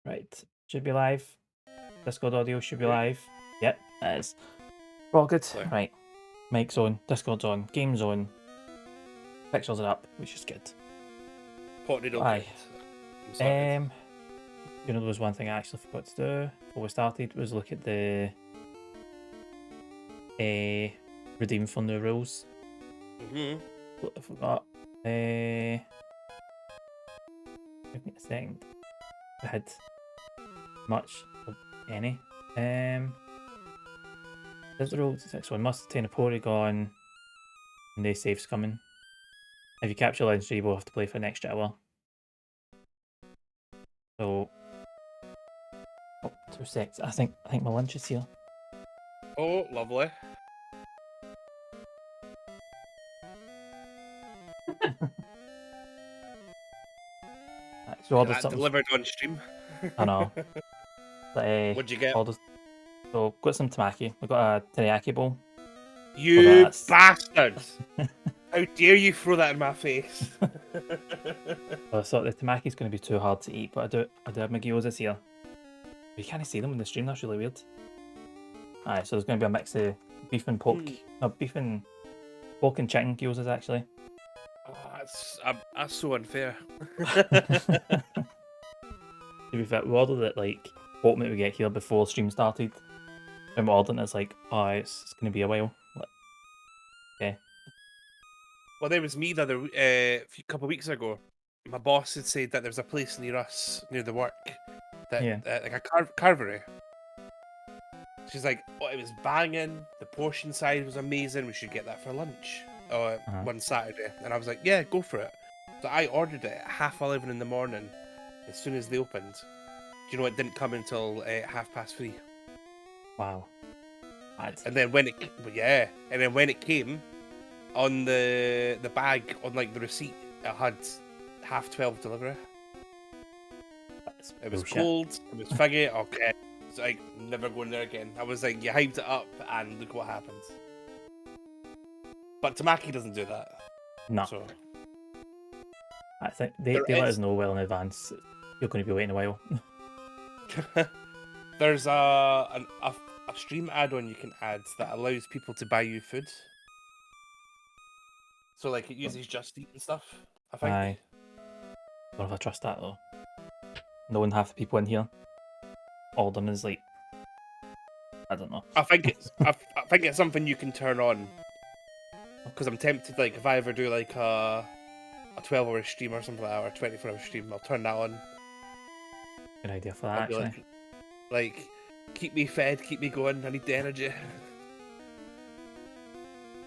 Right. Should be live. Discord audio should be live. Yep, it is. We're all good. Lovely. Right. Mic's on, Discord's on, game's on. Pictures are up, which is good. Potted all Aye. I'm sorry. You know, there was one thing I actually forgot to do before we started was look at the redeem for new rules. What I forgot. Give me a second. I had much of any. There's the rules. Next one must attain a Porygon. No saves coming. If you capture legendary, you will have to play for an extra hour. So, oh, 2 seconds. I think my lunch is here. Oh, lovely. Right, so ordered That something. delivered on stream. I know. But, What'd you get? ordered. So got some tamaki. We got a teriyaki bowl. You that's- bastard! How dare you throw that in my face? I thought the tamaki's going to be too hard to eat, but I do have my gyozas here. But you can't see them in the stream. That's really weird. Alright, so there's going to be a mix of beef and pork. No, beef and pork and chicken gyozas actually. Oh, that's so unfair. To be fair, we ordered it like hoping we get here before stream started. And we ordered it, it's like, oh, it's going to be a while. Like, okay. Well, there was me the other a couple of weeks ago. My boss had said that there's a place near us, near the work, that Yeah. like a carvery. She's like, oh, it was banging. The portion size was amazing. We should get that for lunch. One Saturday, and I was like, yeah, go for it. So I ordered it at 11:30 in the morning. As soon as they opened, do you know it didn't come until 3:30? Wow. And then when it came on the bag on like the receipt, it had 12:30 delivery. It was cold. It was figgy. Okay, it's like never going there again. I was like, you hyped it up, and look what happens. But Tamaki doesn't do that. No. So I think they let us know well in advance. You're going to be waiting a while. there's a stream add-on you can add that allows people to buy you food. So like it uses Just Eat and stuff, I think. Aye. Don't know if I trust that though. Knowing half the people in here, all of them is like, I don't know. I think it's something you can turn on. Because I'm tempted, like if I ever do like a 12-hour stream or something like that, or a 24-hour stream, I'll turn that on. Good idea for that actually. Like, keep me fed, keep me going. I need the energy. I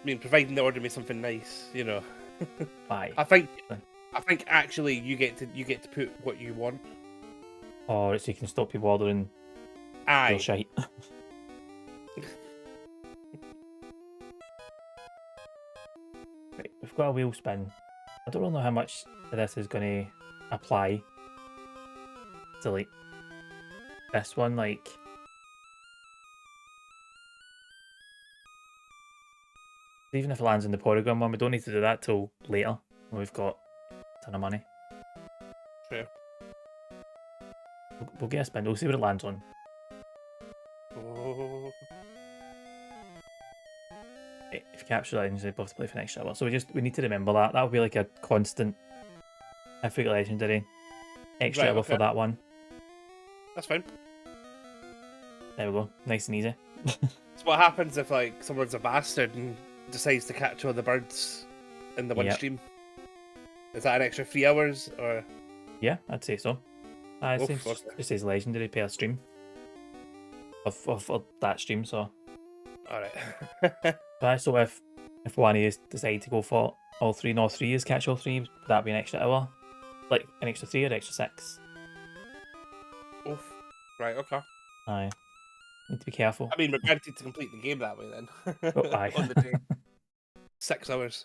mean, providing they order me something nice, you know. Aye. I think actually you get to put what you want. Or so you can stop people ordering. Aye. Shite. Right, we've got a wheel spin. I don't really know how much of this is going to apply to like this one. Like, even if it lands in the Porygon one, we don't need to do that till later when we've got a ton of money. Sure. We'll get a spin. We'll see what it lands on. Oh. If you capture that, you have to play for an extra hour. So we need to remember that. That would be like a constant. If we get legendary, extra hour for that one. That's fine. There we go. Nice and easy. So what happens if like someone's a bastard and decides to catch all the birds in the one stream? Is that an extra 3 hours or? Yeah, I'd say so. It says legendary per stream of that stream. So. Alright. Right, so if one of you decide to go for all three, and all three is catch all three, would that be an extra hour? Like an extra 3 or extra 6? Oof. Right, okay. Aye. Need to be careful. I mean, we're guaranteed to complete the game that way then. Oh, aye. On the day. 6 hours.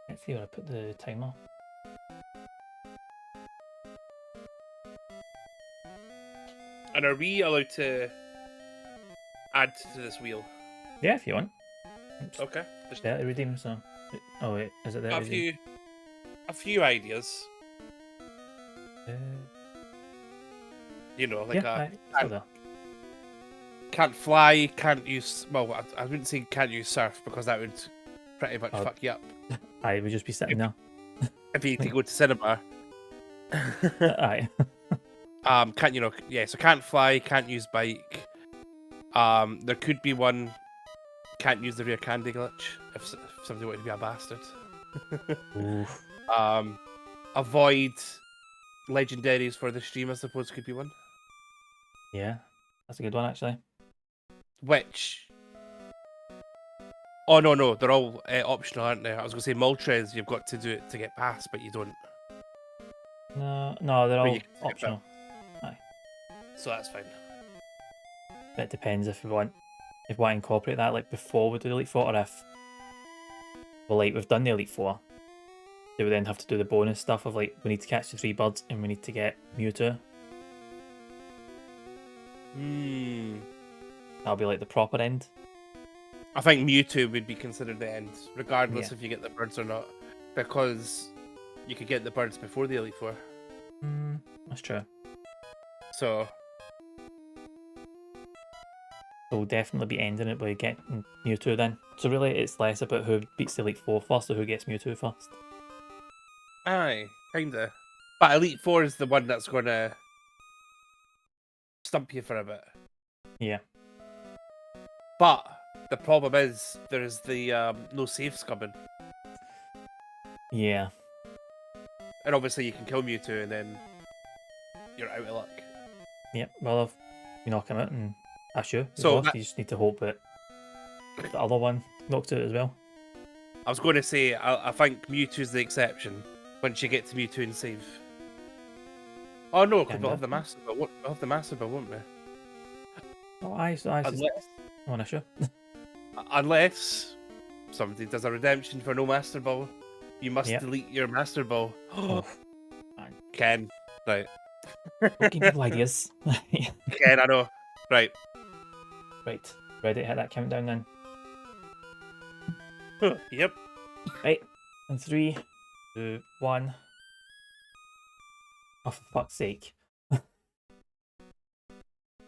Let's see where I put the timer. And are we allowed to add to this wheel? Yeah, if you want. Okay. Just there to redeem, so. Oh wait, is it there? A few ideas. You know, like Yeah, a still there. can't fly, can't use. Well, I wouldn't say can't use surf because that would pretty much Oh. fuck you up I would just be sitting there. if you need to go to cinema. Aye. Can't so can't fly, can't use bike. There could be one can't use the rear candy glitch if somebody wanted to be a bastard. Oof. Avoid legendaries for the stream, I suppose, could be one. Yeah, that's a good one actually. Which? Oh no, they're all optional, aren't they? I was gonna say Moltres, you've got to do it to get past, but you don't. No, they're But all you can skip it. optional. Aye. So that's fine. But it depends if we want to incorporate that like before we do the Elite Four, or if we've done the Elite Four. Do we then have to do the bonus stuff of like we need to catch the 3 birds and we need to get Mewtwo? That'll be like the proper end. I think Mewtwo would be considered the end, regardless Yeah. if you get the birds or not, because you could get the birds before the Elite Four. That's true. So We'll definitely be ending it by getting Mewtwo then. So really it's less about who beats the Elite Four first or who gets Mewtwo first. aye, kinda. But Elite Four is the one that's gonna stump you for a bit. Yeah. But the problem is there's the no saves coming, Yeah. and obviously you can kill Mewtwo and then you're out of luck. Yep. Well, if you knock him out and that's you. So You just need to hope that the other one knocks it out as well. I was going to say I think Mewtwo's the exception once you get to Mewtwo and save. Oh no, because we'll have the Master Ball. We'll have the Master Ball, won't we? Oh, aye, so aye. One issue. Unless somebody does a redemption for no Master Ball, you must Yep. delete your Master Ball. Oh, Ken, right. don't give people ideas. Ken, I know. Right. Right. Ready to hit that countdown then? Yep. Right. In 3, 2, 1. Oh, for fuck's sake. I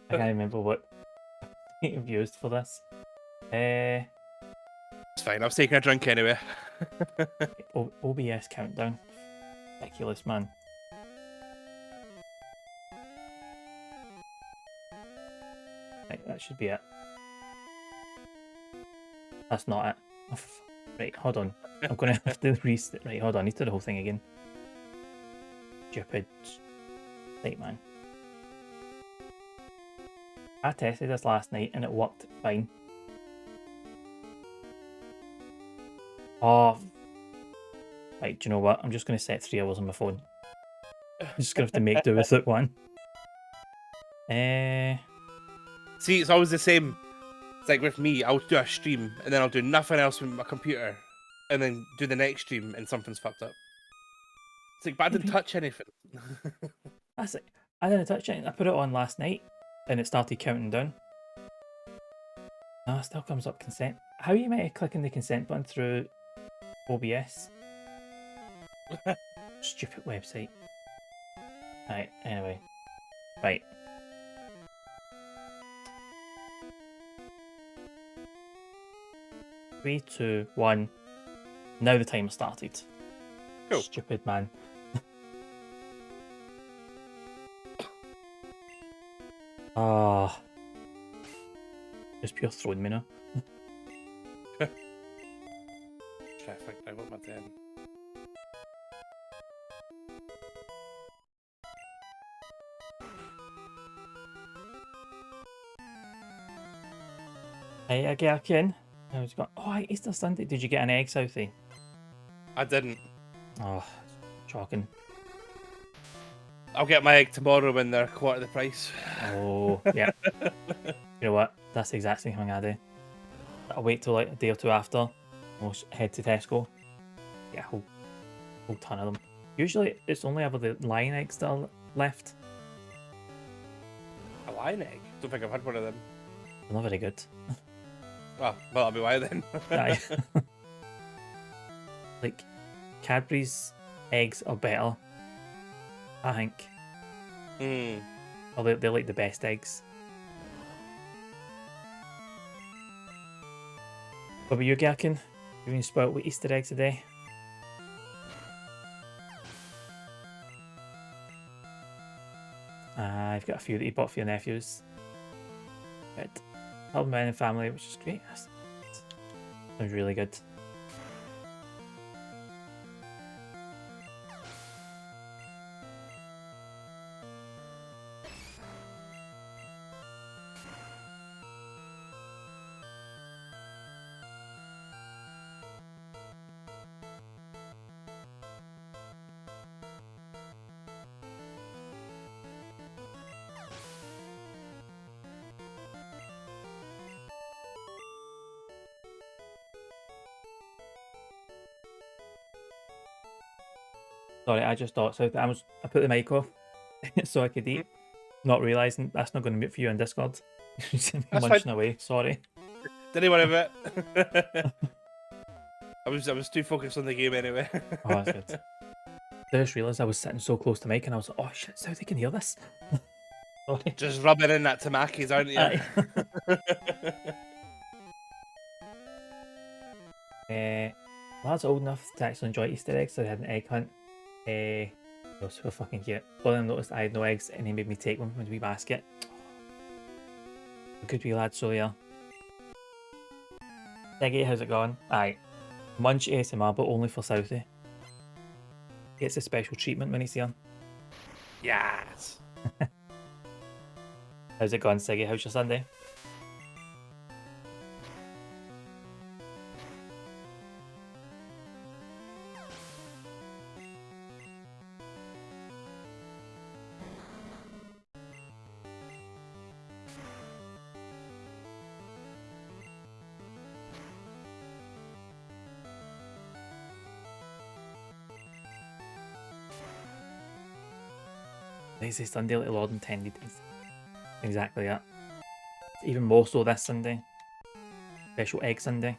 can't remember what I've used for this. It's fine. I was taking a drink anyway. OBS countdown. Ridiculous, man. Right, that should be it. That's not it. Oh, right, hold on. I'm going to have to reset. Right, hold on. I need to do the whole thing again. Stupid. Right, man. I tested this last night and it worked fine. Oh. Right, do you know what? I'm just going to set 3 hours on my phone. I'm just going to have to make do with it one. See, it's always the same. It's like with me, I'll do a stream and then I'll do nothing else with my computer and then do the next stream and something's fucked up. It's like, but I didn't touch anything. That's it. I didn't touch it. I put it on last night and it started counting down. No, it still comes up consent. How are you meant to click on the consent button through OBS? Stupid website. Right, anyway. Right. Three, two, one. Now the timer started. Cool. Stupid man. Ah. Just pure throwing me now. Traffic, I got my 10. Hey, I get in. I was going, oh, Easter Sunday. Did you get an egg, Southee? I didn't. Oh, shocking. I'll get my egg tomorrow when they're a quarter the price. Oh, yeah. You know what? That's the exact same thing I do. I'll wait till like a day or two after. I'll head to Tesco. Get a whole ton of them. Usually it's only ever the lion eggs that are left. A lion egg? Don't think I've had one of them. They're not very good. Well, that'll be why then. Aye. Like, Cadbury's eggs are better, I think. Or they're like the best eggs. What about you, Gherkin? You been spoiled with Easter eggs today? I've got a few that you bought for your nephews. Good. Help men and family, which is great. Sounds really good. Sorry, I just thought so. I put the mic off so I could eat, not realising that's not going to mute for you on Discord. You see me That's munching fine. away. Sorry. Didn't worry about it. I was too focused on the game anyway. Oh, that's good. I just realised I was sitting so close to mic and I was like, oh shit, so they can hear this. Sorry. Just rubbing in that tamaki's, aren't you? Aye. Lads old enough to actually enjoy Easter eggs, so they had an egg hunt. It was so fucking cute. One of them noticed I had no eggs and he made me take one from the wee basket. Good wee lad, so yeah. Seggy, how's it going? Aye. Munch ASMR, but only for Southee. Gets a special treatment when he's here. Yes. How's it going, Siggy? How's your Sunday? Lazy Sunday like the Lord intended. Exactly that. Even more so this Sunday. Special Egg Sunday.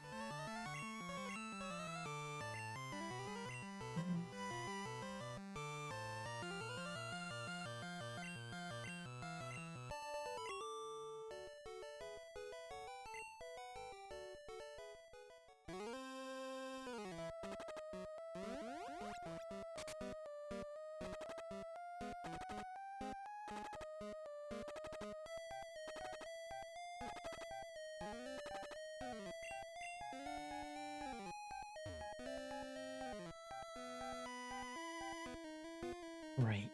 Right.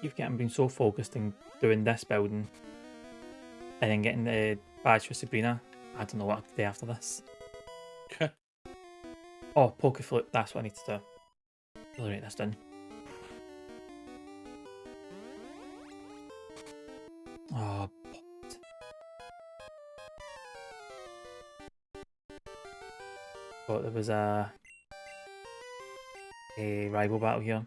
You've been so focused in doing this building and then getting the badge for Sabrina. I don't know what I could do after this. Oh, Pokeflute, that's what I need to do. Really write this down. Oh, pot. But there was a rival battle here.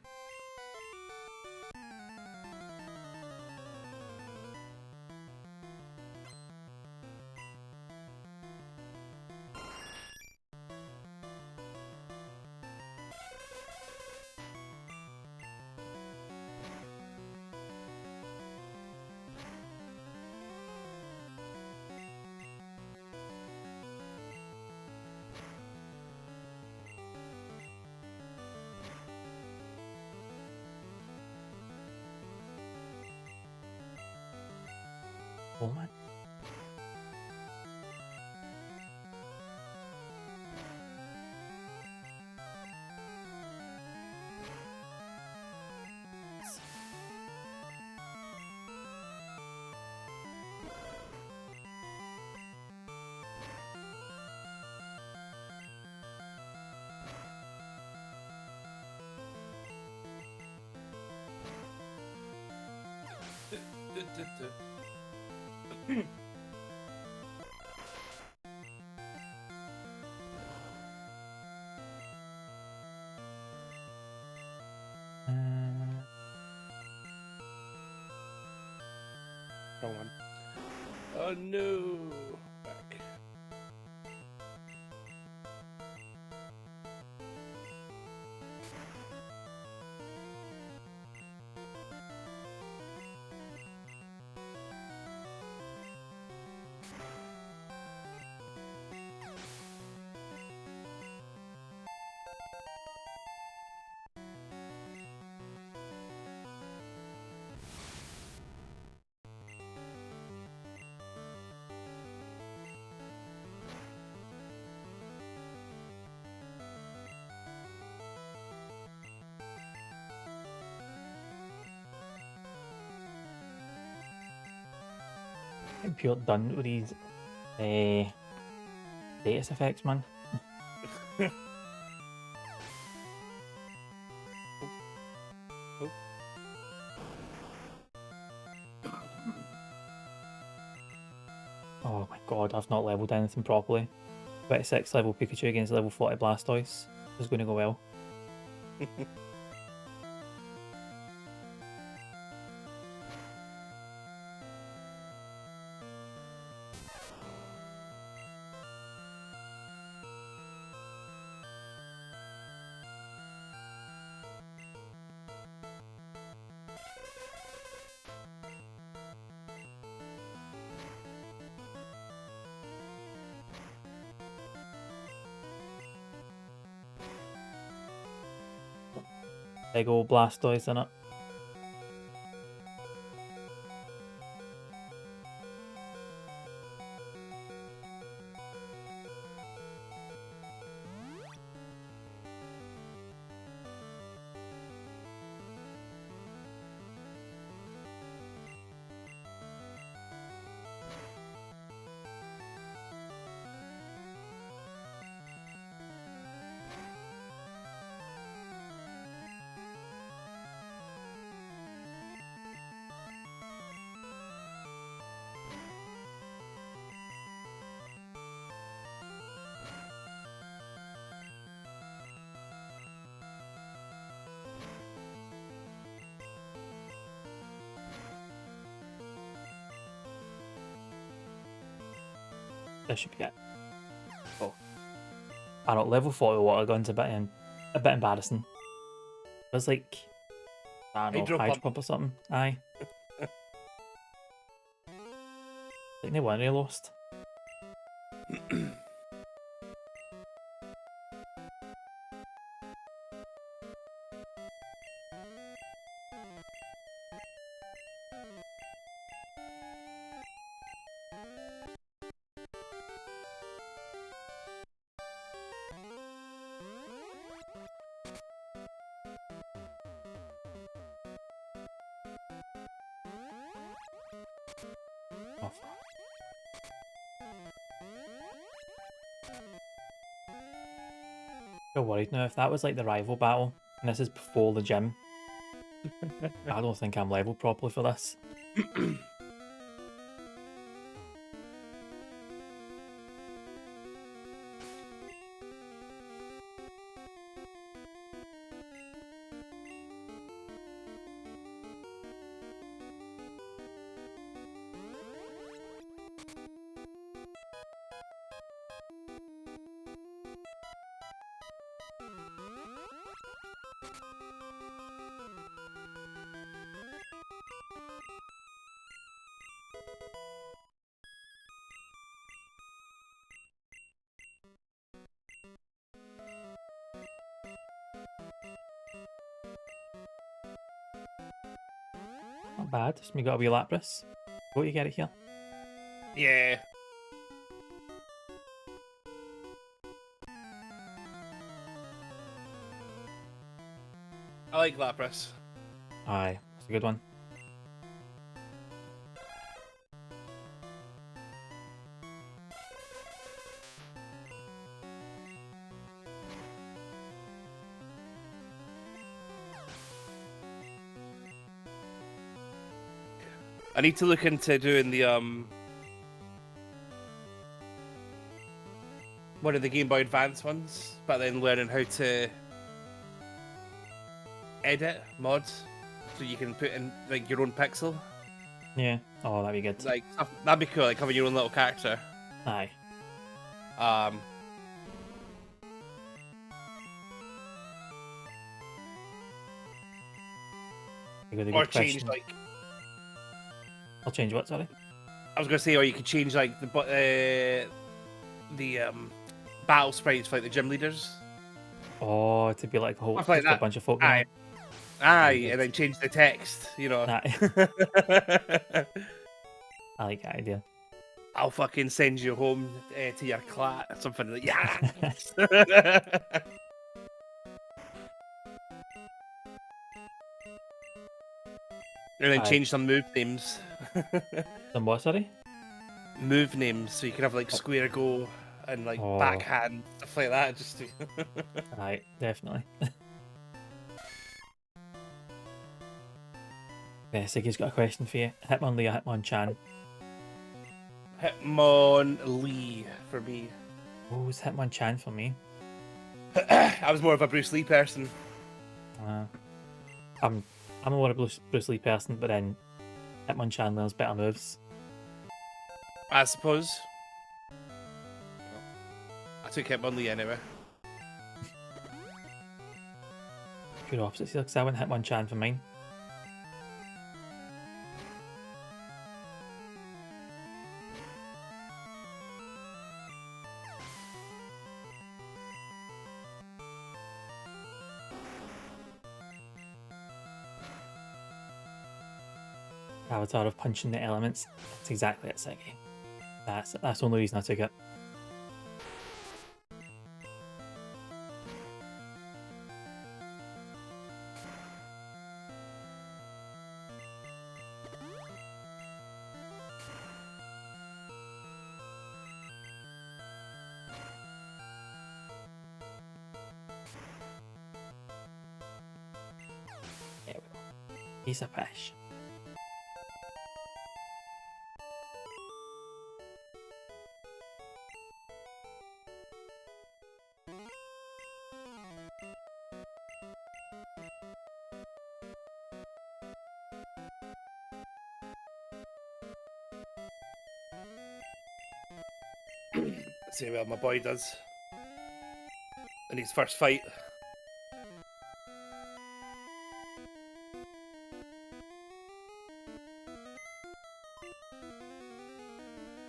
Oh man. Wrong one. Oh no. Back. fucking pure done with these status effects, man. Oh my god, I've not leveled anything properly. 26 level Pikachu against level 40 Blastoise. This is going to go well. Big old Blastoise in it. This should be it. Oh. I don't level 40 water gun's a bit embarrassing. It was like, I don't know, hydro pump or something. Aye. Like no one really lost. Oh, fuck. I'm worried now if that was like the rival battle and this is before the gym. I don't think I'm leveled properly for this. Not bad, just me got a wee Lapras. What you get it here? Yeah. I like Lapras. Aye, it's a good one. I need to look into doing the one of the Game Boy Advance ones, but then learning how to edit mods so you can put in like your own pixel. Yeah. Oh, that'd be good. Like that'd be cool, like having your own little character. Aye. Or change like. I'll change what? Sorry. I was gonna say, or you could change like the battle sprites for like the gym leaders. Oh, to be like a whole like a bunch of Pokemon. Aye, aye, and then change the text. You know. Aye. I like that idea. I'll fucking send you home to your clat or something like yeah. And then change some move names. Some what, sorry? move names, so you can have like square go and like backhand stuff like that. Just to... Right, definitely. Yeah, Siggy's got a question for you. Hitmonlee or Hitmonchan? Hitmonlee for me. Oh, it's Hitmonchan for me. I was more of a Bruce Lee person. I'm more of a Bruce Lee person, but then Hitmonchan learns better moves. I suppose. I took Hitmonlee anyway. Pure opposites here, because I went Hitmonchan for mine. Avatar of punching the elements. That's exactly it, Siggy. That's the only reason I took it. There we go. Piece of fish. See how well my boy does in his first fight.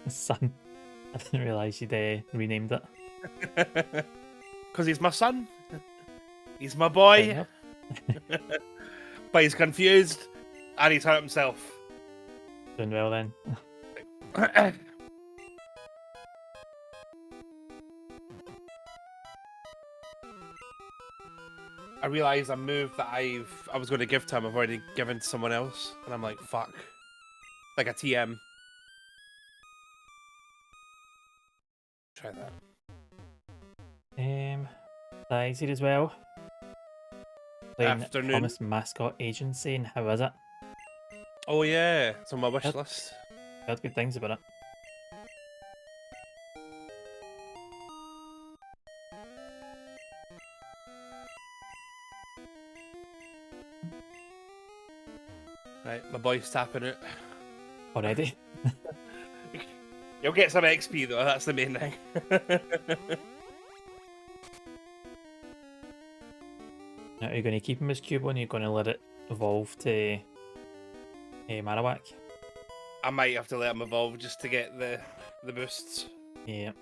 Son. I didn't realise you'd renamed it. Because he's my son. He's my boy. But he's confused and he's hurt himself. Doing well then. I realised a move that I was going to give to him, I've already given to someone else, and I'm like, fuck. Like a TM. Try that. Is it as well? Playing Afternoon. Thomas Mascot Agency, and how is it? Oh yeah, it's on my wish list. I heard good things about it. Right, my boy's tapping it. Already? You'll get some XP though, that's the main thing. Now, are you going to keep him as Cubone, or are you going to let it evolve to Marowak? I might have to let him evolve just to get the boosts. Yeah.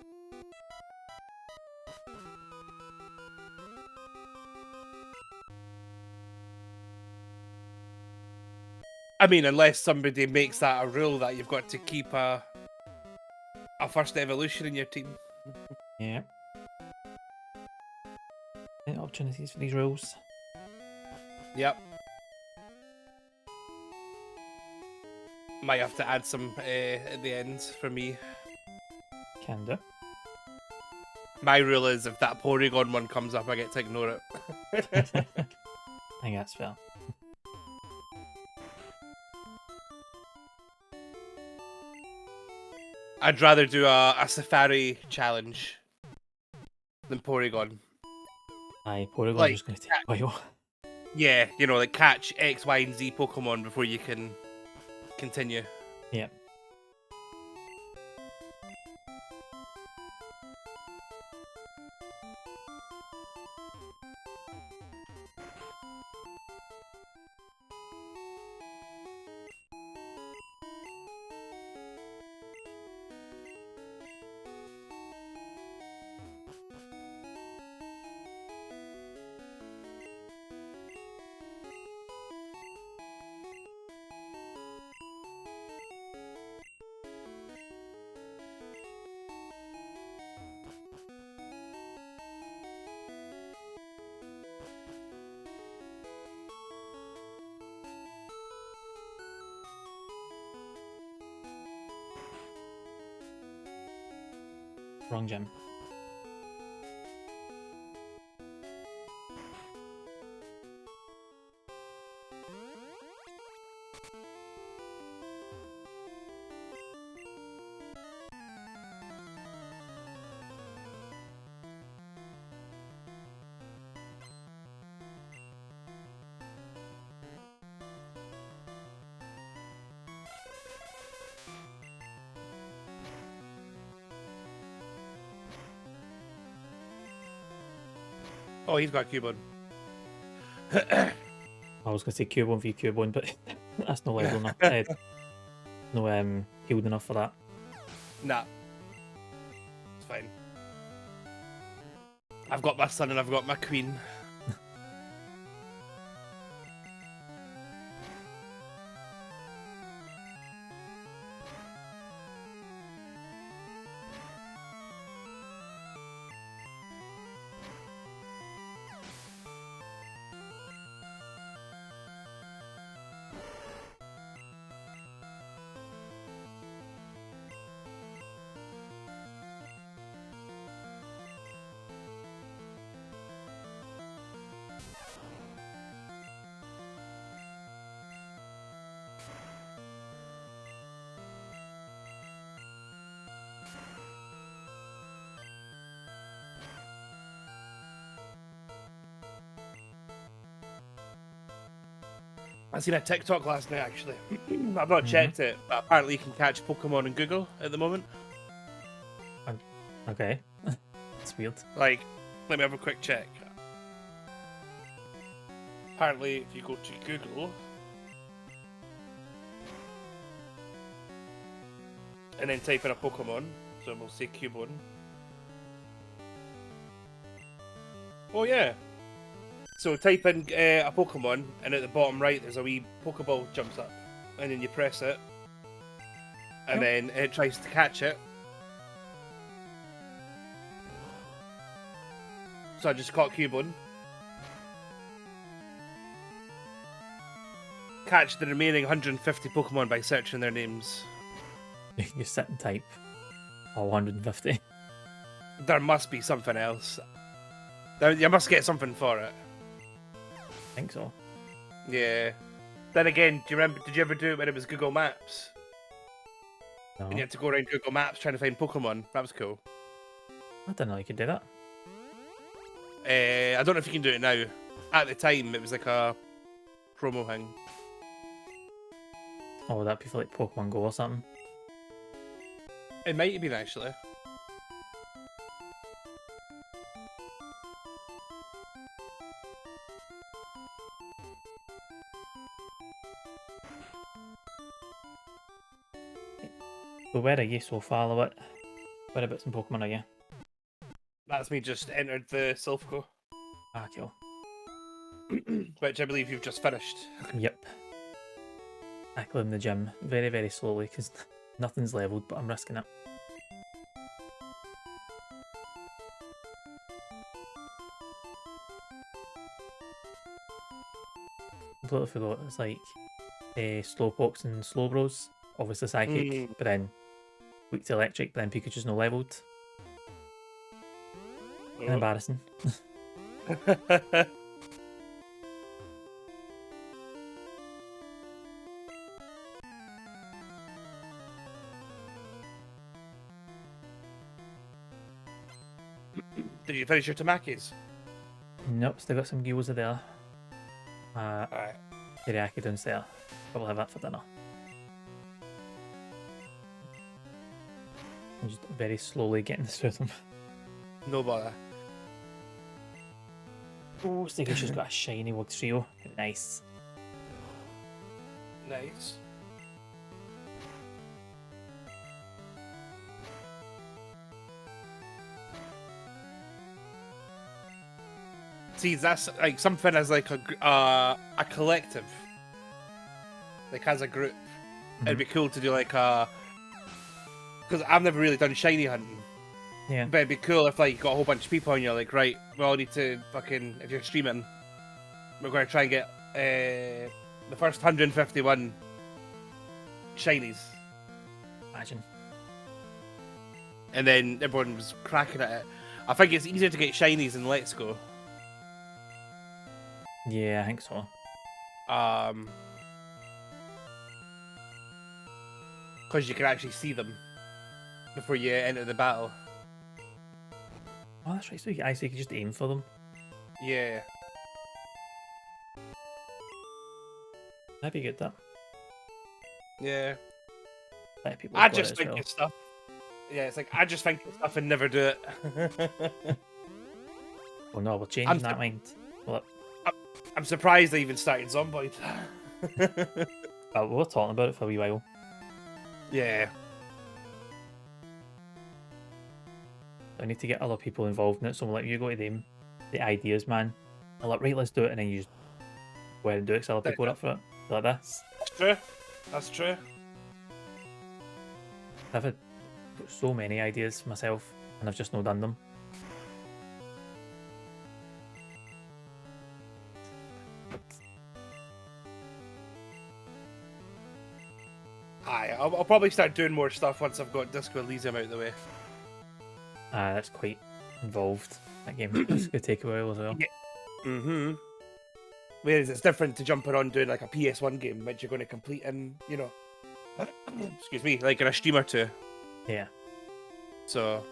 I mean, unless somebody makes that a rule that you've got to keep a first evolution in your team. Yeah. Any opportunities for these rules? Yep. Might have to add some at the end for me. Can do. My rule is if that Porygon one comes up, I get to ignore it. I think that's fair. I'd rather do a Safari challenge than Porygon. Aye, Porygon's Like, just going to take a while. Yeah, you know, like catch X, Y, and Z Pokemon before you can continue. Yeah. Wrong gym. Oh, he's got a Cubone. I was going to say Cubone v Cubone, but that's no level enough. No healed enough for that. Nah. It's fine. I've got my son and I've got my queen. I seen a TikTok last night, actually. I've not checked it, but apparently you can catch Pokemon in Google at the moment. Okay. It's weird. Like, let me have a quick check. Apparently, if you go to Google and then type in a Pokemon, so we'll say Cubone. Oh yeah. So type in a Pokemon, and at the bottom right there's a wee Pokeball jumps up, and then you press it, and then it tries to catch it. So I just caught Cubone. Catch the remaining 150 Pokemon by searching their names. You sit and type all 150. There must be something else. You must get something for it. I think so. Yeah. Then again, do you remember? Did you ever do it when it was Google Maps? No. And you had to go around Google Maps trying to find Pokemon. That was cool. I didn't know you could do that. I don't know if you can do it now. At the time, it was like a promo thing. Or would that be for like Pokemon Go or something? It might have been, actually. So where are you so far, Lewis? Whereabouts in Pokemon are you? That's me just entered the Silphco, Ah, cool. which I believe you've just finished. Yep. I climb the gym very, very slowly because nothing's leveled, but I'm risking it. Completely forgot it's like Slowpokes and Slowbros, obviously psychic, but then weak to electric, but then Pikachu's no leveled. Embarrassing. Did you finish your Tamakis? Nope, still got some gyoza there. Alright. Teriyaki downstairs. Probably have that for dinner. I'm just very slowly getting through them. No bother. Oh, Stikishu's got a shiny Wugtrio. Nice. Nice. See, that's like something as like a collective, like as a group. It'd be cool to do like a, because I've never really done shiny hunting. Yeah. But it'd be cool if like you got a whole bunch of people and you're like, right, we all need to fucking, if you're streaming, we're going to try and get the first 151 shinies. Imagine. and then everyone was cracking at it. I think it's easier to get shinies in Let's Go. Yeah, I think so. Because you can actually see them before you enter the battle. Oh, that's right. So you can just aim for them. Yeah. That'd be good, that. Yeah. Let people I got just it as think well. it's stuff. Yeah, it's like I just think it's stuff and never do it. Well, no, we're changing that mind. Well, I'm surprised they even started Zomboid. we were talking about it for a wee while. Yeah. I need to get other people involved in it, so we'll let you go to them. The ideas, man. I'm like, right, let's do it, and then you just go ahead and do it, so other people are up for it. Like this. That's true. That's true. I've had so many ideas myself, and I've just not done them. Aye, I'll probably start doing more stuff once I've got Disco Elysium out of the way. That's quite involved. That game. It's gonna take a while as well. Yeah. Whereas it's different to jumping on doing like a PS1 game, which you're going to complete in, you know, excuse me, like in a stream or two. Yeah. So.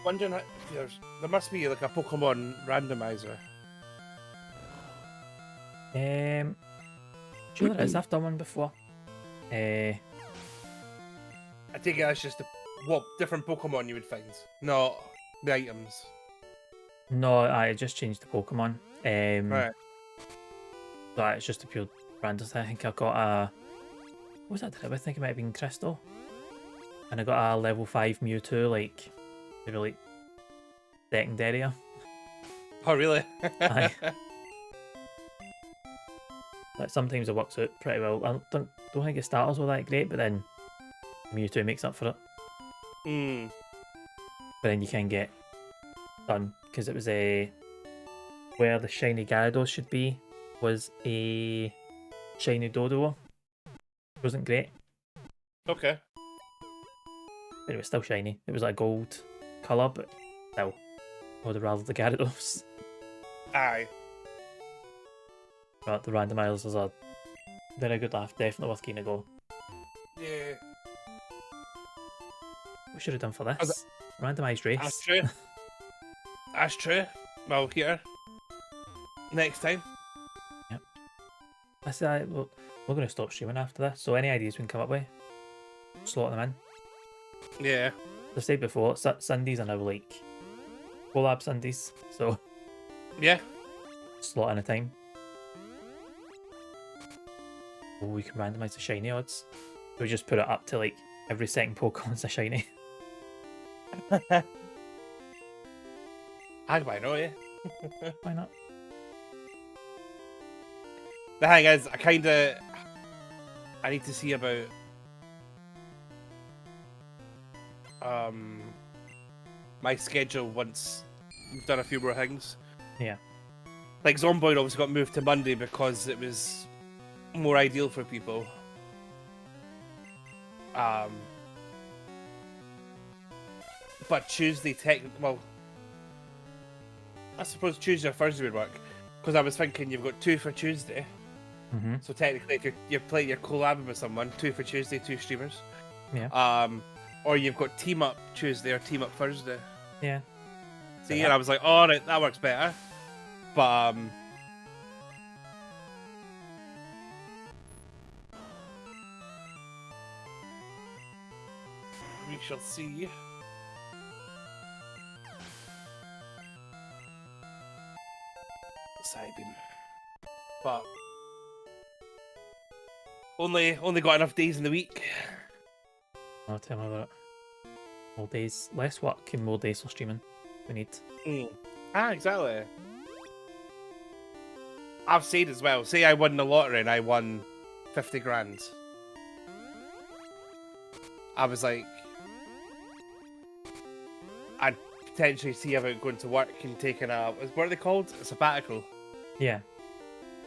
Wondering if there must be like a Pokemon randomizer. Sure there is. I've done one before. I take it that's just what different Pokemon you would find, not the items. No, I just changed the Pokemon. Right. So it's just a pure random thing. I think I got a. What was that? I think it might have been Crystal. And I got a level 5 Mewtwo, like maybe like second area. Oh really? Aye. Like sometimes it works out pretty well. I don't think its starters were that great, but then Mewtwo makes up for it. But then you can get done because it was a where the shiny Gyarados should be was a shiny Doduo. It wasn't great, Okay. but it was still shiny. It was like gold colour, but still, I would have rather the Gyarados. Aye. But the randomizers are very good laugh, definitely worth giving a go. Yeah. We should have done for this. Randomised race. That's true. That's true. Well, here. Next time. Yep. I said we're going to stop streaming after this, so any ideas we can come up with, slot them in. Yeah. As I said before, Sundays are now like collab Sundays, so Yeah. slot in a time. Oh, we can randomise the shiny odds. We just put it up to like every second Pokemon's a shiny. Why not, yeah? Why not? The thing is, I need to see about my schedule once we've done a few more things. Yeah. Like Zomboid obviously got moved to Monday because it was more ideal for people. But Tuesday, well, I suppose Tuesday or Thursday would work because I was thinking you've got 2 for Tuesday. Mm-hmm. So technically, if you're playing, you're collabing with someone, 2 for Tuesday, 2 streamers. Yeah. Or you've got team up Tuesday or team up Thursday. Yeah. See, and I was like, oh, right, that works better. But we shall see. Side beam. But only got enough days in the week. I'll tell me about it. More days, less work and more days for streaming. We need. Exactly. I've said as well. Say I won the lottery and I won 50 grand. I was like, I'd potentially see about going to work and taking what are they called? A sabbatical. Yeah.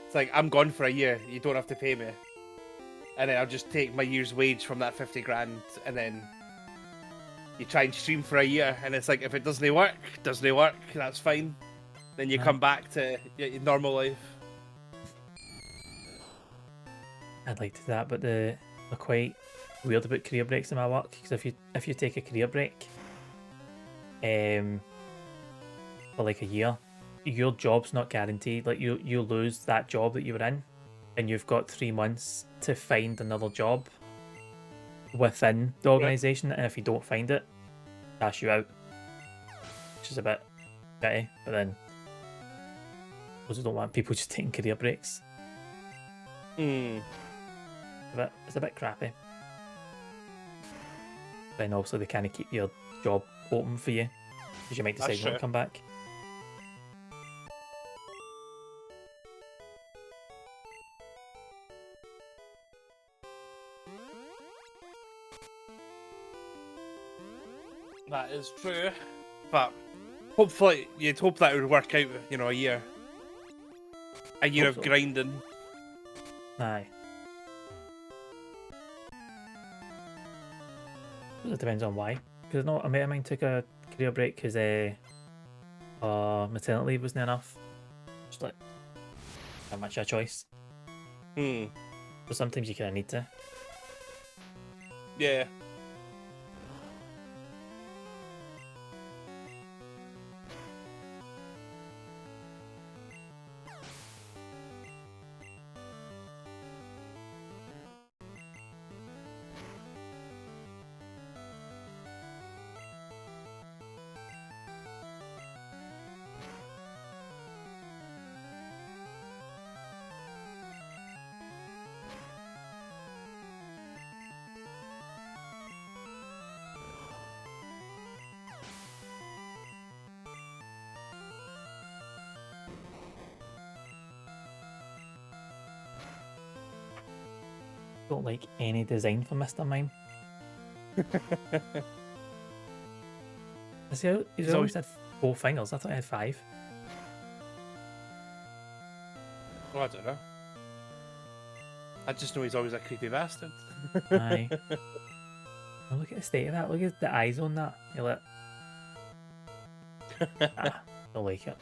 It's like, I'm gone for a year. You don't have to pay me. And then I'll just take my year's wage from that 50 grand, and then you try and stream for a year, and it's like, if it doesn't work, that's fine. Then you come back to your normal life. I'd like to do that, but they're quite weird about career breaks in my work, because if you take a career break for like a year, your job's not guaranteed. Like you lose that job that you were in, and you've got 3 months to find another job within the organisation, and if you don't find it, dash you out, which is a bit bitty. But then I also don't want people just taking career breaks. But it's a bit crappy. Then also they kind of keep your job open for you, because you might decide not to come back. That is true, but hopefully you'd hope that it would work out. A year of grinding. Aye. It depends on why. Because a mate of mine took a career break because maternity leave wasn't enough. Just like, not much of a choice. But sometimes you kind of need to. Yeah. Don't like any design for Mr. Mime. He's always had 4 fingers. I thought he had 5. Well, I don't know. I just know he's always a creepy bastard. Aye. Oh, look at the state of that. Look at the eyes on that. You're like, don't like it.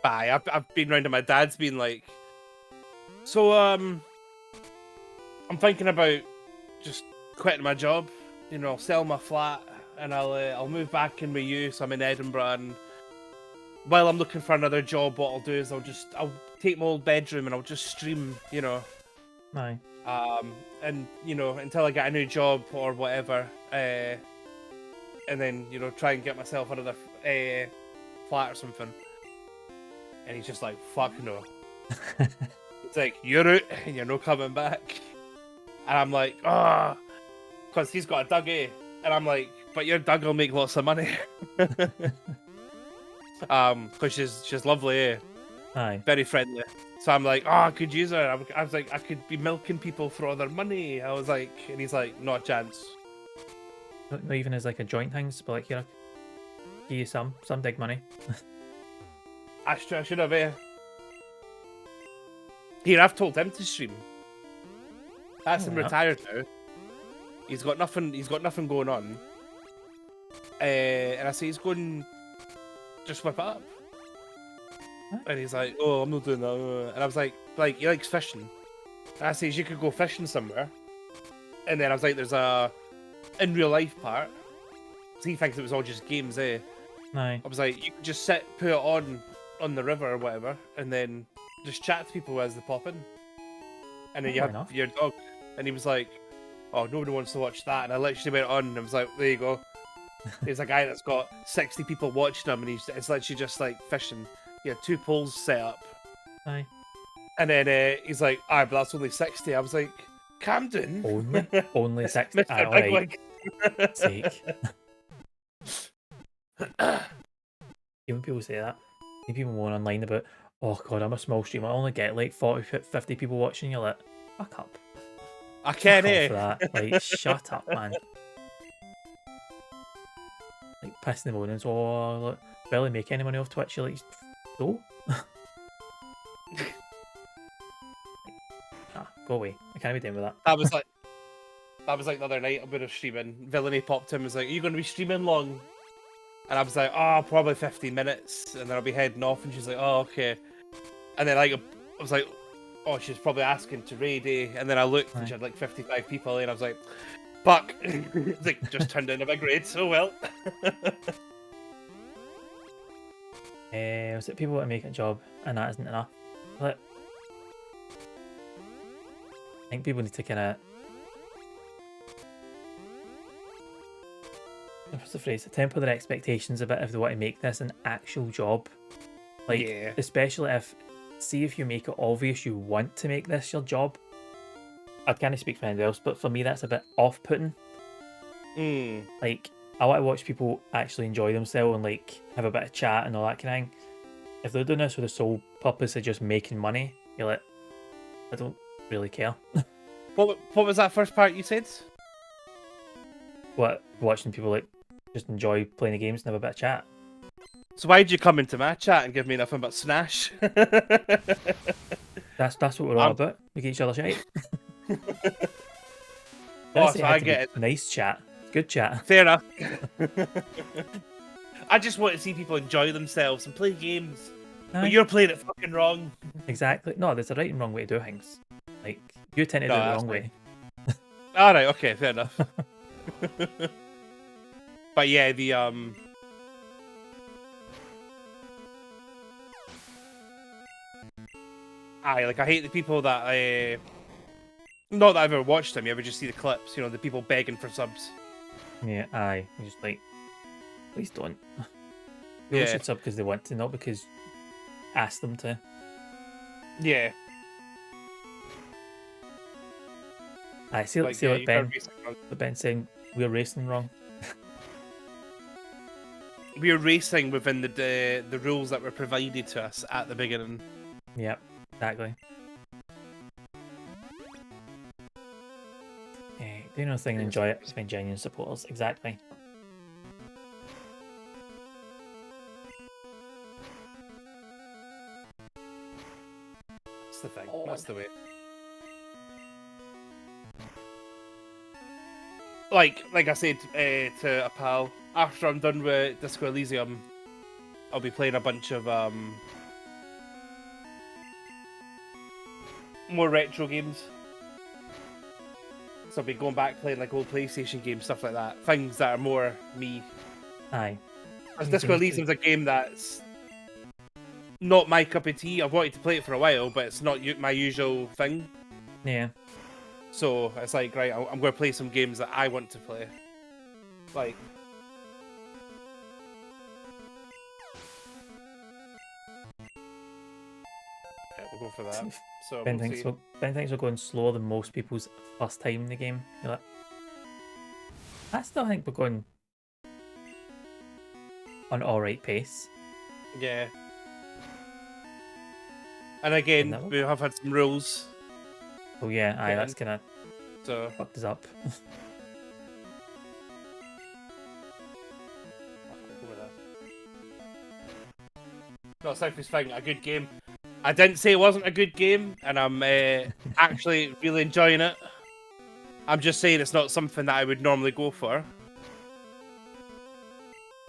I've been round to my dad's been like, so I'm thinking about just quitting my job. I'll sell my flat and I'll move back in with you. So I'm in Edinburgh, and while I'm looking for another job, what I'll do is I'll take my old bedroom and I'll just stream. Aye. And until I get a new job or whatever, and then try and get myself another flat or something. And he's just like, fuck no. It's like, you're out and you're no coming back. And I'm like, because he's got a Dougie. And I'm like, but your Doug will make lots of money. Because she's lovely, eh? Aye. Very friendly. So I'm like, oh, I could use her. I was like, I could be milking people for all their money. I was like, and he's like, not a chance. Not even as like a joint thing, but like, here, give you some big money. I should have. Here, I've told him to stream. That's him retired now. He's got nothing. He's got nothing going on. And I say he's going. Just whip it up. Huh? And he's like, oh, I'm not doing that. And I was like, he likes fishing. And I says, you could go fishing somewhere. And then I was like, there's a in real life part. So he thinks it was all just games, eh? Aye. I was like, you could just put it on the river or whatever, and then just chat to people as they pop in. And then you have your dog. And he was like, oh, nobody wants to watch that. And I literally went on and I was like, there you go. There's a guy that's got 60 people watching him, and it's literally just like fishing. He had 2 poles set up. Aye. And then he's like, but that's only 60. I was like, Camden? Only 60? Mr. Aye, Bigwig. Sake. Even people say that. People moan online about, oh god, I'm a small streamer, I only get like 40, 50 people watching. You're like, fuck up. I can't, for that. Like, shut up, man. Like, pissing them on, oh, look, barely make any money off Twitch. You're like, so? Go away. I can't be doing with that. That was like the other night I'm gonna streaming. Villainy popped in and was like, are you gonna be streaming long? And I was like, oh, probably 15 minutes, and then I'll be heading off. And she's like, oh, okay. And then like I was like, oh, she's probably asking to raid, eh? And then I looked and she had like 55 people, and I was like, fuck. It's like, just turned in a big raid, so well. Was it people want to make a job, and that isn't enough? But I think people need to kind of, what's the phrase? Temper their expectations a bit if they want to make this an actual job. Like, yeah. Especially if you make it obvious you want to make this your job. I can't speak for anyone else, but for me that's a bit off-putting. Like, I want to watch people actually enjoy themselves and like have a bit of chat and all that kind of thing. If they're doing this with the sole purpose of just making money, you're like, I don't really care. What was that first part you said? What, watching people like just enjoy playing the games and have a bit of chat. So why'd you come into my chat and give me nothing but snash? That's what we're all about. We get each other shite. Oh, so I get it. Nice chat. Good chat. Fair enough. I just want to see people enjoy themselves and play games. Aye. But you're playing it fucking wrong. Exactly. No, there's a right and wrong way to do things. Like, you tend to do it the wrong way. Alright, okay, fair enough. But yeah, the I hate the people that not that I've ever watched them, you ever just see the clips, you know, the people begging for subs. Yeah, aye. You're just like, please don't. People should sub because they want to, not because ask them to. Yeah. I see, like, see what Ben's saying, we're racing wrong. We're racing within the rules that were provided to us at the beginning. Yep, exactly. Do your own thing and enjoy it. Find genuine supporters. Exactly. That's the thing. That's the way. Like I said to a pal, after I'm done with Disco Elysium, I'll be playing a bunch of more retro games. So I'll be going back playing like old PlayStation games, stuff like that. Things that are more me. Aye. Because Disco Elysium's a game that's not my cup of tea. I've wanted to play it for a while, but it's not my usual thing. Yeah. So it's like, right, I'm going to play some games that I want to play. Like... Yeah, we'll go for that. So Ben thinks we're going slower than most people's first time in the game. You're like, I still think we're going on alright pace. Yeah. And again, we have had some rules. Oh yeah, aye, that's kind of so fucked us up. No, Southee's thing, a good game. I didn't say it wasn't a good game, and I'm actually really enjoying it. I'm just saying it's not something that I would normally go for.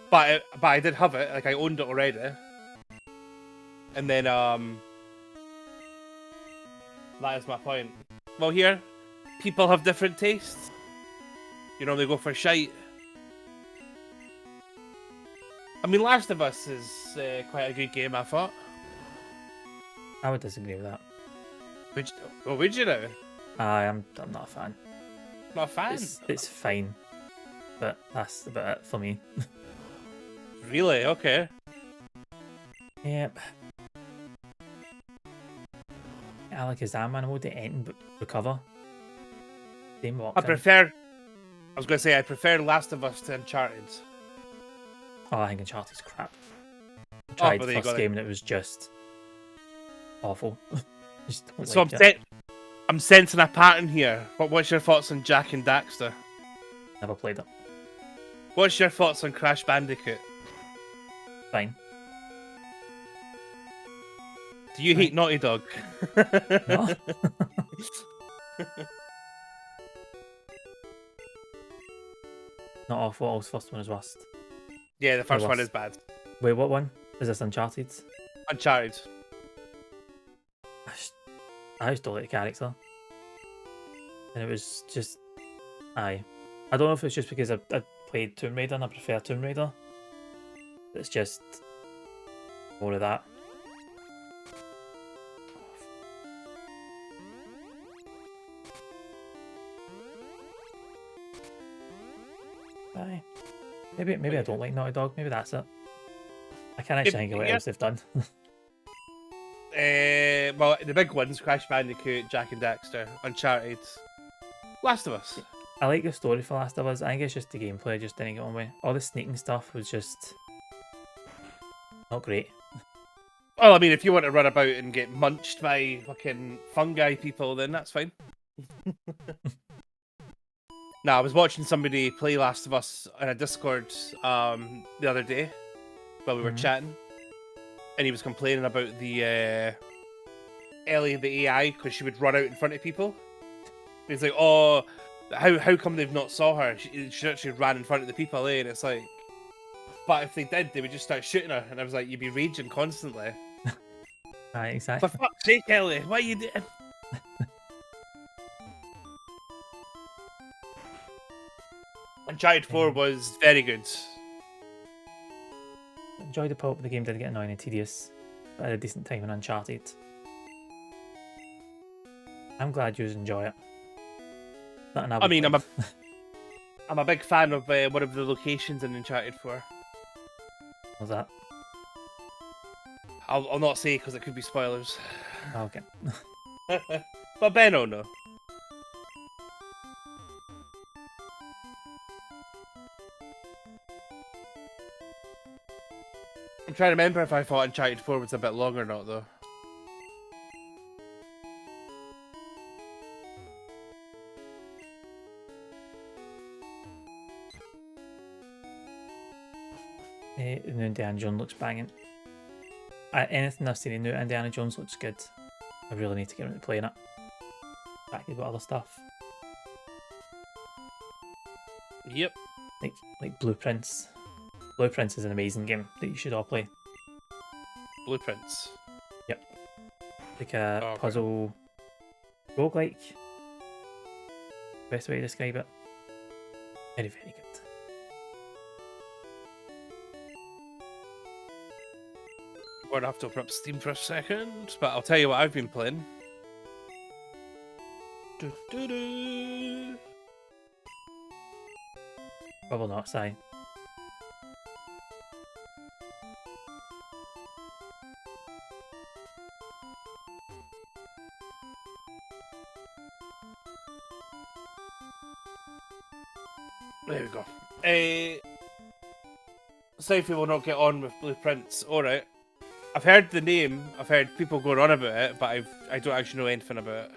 But I did have it, like I owned it already. And then that is my point. Well, here, people have different tastes. You know, they go for shite. I mean, Last of Us is quite a good game, I thought. I would disagree with that. Would you know? I'm not a fan. Not a fan? It's fine, but that's about it for me. Really? Okay. Yep. Alakazam mode to end but recover. Same walks I was going to say, I prefer Last of Us to Uncharted. Oh, I think Uncharted's crap. I tried the first game and it was just awful. Just don't so like I'm sensing a pattern here. What's your thoughts on Jack and Daxter? Never played it. What's your thoughts on Crash Bandicoot? Fine. Do you hate Naughty Dog? No. Not awful. The first one is worst. Yeah, the first one is bad. Wait, what one? Is this Uncharted? Uncharted. I just don't like the character. And it was just... Aye. I don't know if it's just because I played Tomb Raider and I prefer Tomb Raider. It's just... more of that. Aye. Maybe I don't like Naughty Dog. Maybe that's it. I can't actually think of what else they've done. Well, the big ones: Crash Bandicoot, Jack and Daxter, Uncharted, Last of Us. I like the story for Last of Us. I think it's just the gameplay I just didn't get on with. All the sneaking stuff was just not great. Well, I mean, if you want to run about and get munched by fucking fungi people, then that's fine. No, I was watching somebody play Last of Us on a Discord the other day while we were chatting, and he was complaining about the Ellie, the AI, because she would run out in front of people. He's like, "Oh, how come they've not saw her? She actually ran in front of the people, eh?" And it's like, but if they did, they would just start shooting her. And I was like, "You'd be raging constantly." Right, exactly. For fuck's sake, Ellie, what are you doing? Uncharted 4 was very good. Enjoyed the pulp, the game did get annoying and tedious, but I had a decent time in Uncharted. I'm glad you enjoy it. I mean, I'm a big fan of one of the locations in Uncharted 4. What's that? I'll not say because it could be spoilers. Oh, okay. But Ben will know. I'm trying to remember if I thought Uncharted 4 was a bit long or not, though. The new Indiana Jones looks banging. Anything I've seen in new Indiana Jones looks good. I really need to get around to playing it. Back with other stuff. Yep. Like Blueprints. Blueprints is an amazing game that you should all play. Blueprints? Yep. Like a puzzle roguelike. Best way to describe it. Very, very good. I'm going to have to open up Steam for a second, but I'll tell you what I've been playing. Probably not, Si. There we go. Southee will not get on with Blueprints. Alright. I've heard the name. I've heard people going on about it, but I don't actually know anything about it.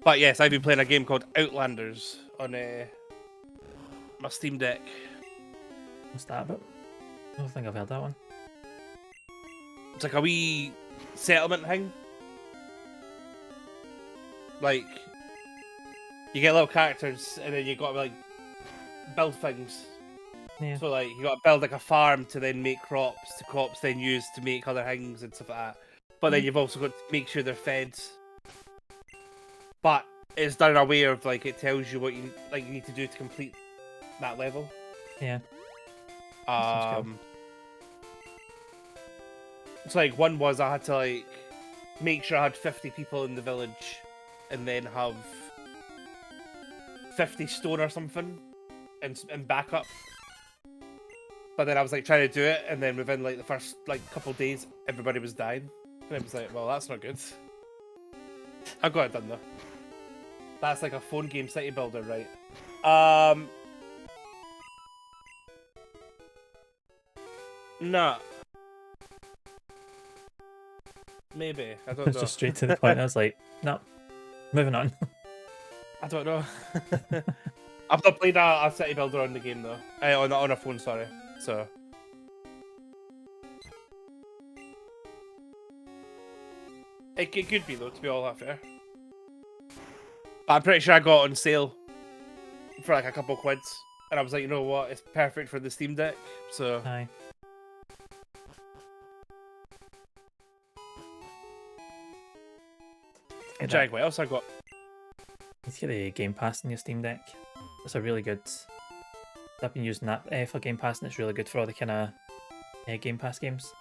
But yes, I've been playing a game called Outlanders on my Steam Deck. What's that about? I don't think I've heard that one. It's like a wee settlement thing. Like, you get little characters, and then you got to like build things. Yeah. So like, you got to build like a farm to then make crops. The crops then used to make other things and stuff like that. But then you've also got to make sure they're fed. But it's done in a way of like it tells you what you need to do to complete that level. Yeah. Cool. It's like one was I had to like make sure I had 50 people in the village, and then have 50 stone or something, and backup. But then I was like trying to do it, and then within like the first like couple of days, everybody was dying, and I was like, well, that's not good. I got it done though. That's like a phone game city builder, right? Nah. Maybe. I don't know. It's just straight to the point. I was like, no, moving on. I don't know. I've not played a city builder on the game though. On a phone, sorry. So. It could be though, to be all that fair. But I'm pretty sure I got it on sale for like a couple quids, and I was like, you know what, it's perfect for the Steam Deck. So. Aye. Check what else I got. You get the Game Pass in your Steam Deck. It's a really good. I've been using that for Game Pass, and it's really good for all the kind of Game Pass games.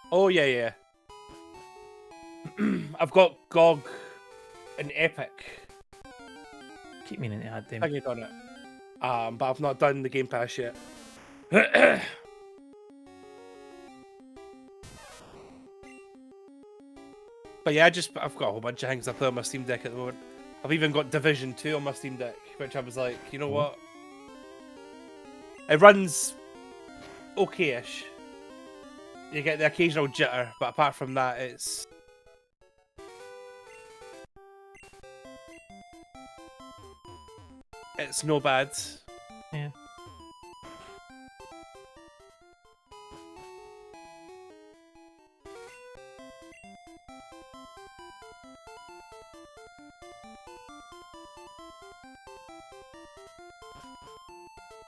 Oh yeah. I've got GOG and Epic. Keep meaning to add them. I get on it. But I've not done the Game Pass yet. But yeah, I've got a whole bunch of things I play on my Steam Deck at the moment. I've even got Division 2 on my Steam Deck, which I was like, you know what? It runs okay-ish. You get the occasional jitter, but apart from that, it's no bad. Yeah.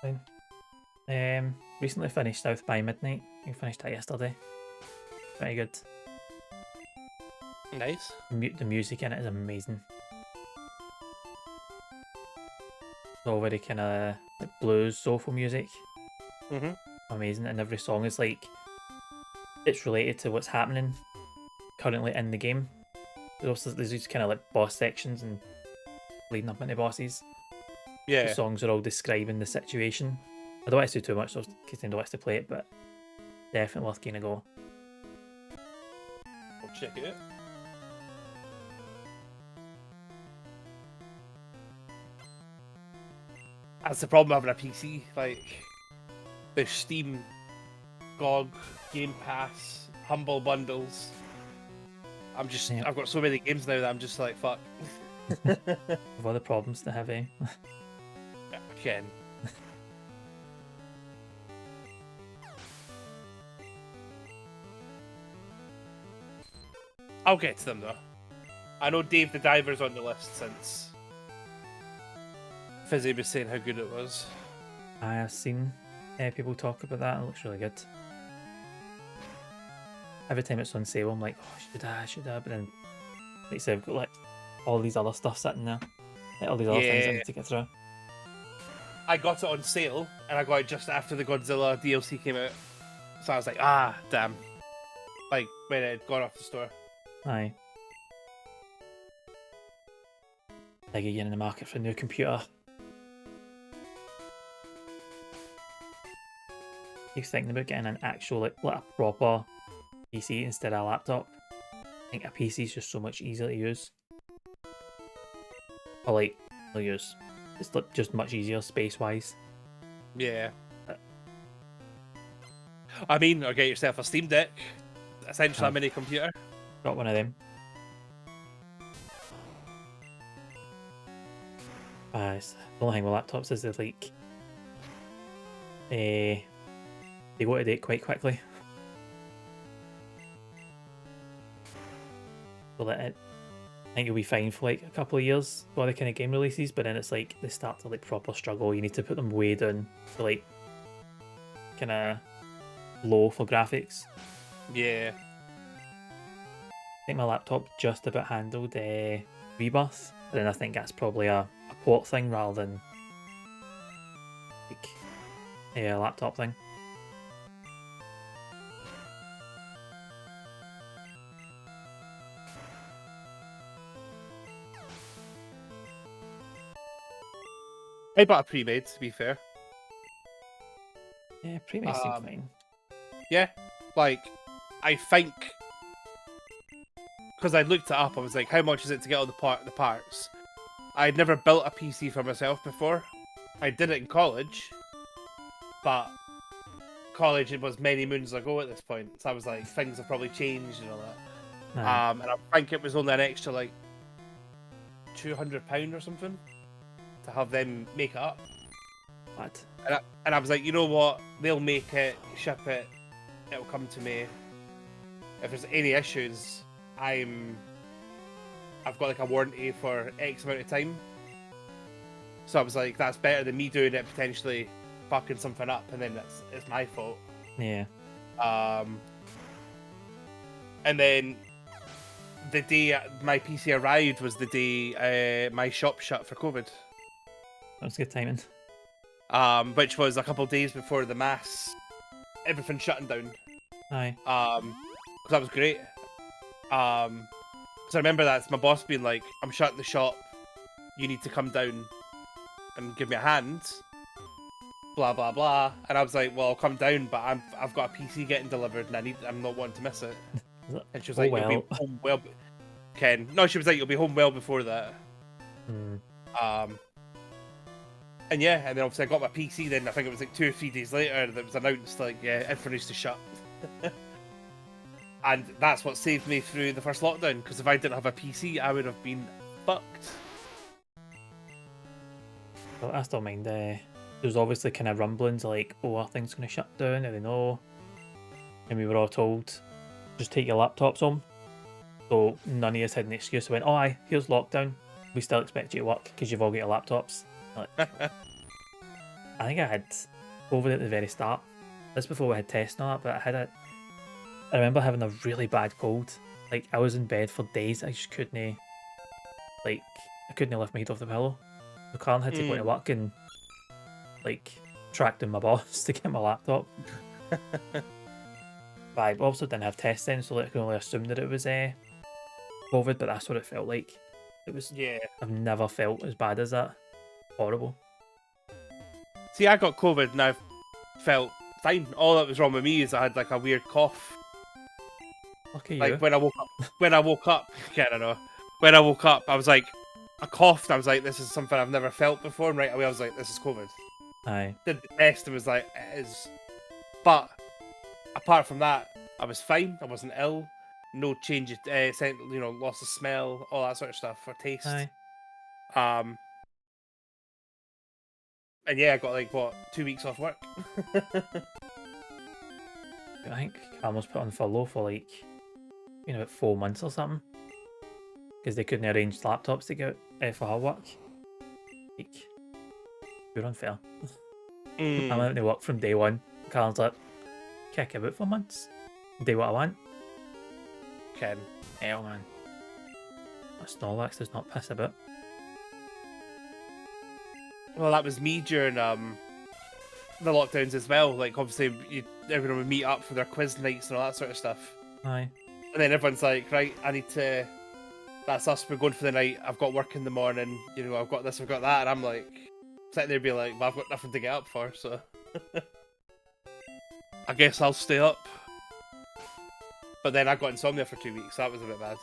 Fine. Recently finished South by Midnight. I finished that yesterday. Very good. Nice. The music in it is amazing. It's all very kind of like blues, soulful music. Amazing, and every song is like it's related to what's happening currently in the game. There's these kind of like boss sections and leading up into bosses. Yeah. The songs are all describing the situation. I don't want to do too much, so in case anyone wants to play it, but definitely worth giving a go. I'll check it out. That's the problem having a PC. Like, there's Steam, GOG, Game Pass, Humble Bundles. I've got so many games now that I'm just like, fuck. With other problems to have, eh? Again. I'll get to them though. I know Dave the Diver's on the list since Fizzy was saying how good it was. I have seen people talk about that. It looks really good. Every time it's on sale, I'm like, oh, should I? But then, like I said, I've got like all these other stuff sitting there. Like, all these other things I need to get through. I got it on sale, and I got it just after the Godzilla DLC came out. So I was like, damn. Like, when it had gone off the store. Aye. Like again in the market for a new computer. He's thinking about getting an actual, like a proper PC instead of a laptop. I think a PC is just so much easier to use. Or like, to use. It's just much easier space-wise. Yeah. I mean, or get yourself a Steam Deck. Essentially a mini computer. Got one of them. The only thing with laptops is they like they go out of date quite quickly. So that I think you'll be fine for like a couple of years for the kind of game releases, but then it's like they start to like proper struggle. You need to put them way down to like kind of low for graphics. Yeah. I think my laptop just about handled Rebirth, but then I think that's probably a port thing rather than like a laptop thing. I bought a pre-made, to be fair. Yeah, pre-made seem fine. Yeah, like, I think... Because I looked it up, I was like, how much is it to get all the parts? I'd never built a PC for myself before. I did it in college, but college, it was many moons ago at this point. So I was like, things have probably changed and all that. And I think it was only an extra, like, £200 or something to have them make it up. What? And I was like, you know what? They'll make it, ship it, it'll come to me. If there's any issues, I've got like a warranty for X amount of time. So I was like, that's better than me doing it, potentially fucking something up, and then it's my fault. Yeah. And then the day my PC arrived was the day my shop shut for COVID. That's good timing. Which was a couple of days before the everything shutting down. Aye. Because that was great. Because I remember that's my boss being like, I'm shutting the shop, you need to come down and give me a hand, blah blah blah. And I was like, well, I'll come down, but I've got a PC getting delivered and I'm not wanting to miss it. And she was like, you'll be home well, Ken. No, she was like, you'll be home well before that. And yeah, and then obviously I got my PC then, I think it was like 2 or 3 days later that it was announced, like, yeah, everything needs to shut. And that's what saved me through the first lockdown, because if I didn't have a PC, I would have been fucked. Well, I still mind, there was obviously kind of rumblings like, oh, our thing's going to shut down, and then no. And we were all told, just take your laptops home. So none of us had an excuse. We went, oh, aye, here's lockdown. We still expect you to work because you've all got your laptops. Like, I think I had COVID at the very start. This before we had tests and all that, but I remember having a really bad cold. Like, I was in bed for days. I just couldn't, like, I couldn't lift my head off the pillow. So Karen had to go to work and, like, track down my boss to get my laptop. But I also didn't have tests then, so like, I can only assume that it was COVID, but that's what it felt like. It was, yeah. I've never felt as bad as that. Horrible. See, I got COVID and I felt fine. All that was wrong with me is I had like a weird cough. Lucky you. Like when I woke up, yeah, I don't know. When I woke up, I was like, I coughed. I was like, this is something I've never felt before. And right away, I was like, this is COVID. Aye. Did the test and was like, it is. But apart from that, I was fine. I wasn't ill. No change, loss of smell, all that sort of stuff, or taste. Aye. And yeah, I got like, what, 2 weeks off work? I think Cam was put on furlough for like, about 4 months or something. Because they couldn't arrange laptops to get for her work. Like, you're unfair. I'm out to work from day one. Karen's like, kick about for months. Do what I want. Ken. Hell, man. My Snorlax does not piss about. Well, that was me during the lockdowns as well. Like, obviously, everyone would meet up for their quiz nights and all that sort of stuff. Aye. And then everyone's like, right, I need to... That's us, we're going for the night. I've got work in the morning. I've got this, I've got that. And I'm like, sitting there being like, well, I've got nothing to get up for, so... I guess I'll stay up. But then I got insomnia for 2 weeks, so that was a bit bad.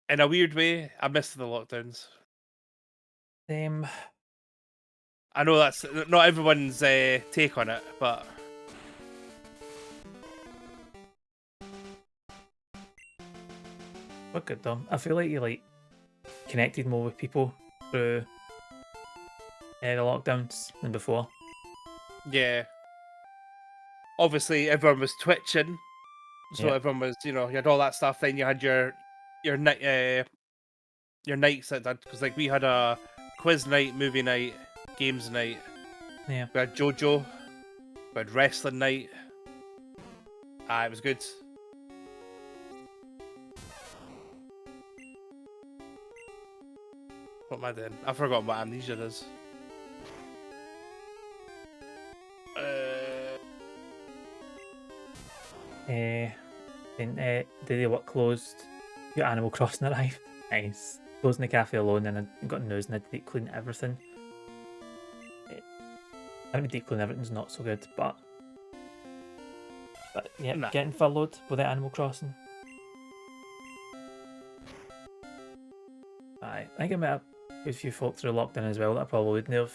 In a weird way, I missed the lockdowns. Same. I know that's not everyone's take on it, but But good though. I feel like you like connected more with people through the lockdowns than before. yeah. Obviously, everyone was twitching, so Yeah. everyone was, you had all that stuff. Then you had your night, your nights that because like we had a quiz night, movie night, games night. Yeah. We had JoJo. We had wrestling night. It was good. What am I doing? I've forgotten what amnesia is. Then did they what closed? Your Animal Crossing arrived. Nice. Closing the cafe alone, and I got news and I had to deep clean everything. Having to deep clean everything's not so good, but yeah, Nah. getting furloughed with the Animal Crossing. I think I met a good few folk through lockdown as well that I probably wouldn't have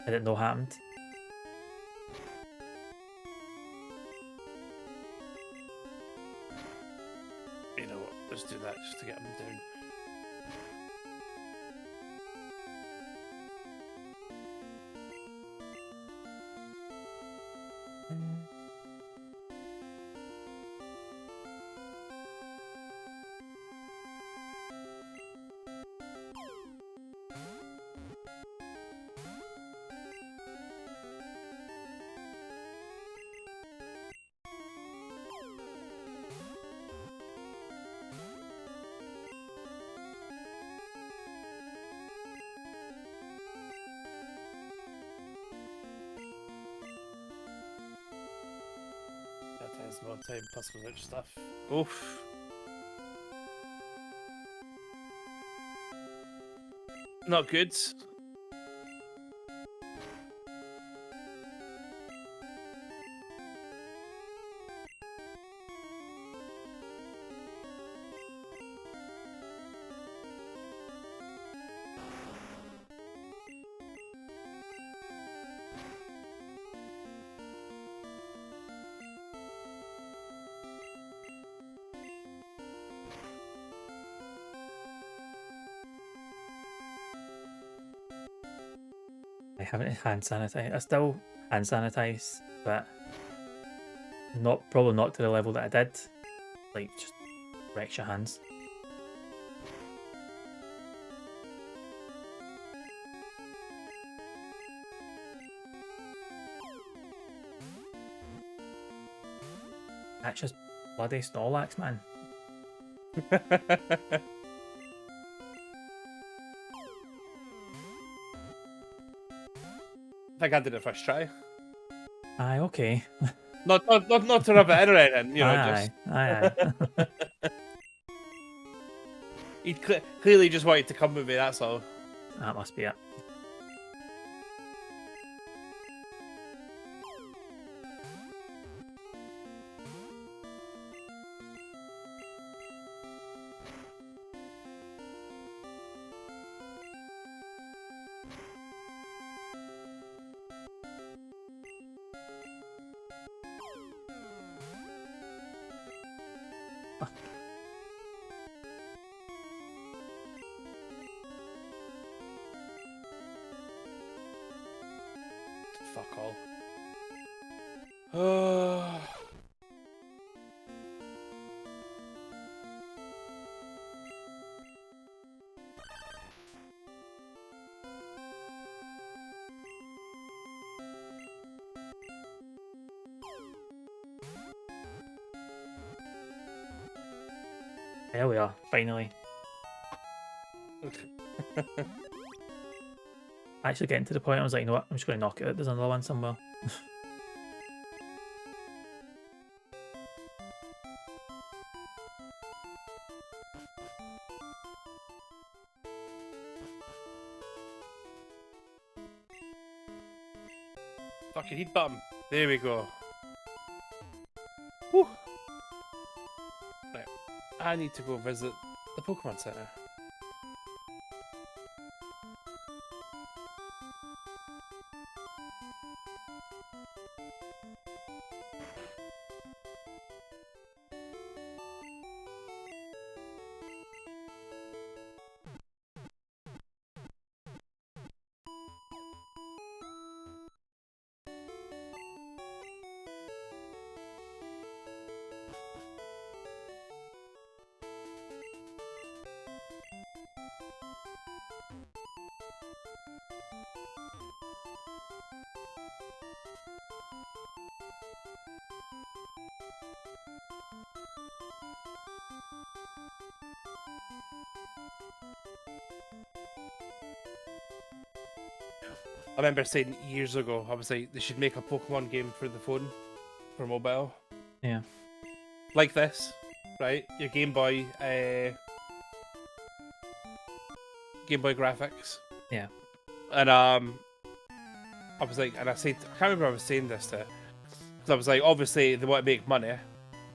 had it not happened. You know what? Let's do that just to get them down. That has more time plus without stuff. Oof. Not good. I haven't hand sanitize. I still hand sanitize, but probably not to the level that I did. Like just wrecks your hands. That's just bloody Snorlax, man. I think I did it first try. Aye, okay. Not to rub it in or anything, just. Aye. He clearly just wanted to come with me. That's all. That must be it. Fuck all. There we are, finally. Actually getting to the point I was like, you know what, I'm just going to knock it out. There's another one somewhere. Fucking heat button. There we go. Whew. Right. I need to go visit The Pokemon Center. I remember saying years ago, I was like, they should make a Pokemon game for the phone, for mobile. Yeah. Like this, right? Your Game Boy graphics. Yeah. And I was like, and I said, I can't remember I was saying this to, because I was like, obviously they want to make money.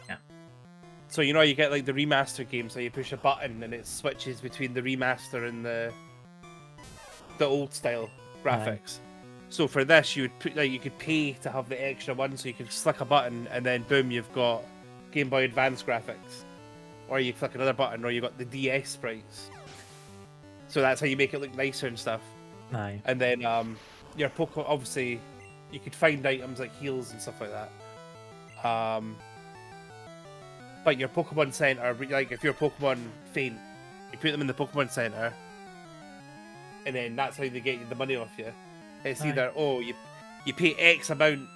Yeah. So you know you get like the remaster games, so you push a button and it switches between the remaster and the old style graphics. So for this, you would put like you could pay to have the extra one, so you could click a button and then boom, you've got Game Boy Advance graphics, or you click another button, or you got the DS sprites. So that's how you make it look nicer and stuff. Aye. And then your Pokemon, obviously, you could find items like heals and stuff like that. But your Pokemon Center, like if your Pokemon faint, you put them in the Pokemon Center, and then that's how they get the money off you. It's either you pay X amount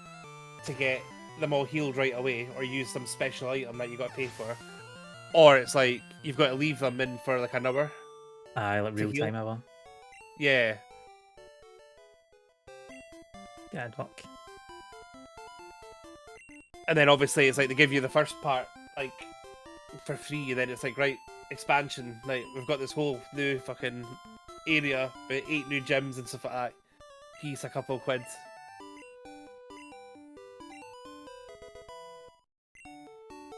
to get them all healed right away, or use some special item that you got to pay for, or it's like you've got to leave them in for like an hour. Aye, like real time ever. Yeah. Good luck. And then obviously it's like they give you the first part like for free, and then it's like, right, expansion, like we've got this whole new fucking area with 8 new gyms and stuff like that. Piece a couple quid.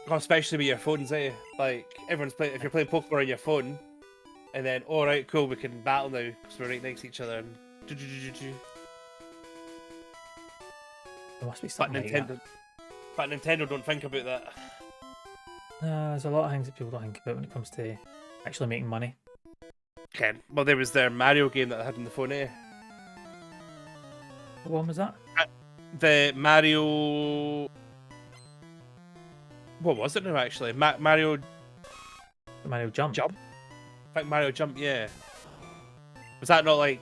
Oh, especially with your phones, eh? Like everyone's playing. If you're playing Pokemon on your phone, and then all right, cool, we can battle now because we're right next to each other. And There must be something like that. But Nintendo don't think about that. No, there's a lot of things that people don't think about when it comes to actually making money. Ken, well, there was their Mario game that they had on the phone, eh? What one was that? The Mario. What was it now, actually? Mario Jump. I think Mario Jump, yeah. Was that not like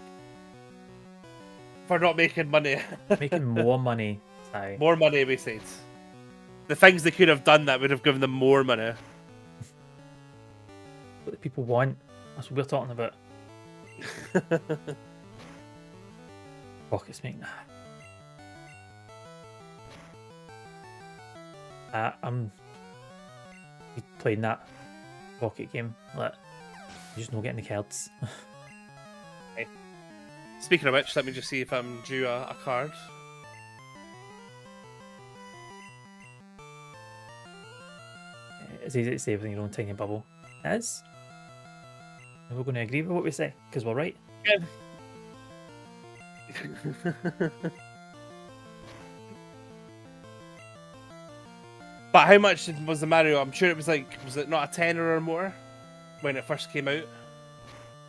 for not making money? Making more money. Sorry. More money, we said. The things they could have done that would have given them more money. What the people want. That's what we're talking about. Pockets make I'm playing that pocket game. Like, you're just not getting the cards. Okay. Speaking of which, let me just see if I'm due a card. It's easy to say within your own tiny bubble. It is. And we're going to agree with what we say, because we're right. Yeah. But how much was the Mario? I'm sure it was like, was it not a tenner or more when it first came out?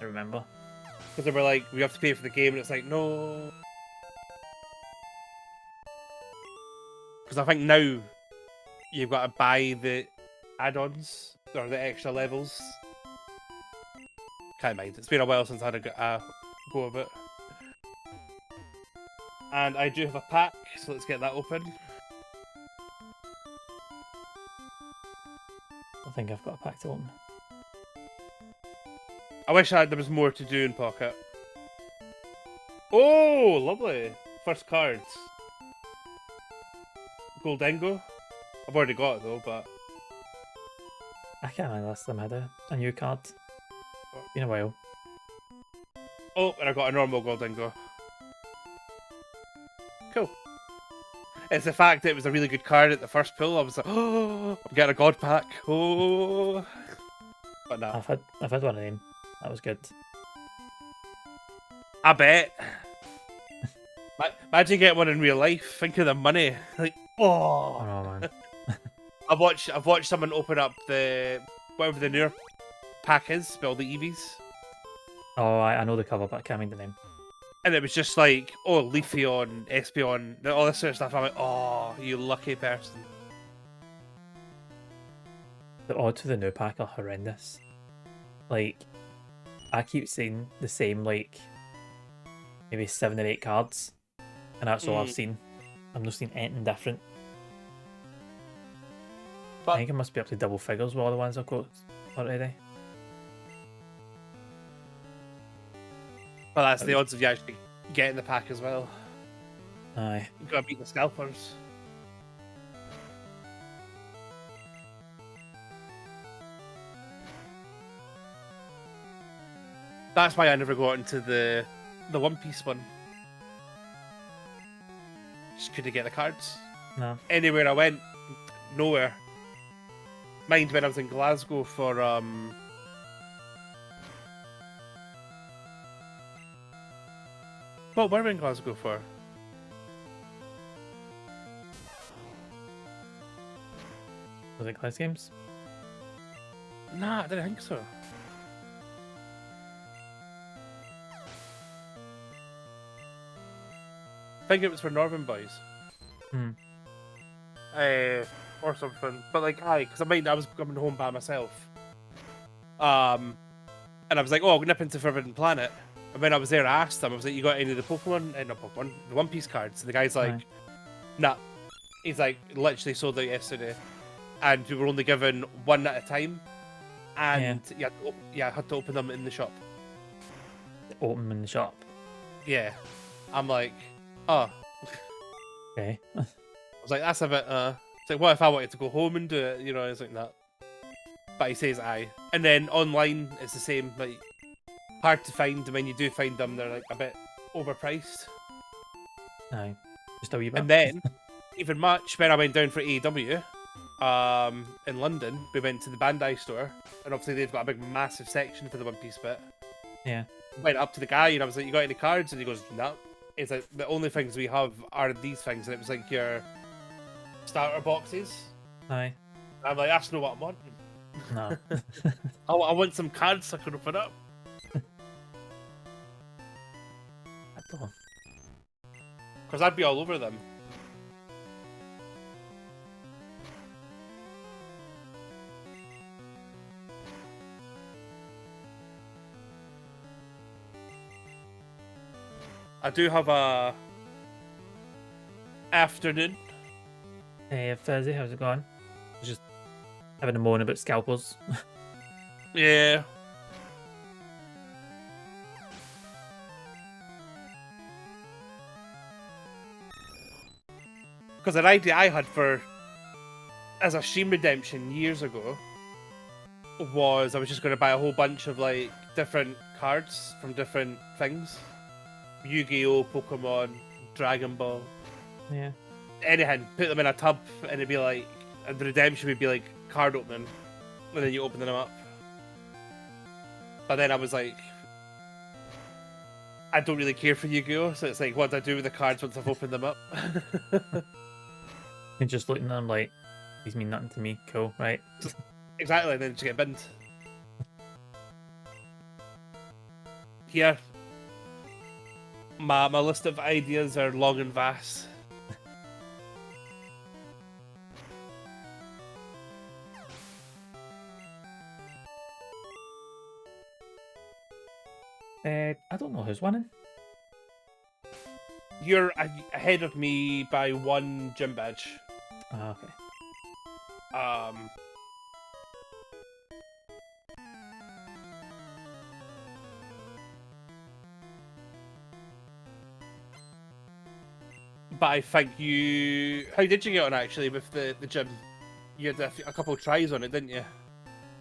I remember. Because they were like, we have to pay for the game, and it's like, no. Because I think now you've got to buy the add-ons or the extra levels. Can't mind. It's been a while since I had a go of it. And I do have a pack, so let's get that open. I think I've got a pack to open. I wish there was more to do in Pocket. Oh, lovely. First cards. Goldengo. I've already got it though, but... I can't remember the last time I had a new card. Been a while. Oh, and I got a normal Goldengo. Cool. It's the fact that it was a really good card at the first pull. I was like, oh, I'm getting a God pack. Oh. But no, I've had one of them. That was good. I bet. Imagine getting one in real life. Think of the money. Like, Oh oh. no, man. I've watched someone open up the whatever the newer pack is, with all the EVs, Oh, I know the cover, but I can't remember the name. and it was just like, oh, Leafeon, Espeon, all this sort of stuff. I'm like, oh, you lucky person. The odds for the new pack are horrendous. Like, I keep seeing the same, like, maybe 7 or 8 cards, and that's all I've seen. I've not seen anything different. But I think it must be up to double figures with all the ones I've got already. Well, that's the odds of you actually getting the pack as well. Aye. You gotta beat the scalpers. That's why I never got into the One Piece one. Just couldn't get the cards. No. Anywhere I went, nowhere. Mind when I was in Glasgow for what were we in Glasgow for? Was it Class Games? Nah, I didn't think so. I think it was for Northern Boys. Hmm. Or something. But like, because I was coming home by myself. And I was like, oh, I'll nip into Forbidden Planet. And when I was there, I asked them, I was like, you got any of the Pokemon? Not Pokemon, the One Piece cards. And the guy's like, Aye. nah. He's like, literally sold out yesterday. And we were only given one at a time. And I had to open them in the shop. Open in the shop. Yeah. I'm like, oh. Okay. I was like, that's a bit, It's like, what if I wanted to go home and do it? You know, it's like that. But he says aye. And then online, it's the same. Like, hard to find. And when you do find them, they're like a bit overpriced. Aye. Just a wee bit. And then, even much, when I went down for AEW, in London, we went to the Bandai store. And obviously they've got a big, massive section for the One Piece bit. Yeah. Went up to the guy and I was like, you got any cards? And he goes, no. It's like, the only things we have are these things. And it was like your starter boxes. Aye. And I'm like, that's not what I'm wanting. No. I want some cards so I can open up. I don't. Because I'd be all over them. I do have a afternoon. Hey, Thursday, how's it going? Just having a moan about scalpels. Yeah. Because an idea I had for as a Steam redemption years ago was I was just going to buy a whole bunch of like different cards from different things. Yu-Gi-Oh, Pokemon, Dragon Ball. Yeah. Anything. Put them in a tub and it'd be like, and the redemption would be like card opening. And then you open them up. But then I was like, I don't really care for Yu-Gi-Oh! So it's like, what do I do with the cards once I've opened them up? You're just looking at them like, these mean nothing to me. Cool, right? Exactly, and then just get binned. Here, my list of ideas are long and vast. I don't know who's winning. You're ahead of me by one gym badge. Ah, okay. But I think you... How did you get on, actually, with the gym? You had a couple of tries on it, didn't you?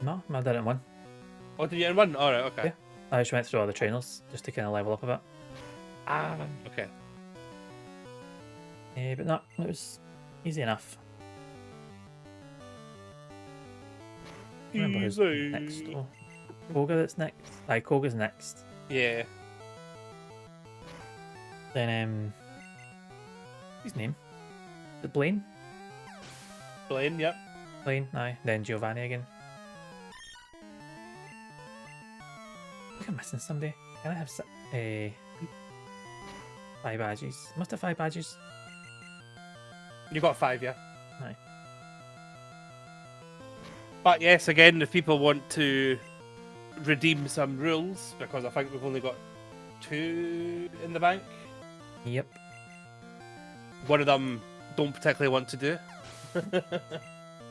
No, I did it in one. Oh, did you in one? Alright, okay. Yeah. I just went through all the trainers just to kind of level up a bit. Ah, okay. But no, it was easy enough. I remember who's next though. Koga that's next. Aye, Koga's next. Yeah. Then his name? Is it Blaine? Blaine, yep. Blaine, aye. Then Giovanni again. I think I'm missing somebody. Can I have 5 badges? Must have 5 badges. You got 5, yeah. Aye. But yes, again, if people want to redeem some rules, because I think we've only got 2 in the bank. Yep. One of them don't particularly want to do.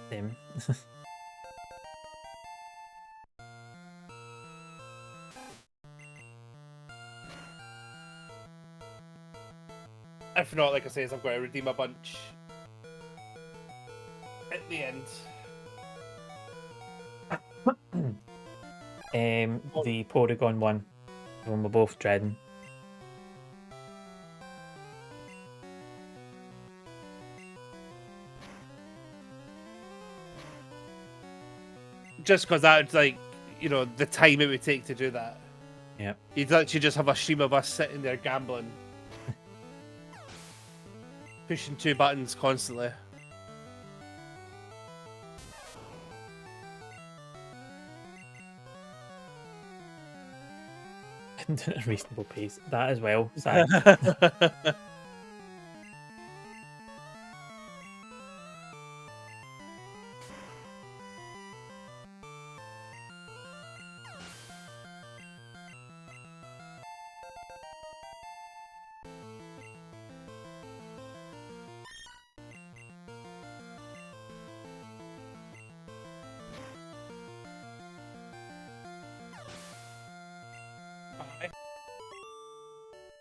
Same. If not, like I say, I've got to redeem a bunch at the end. The Porygon one we're both dreading. Just because that's like, you know, the time it would take to do that. Yep. You'd actually just have a stream of us sitting there gambling. Pushing 2 buttons constantly. At a reasonable pace. That as well. Sad.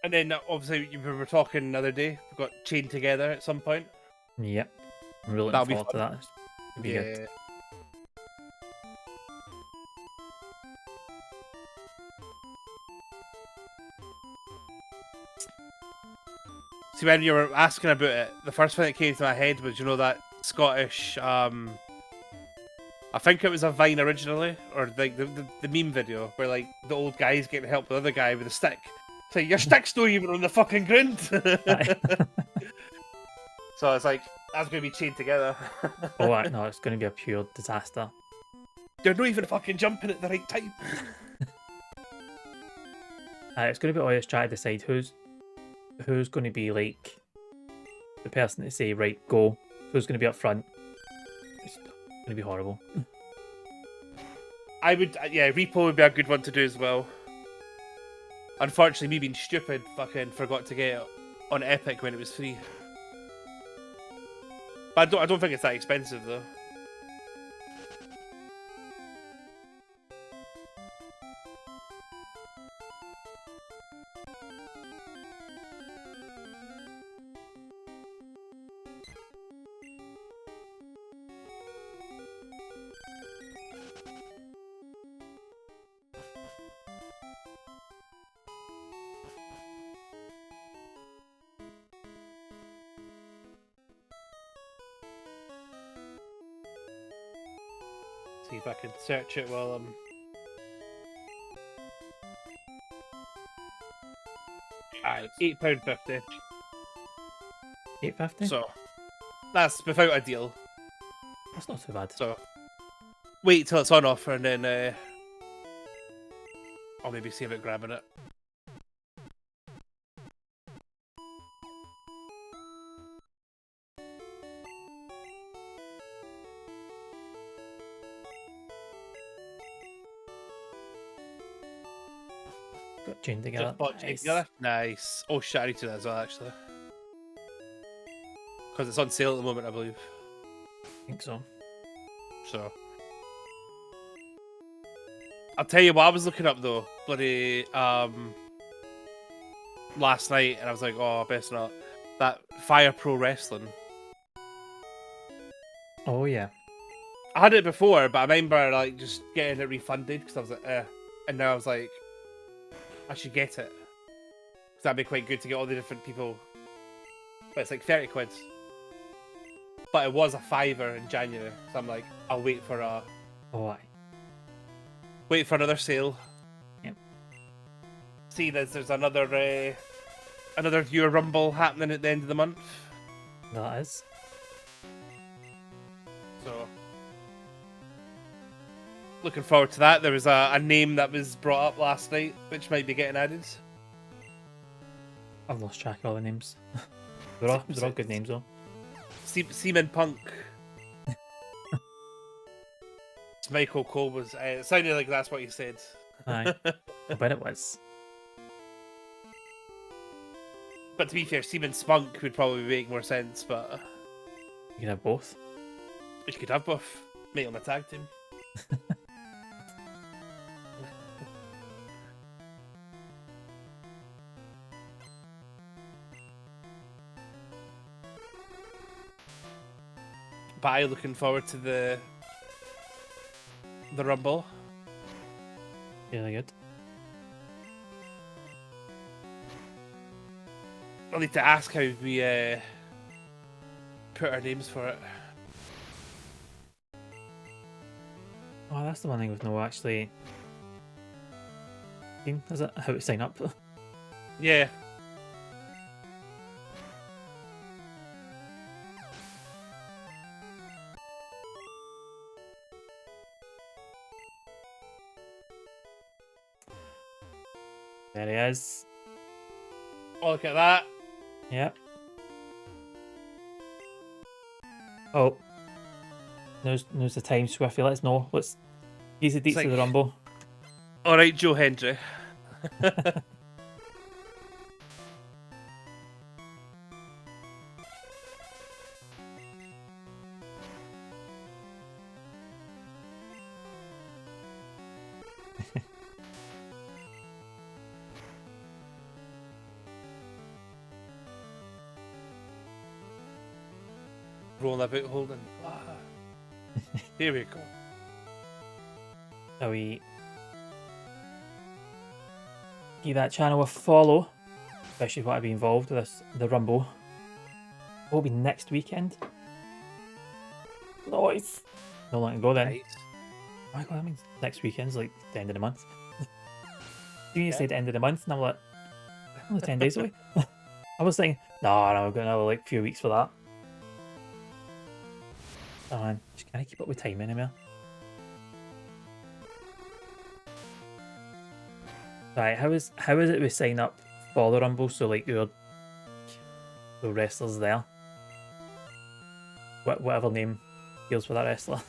And then obviously we were talking another day. We got chained together at some point. Yep. I'm really That'll looking be forward to that. It'll be good. See, when you were asking about it, the first thing that came to my head was, you know, that Scottish, I think it was a Vine originally, or like the meme video where like the old guy's getting help with the other guy with a stick. It's like, your stick's not even on the fucking ground. So it's like, that's going to be chained together. Oh, no, it's going to be a pure disaster. You're not even fucking jumping at the right time. It's going to be always trying to decide who's going to be like the person to say, right, go. Who's going to be up front. It's going to be horrible. I would, yeah, Repo would be a good one to do as well. Unfortunately, me being stupid, fucking forgot to get it on Epic when it was free. But I don't think it's that expensive though. See if I can search it while I'm... £8.50. $8.50? So, that's without a deal. That's not too bad. So, wait till it's on offer and then I'll maybe see about grabbing it. Got chained together. Just bought chained together. Nice. Oh shit, I need to do that as well actually. Because it's on sale at the moment, I believe. I think so. So, I'll tell you what I was looking up though, bloody last night, and I was like, oh, best not. That Fire Pro Wrestling. Oh yeah. I had it before, but I remember like just getting it refunded because I was like, and now I was like, I should get it because that'd be quite good to get all the different people. But it's like 30 quid. But it was a £5 in January, so I'm like, I'll wait for a. Oh, aye. Wait for another sale. Yep. See, there's another viewer rumble happening at the end of the month. That is. So, looking forward to that. There was a name that was brought up last night, which might be getting added. I've lost track of all the names. they're all good names though. Seaman Punk. Michael Cole was. It sounded like that's what you said. Aye. I bet it was. But to be fair, Seaman Spunk would probably make more sense, but You can have both. we could have both. Mate on the tag team. But I'm looking forward to the Rumble. Really good. I'll need to ask how we put our names for it. Oh, that's the one thing with no actually. Is it how to sign up? Yeah. There he is. Oh, look at that. Yep. Oh. Now's the time, Swiffy. Let us know. Let's use the deets like- of the Rumble. All right, Joe Hendry. Rolling about holding. Here we go. Shall we give that channel a follow? Especially if I want to be involved with this, the Rumble. It will be next weekend. Nice. No long to go then. Nice. Oh my god, that means next weekend's like the end of the month. You Yeah. said end of the month, and I'm like, only 10 days away. I was thinking, no, I've got another like few weeks for that. Oh man, just can't keep up with time anymore. Right, how is it we sign up for the Rumble? So like the wrestlers there, whatever name deals with that wrestler.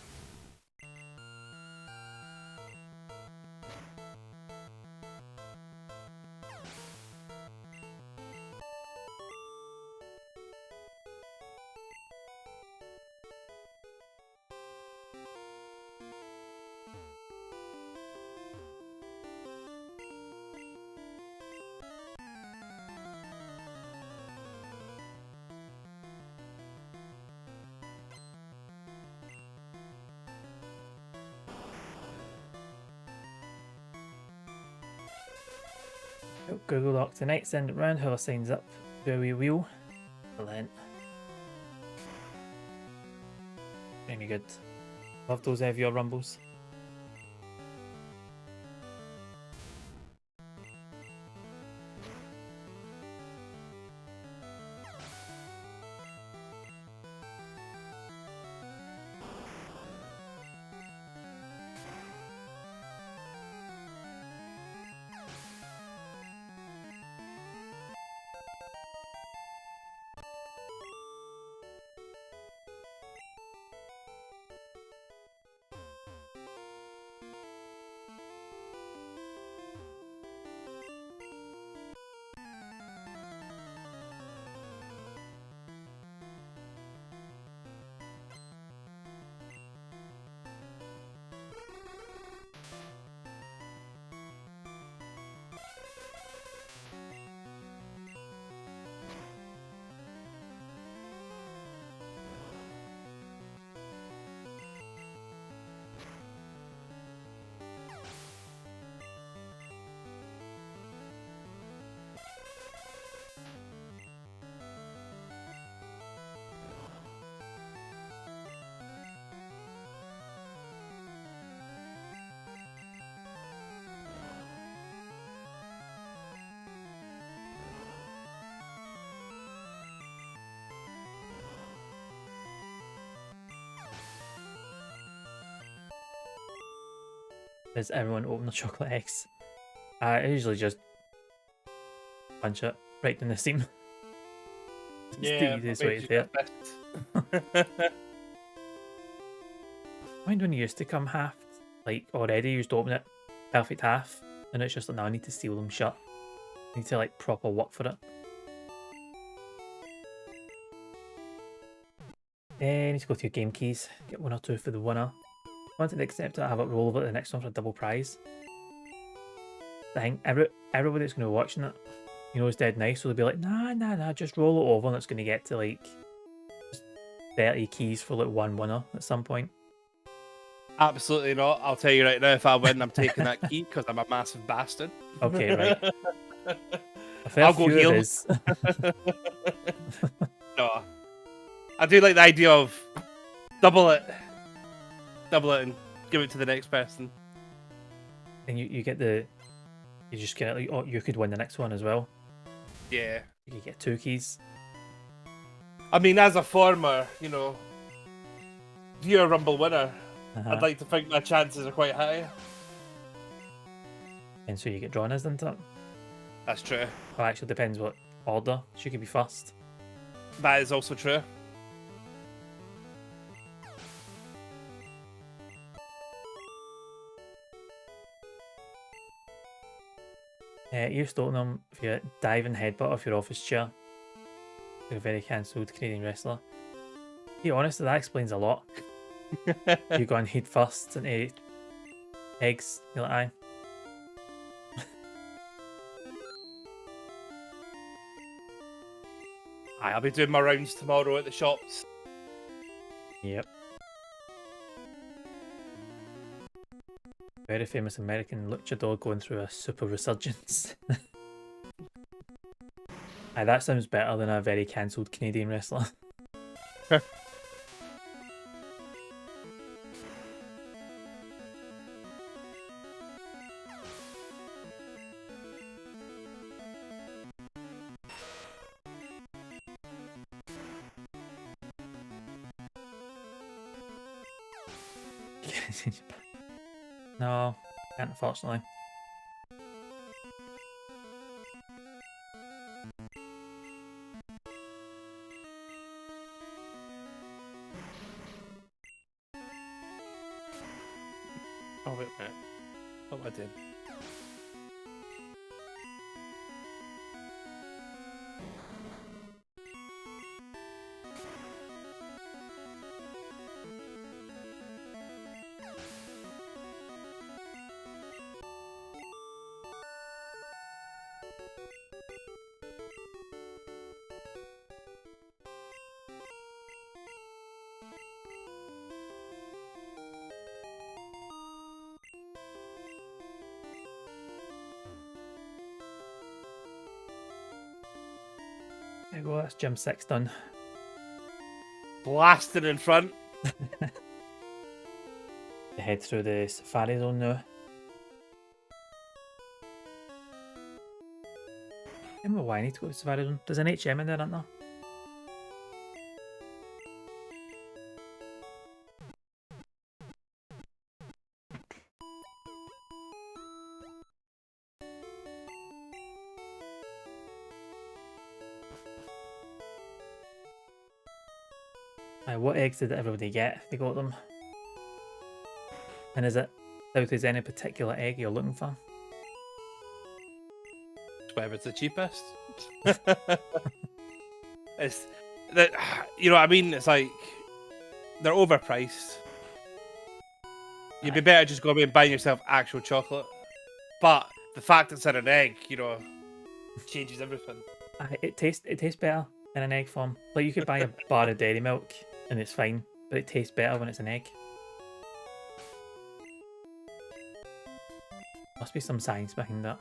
Google Doc tonight, send it round, whoever signs up, very wheel. Brilliant. Very good. Love those your rumbles. Does everyone open the chocolate eggs? I usually just punch it right in the seam. It's the Yeah, easiest way maybe to you do it. got Mind when you used to come halved, like already you used to open it perfect half, and it's just like, no, I need to seal them shut. I need to like proper work for it. I need to go to your game keys, get 1 or 2 for the winner. Once I accept it, I have it roll over the next one for a double prize. I think everybody that's going to be watching it, you know, is dead nice, so they'll be like, nah, just roll it over, and it's going to get to like just 30 keys for like 1 winner at some point. Absolutely not. I'll tell you right now, if I win, I'm taking that key because I'm a massive bastard. Okay, right. A fair I'll go few heal. of us. No. I do like the idea of double it and give it to the next person. And you get the, you just get it like, oh, you could win the next one as well. Yeah. You could get 2 keys. I mean, as a former, viewer Rumble winner, I'd like to think my chances are quite high. And so you get drawn as, doesn't it? That's true. Well, actually, depends what order. She could be first. That is also true. You're stolen them if you dive and headbutt off your office chair. You're a very cancelled Canadian wrestler. To be honest, that explains a lot. You go and head first into eggs. You're like, aye. I'll be doing my rounds tomorrow at the shops. Yep. Very famous American luchador going through a super resurgence. Aye, that sounds better than a very cancelled Canadian wrestler. No, can't, unfortunately. Oh, wait a minute. What am I doing? There you go, that's Gym 6 done. Blasting in front. To head through the safari zone now. I don't know why I need to go to the safari zone. There's an HM in there, isn't there? What eggs did everybody get if they got them? And is it Southee's any particular egg you're looking for? Whatever's the cheapest. It's that, you know what I mean? It's like they're overpriced. You'd be better just going away and buying yourself actual chocolate. But the fact it's in an egg, changes everything. It tastes better in an egg form. Like you could buy a bar of dairy milk and it's fine, but it tastes better when it's an egg. Must be some science behind that.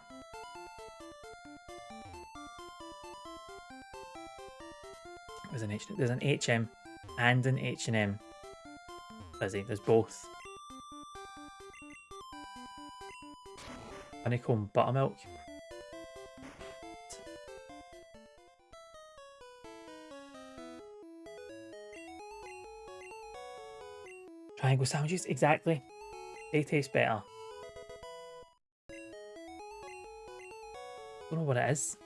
There's an HM and an H&M. There's both. Honeycomb buttermilk. Triangle sandwiches, exactly. They taste better. Don't know what it is.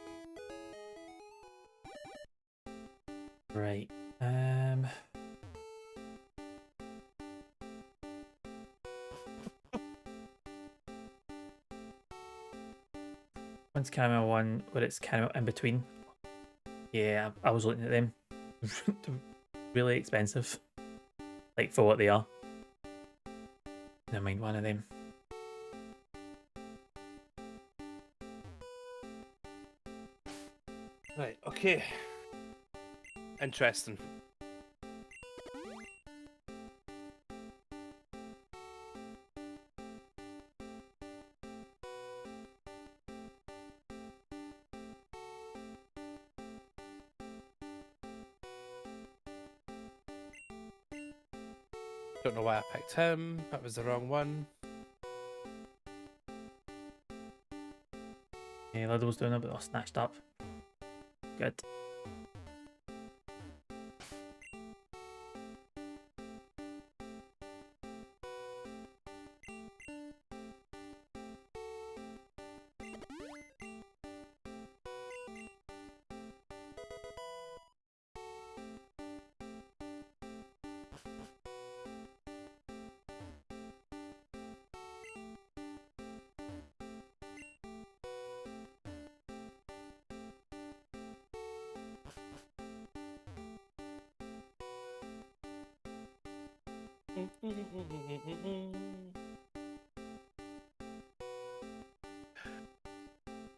Right. One's caramel, one where it's caramel in between. Yeah, I was looking at them. They're really expensive. Like, for what they are. Never mind one of them. Right, okay. Interesting. Don't know why I picked him. That was the wrong one. Yeah, Lidl's doing it, but they're snatched up. Good.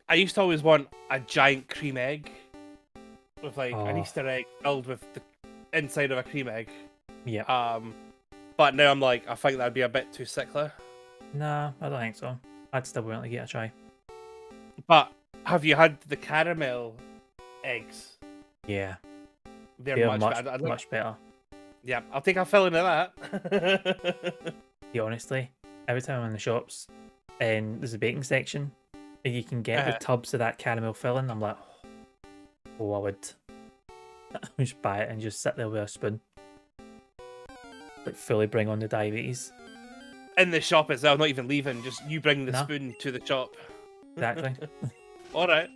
I used to always want a giant cream egg with like an Oh. Easter egg filled with the inside of a cream egg. Yeah. But now I'm like, I think that'd be a bit too sickly. Nah, I don't think so. I'd still want to give it a try. But have you had the caramel eggs? Yeah. They're much much, better. I'd much better. Yeah, I'll take a filling of that. Yeah, honestly, every time I'm in the shops and there's a baking section and you can get the tubs of that caramel filling, I'm like, oh, I would just buy it and just sit there with a spoon. Like, fully bring on the diabetes. In the shop as well, not even leaving, just you bring the No. spoon to the shop. Exactly. Alright.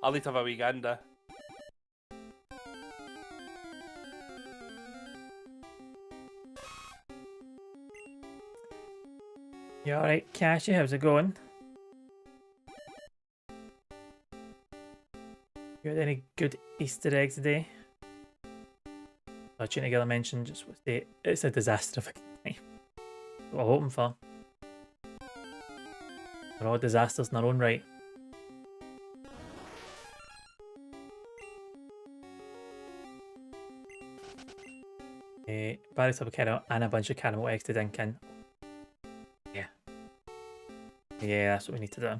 I'll need to have a wee gander. You alright, Cashy? How's it going? You had any good Easter eggs today? Tune together mentioned just was the it's a disaster of a time. What I'm hoping for. We're all disasters in our own right. Barry type of caramel and a bunch of caramel eggs to dink in. Yeah. Yeah, that's what we need to do.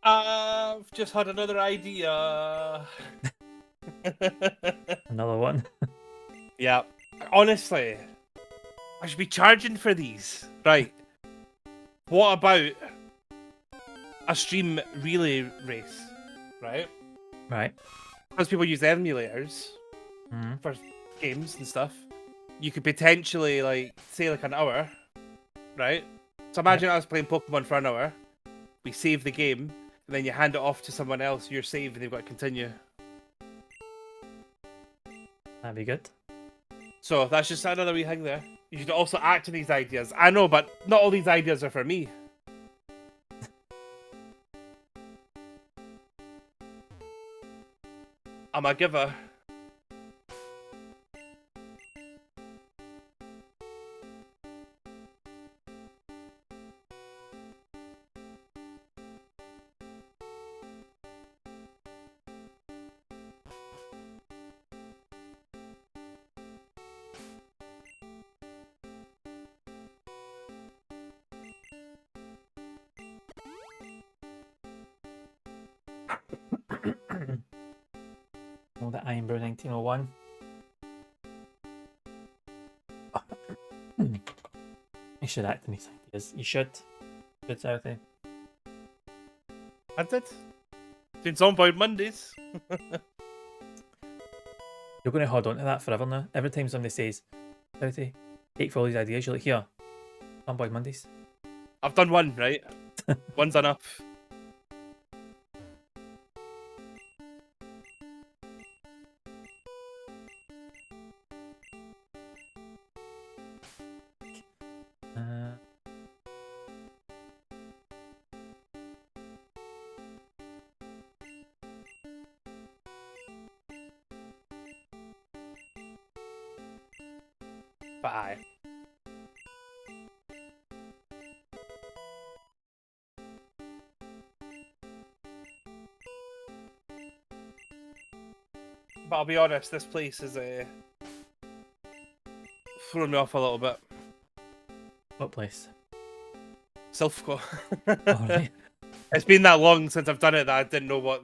I've just had another idea. Another one. Yeah. Honestly, I should be charging for these. Right. What about a stream relay race? Right? Right. Because people use emulators for games and stuff. You could potentially, like, say, like an hour. Right? So imagine I was playing Pokemon for an hour. We save the game. And then you hand it off to someone else, you're saved, and they've got to continue. That'd be good. So that's just another wee thing there. You should also act on these ideas. I know, but not all these ideas are for me. I'm a giver. Oh, the Iron Brew 1901. You should act on these ideas. You should. Good, Southee. I did. Doing Zomboid Mondays. You're going to hold on to that forever now. Every time somebody says, Southee, take for all these ideas, you're like, here, Fanboy Mondays. I've done one, right? One's enough. But aye. But I'll be honest, this place is throwing me off a little bit. What place? Silphco. Alright. It's been that long since I've done it that I didn't know what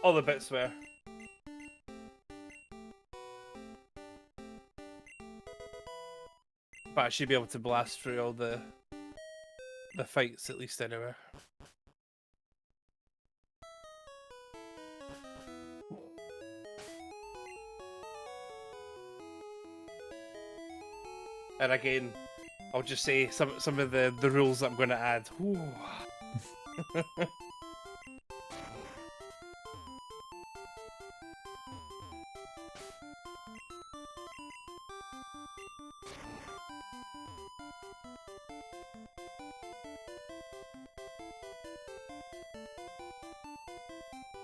all the bits were. But I should be able to blast through all the fights at least anyway. And again, I'll just say some of the rules that I'm going to add.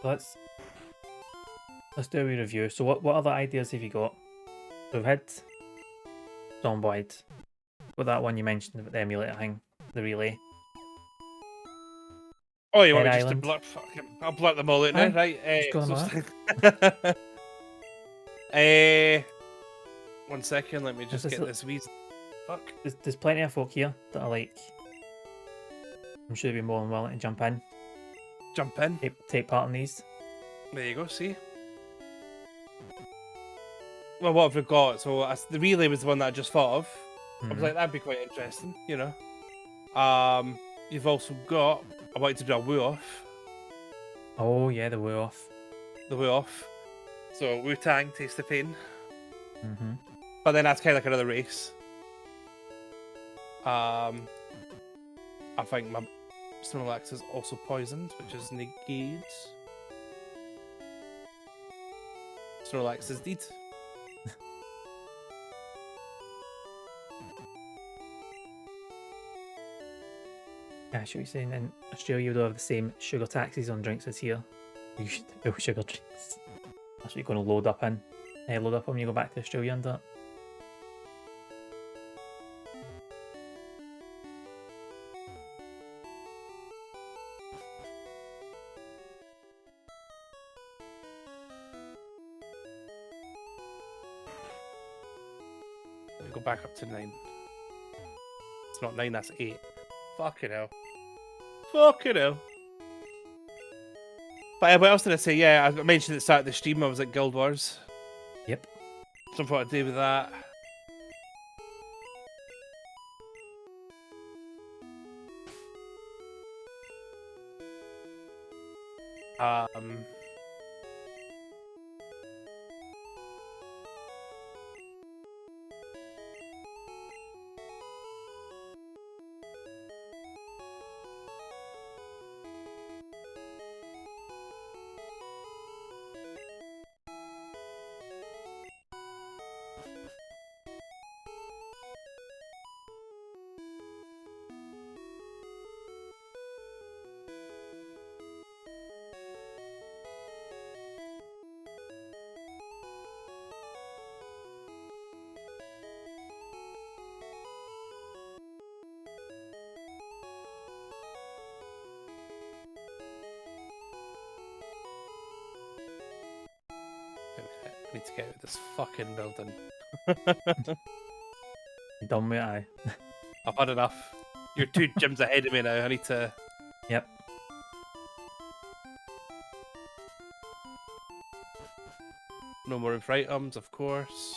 Let's do a wee review. So what other ideas have you got? So we've had Zomboid. Got that one you mentioned about the emulator thing, the relay. Oh, you want Red me just Island. to blurt? I'll blurt them all out now, Aye, right? just go on that. 1 second, let me just This get is- this wee. Fuck. There's plenty of folk here that are like, I'm sure they'd be more than willing to jump in, Jump in. take part in these. There you go, see? Well, what have we got? So the relay was the one that I just thought of. I was like, that'd be quite interesting, you know. You've also got, I wanted to do a woo-off. Oh yeah, the woo off. The woo-off. So Wu-Tang, Taste of Pain. Mm-hmm. But then that's kind of like another race. I think my Snorlax is also poisoned, which is negated. Snorlax is dead. Yeah, I should be saying in Australia you don't have the same sugar taxes on drinks as here. You should do sugar drinks. That's what you're going to load up in. Load up when you go back to Australia and that. Let me go back up to 9. It's not 9, that's 8. Fucking hell. Fucking hell. But what else did I say? Yeah, I mentioned at the start of the stream I was at Guild Wars. Yep. Something to do with that. I need to get out of this fucking building. You done with it, aye. I've had enough. You're 2 gyms ahead of me now. I need to. Yep. No more items, of course.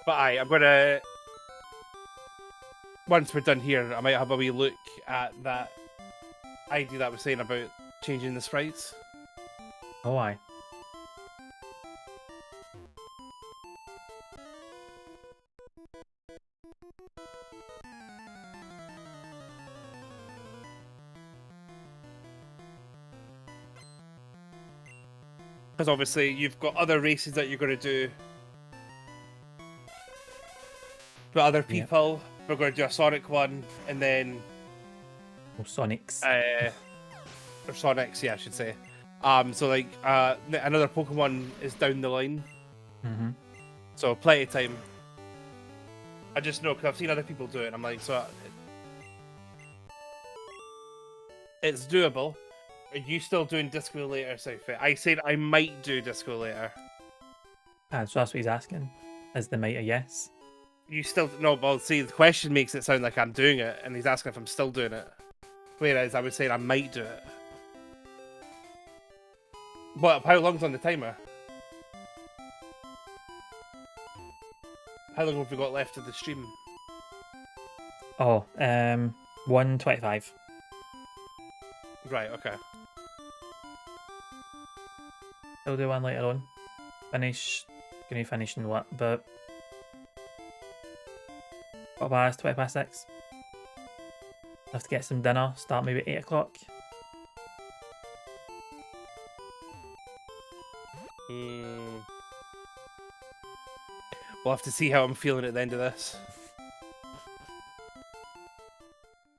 But I'm gonna, once we're done here, I might have a wee look at that idea that I was saying about changing the sprites. Oh, aye. Because obviously you've got other races that you're going to do. But other people, we're going to do a Sonic one, and then... Oh, Sonics. Or Sonics, yeah, I should say. So like, another Pokemon is down the line. Mm-hmm. So plenty of time. I just know, because I've seen other people do it, and I'm like, so... It's doable. Are you still doing Disco later, Southee? I said I might do Disco later. Ah, so that's what he's asking. Is the might a yes? You still... No, well, see, the question makes it sound like I'm doing it, and he's asking if I'm still doing it. Whereas I would say I might do it. What? How long's on the timer? How long have we got left of the stream? Oh, 1:25. Right, okay. I'll do one later on. Gonna finish in what? But what past 6:20. Have to get some dinner. Start maybe at 8 o'clock. We'll have to see how I'm feeling at the end of this.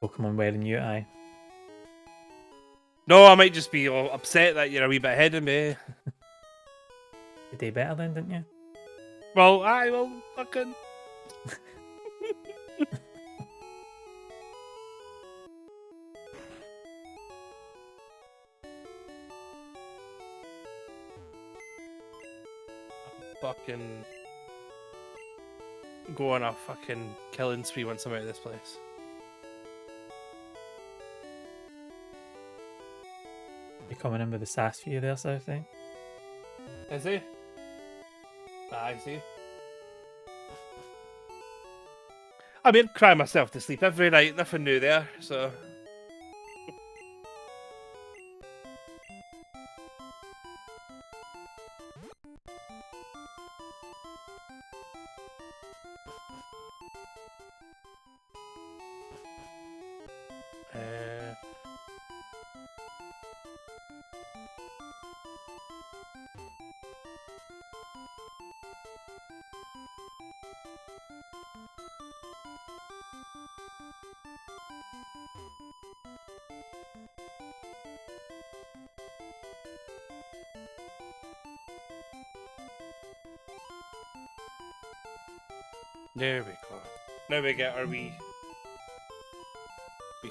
Pokemon wearing you, aye. No, I might just be all upset that you're a wee bit ahead of me. You did better then, didn't you? Well, I will fucking... fucking... go on a fucking killing spree once I'm out of this place. You coming in with the sass for you there, Southee? Is he? I see. I mean, cry myself to sleep every night, nothing new there, so... There we go. Now we get our wee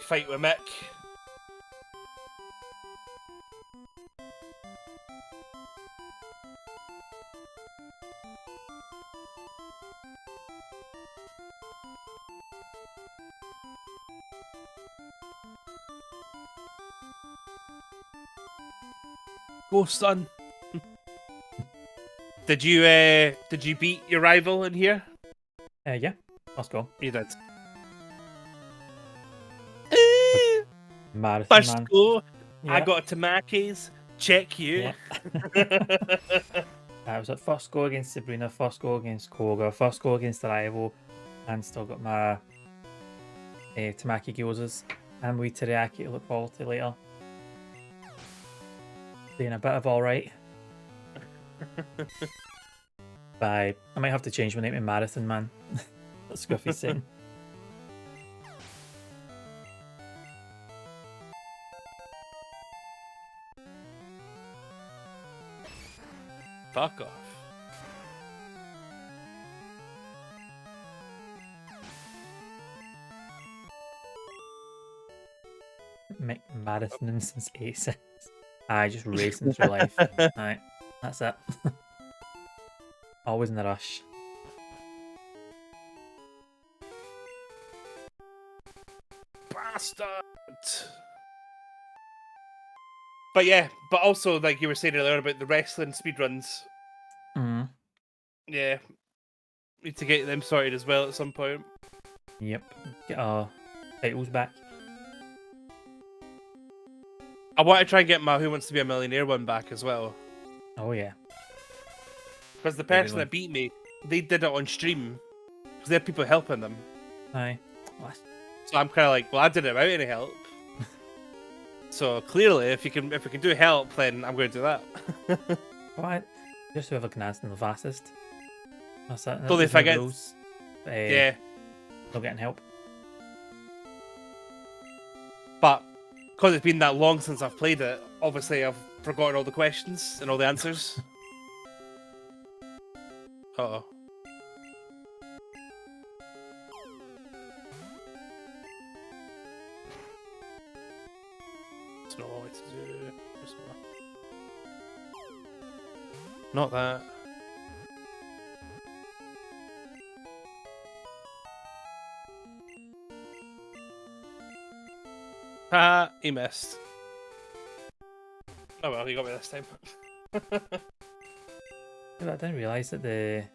fight with Mick. Go, son. Did you beat your rival in here? Yeah. Let's go. You did. Marathon First man. go. Yeah. I got a Tamaki's. Check you. Yeah. I was at first go against Sabrina, first go against Koga, first go against the rival, and still got my Tamaki Gyozas and wee teriyaki to look forward to later. Doing a bit of alright. I might have to change my name to Marathon Man. That's Scruffy's saying. Fuck off. Marathon since 86. Aye, just racing through life. Aye, that's it. Always in a rush. Bastard! But yeah, but also, like you were saying earlier about the wrestling speedruns. Mm. Yeah. Need to get them sorted as well at some point. Yep. Get our titles back. I want to try and get my Who Wants to Be a Millionaire one back as well. Oh yeah. Because the Very person good. that beat me, they did it on stream. Because they had people helping them. Aye. What? So I'm kind of like, well, I did it without any help. So clearly, if we can do help, then I'm going to do that. What? Just whoever can answer the fastest. That's it. Totally There's no forget. rules. Yeah. Not getting help. But because it's been that long since I've played it, obviously I've forgotten all the questions and all the answers. Uh-oh. It's not what to do. It's not that. Haha, he missed. Oh well, he got me this time. Yeah, but I didn't realise that the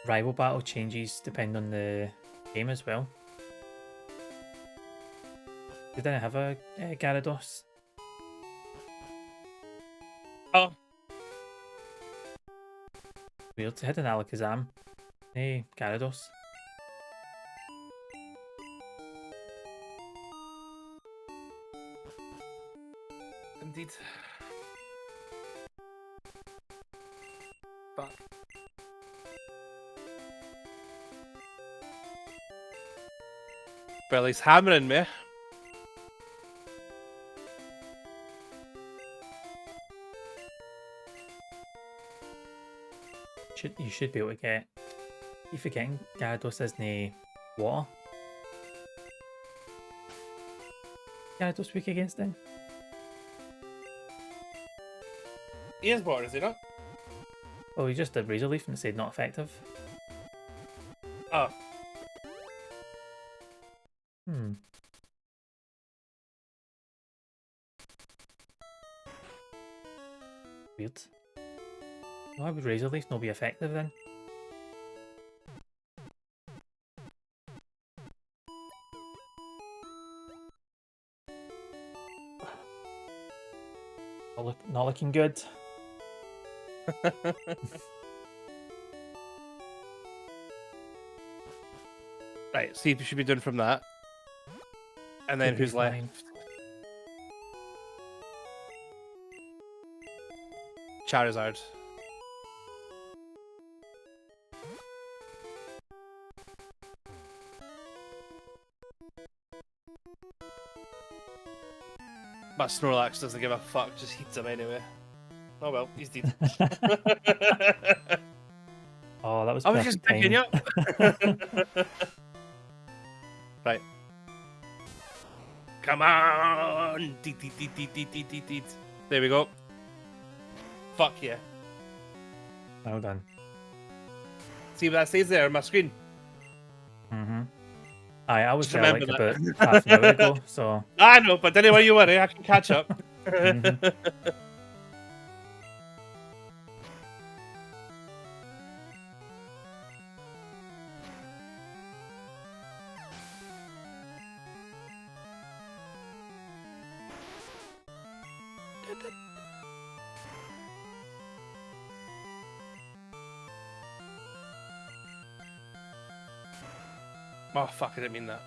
rival battle changes depending on the game as well. They didn't have a Gyarados. Oh. Weird. They had an Alakazam. Hey, Gyarados. Indeed. Fuck. Well, he's hammering me. You should be able to get. You forgetting Gyarados isn't water. Gyarados weak against him. He is water, is he not? Oh, he just did Razor Leaf and it said not effective. Oh. Weird. Why would Razor Leaf not be effective then? Not looking good. Right, see if you should be doing from that. And then who's left? Charizard. But Snorlax doesn't give a fuck, just heats him anyway. Oh well, he's dead. Oh, that was I was just picking you up. Right. Come on! There we go. Fuck yeah. Well done. See what that says there on my screen? Aye, I was Just there like remember about half an hour ago, so... I know, but anyway, you worry, I can catch up. Oh fuck, I didn't mean that.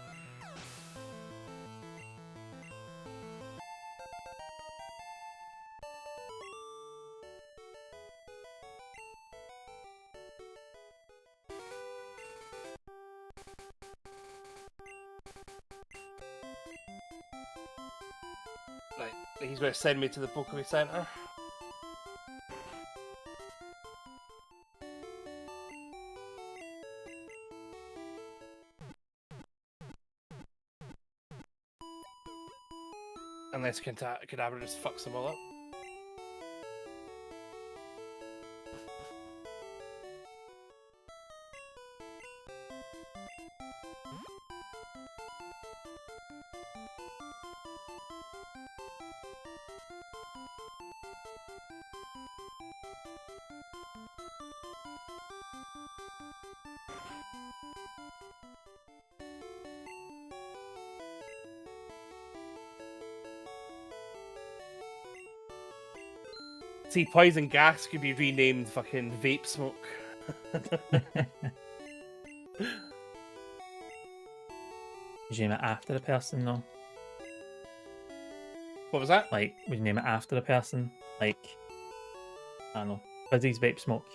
He's going to send me to the Pokemon Center. Unless Kadabra just fucks them all up. See, poison gas could be renamed fucking vape smoke. Would you name it after the person though? What was that? Like, would you name it after the person? Like, I don't know. Fizzy's vape smoke.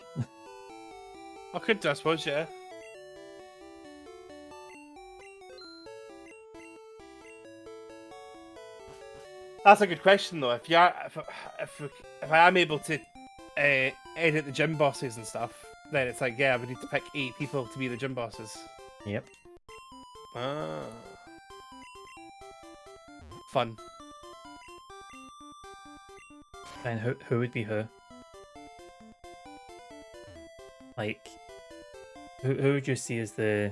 I could do, I suppose, yeah. That's a good question, though. If I am able to edit the gym bosses and stuff, then it's like, yeah, we need to pick 8 people to be the gym bosses. Yep. Ah. Fun. And who would be who? Like, who would you see as the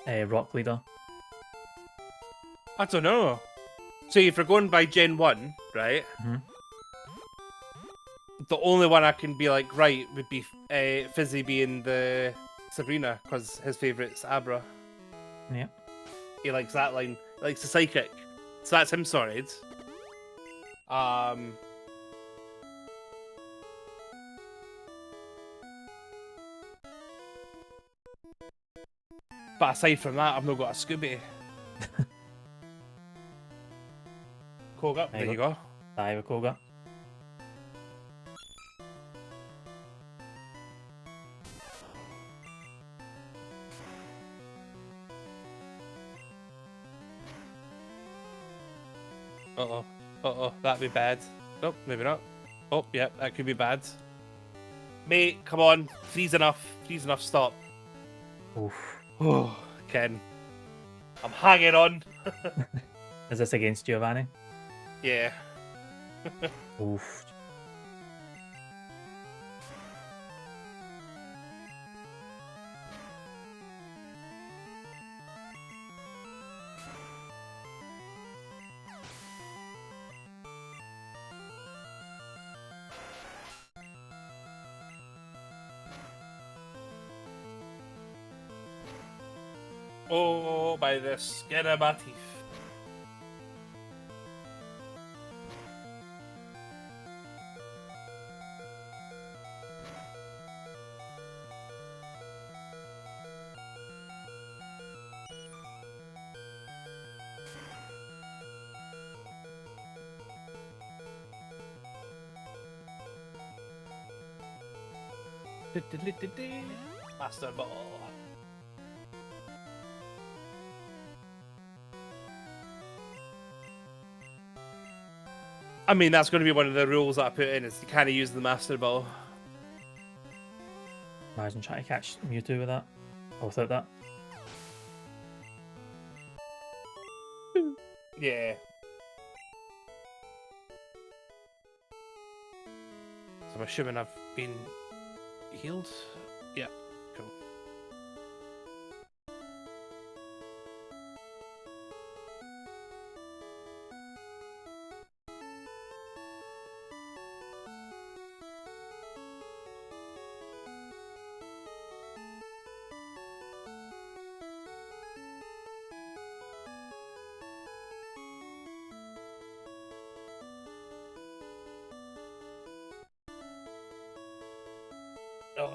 rock leader? I don't know. So if we're going by Gen 1, right? Mm-hmm. The only one I can be like, right, would be Fizzy being the Sabrina, because his favourite's Abra. Yep. He likes that line. He likes the psychic. So that's him sorted. But aside from that, I've not got a Scooby. Koga, there you go. Dive a Koga. Uh-oh. Uh-oh, that'd be bad. Nope, maybe not. Oh, yeah, that could be bad. Mate, come on. Freeze enough. Freeze enough, stop. Oof. Oh, Ken. I'm hanging on. Is this against Giovanni? Yeah. Oof. Oh, by the skin of my teeth. Master Ball. I mean, that's going to be one of the rules that I put in, is you can't use the Master Ball. Imagine trying to catch Mewtwo with that. Or without that. Yeah. So I'm assuming I've been healed? Yeah, cool. Oh.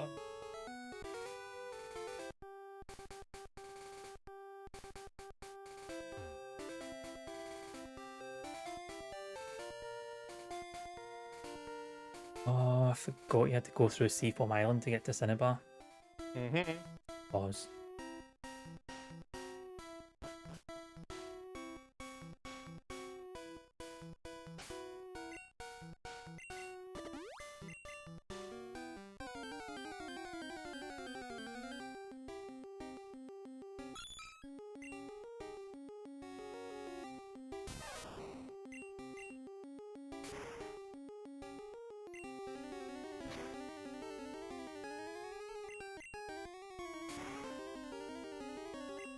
Oh, I forgot you had to go through Seafoam Island to get to Cinnabar. Mm-hmm. Pause.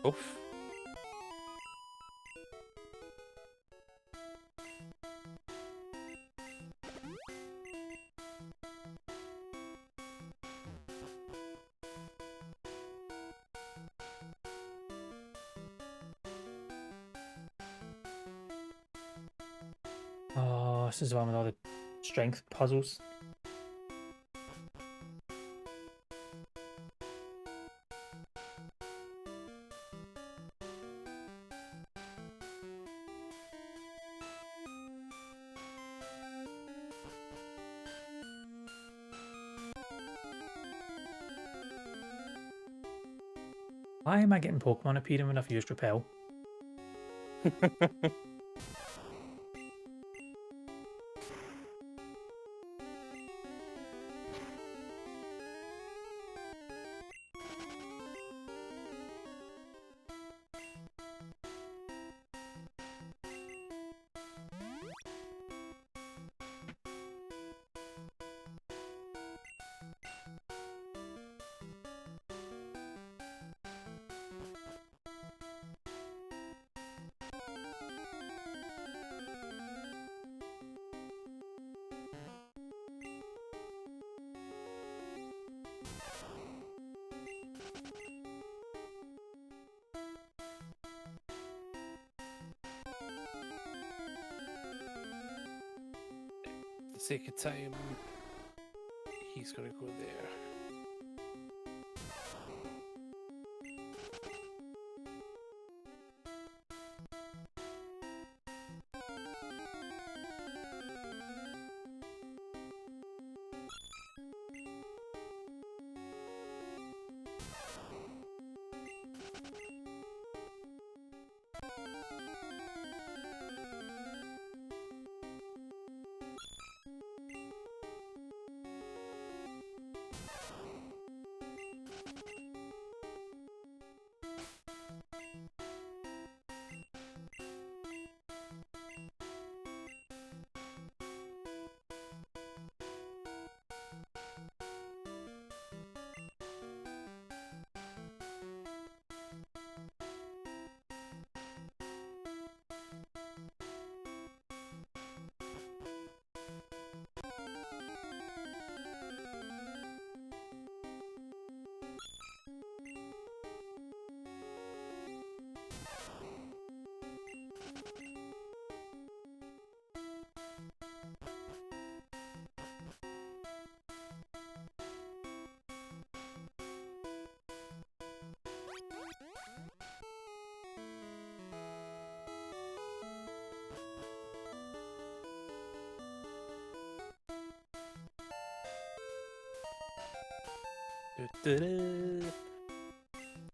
Oof. Oh, this is one with all the strength puzzles. Why am I getting Pokemon appearing when I've used Repel? For the sake of time, he's gonna go there.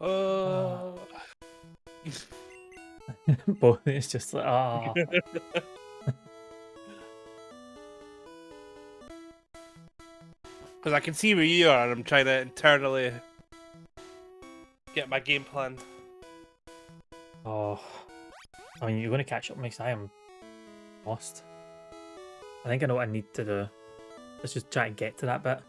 Oh. But it's just like, ah. Because I can see where you are, and I'm trying to internally get my game plan. Oh. I mean, you're going to catch up next. I am lost. I think I know what I need to do. Let's just try and get to that bit.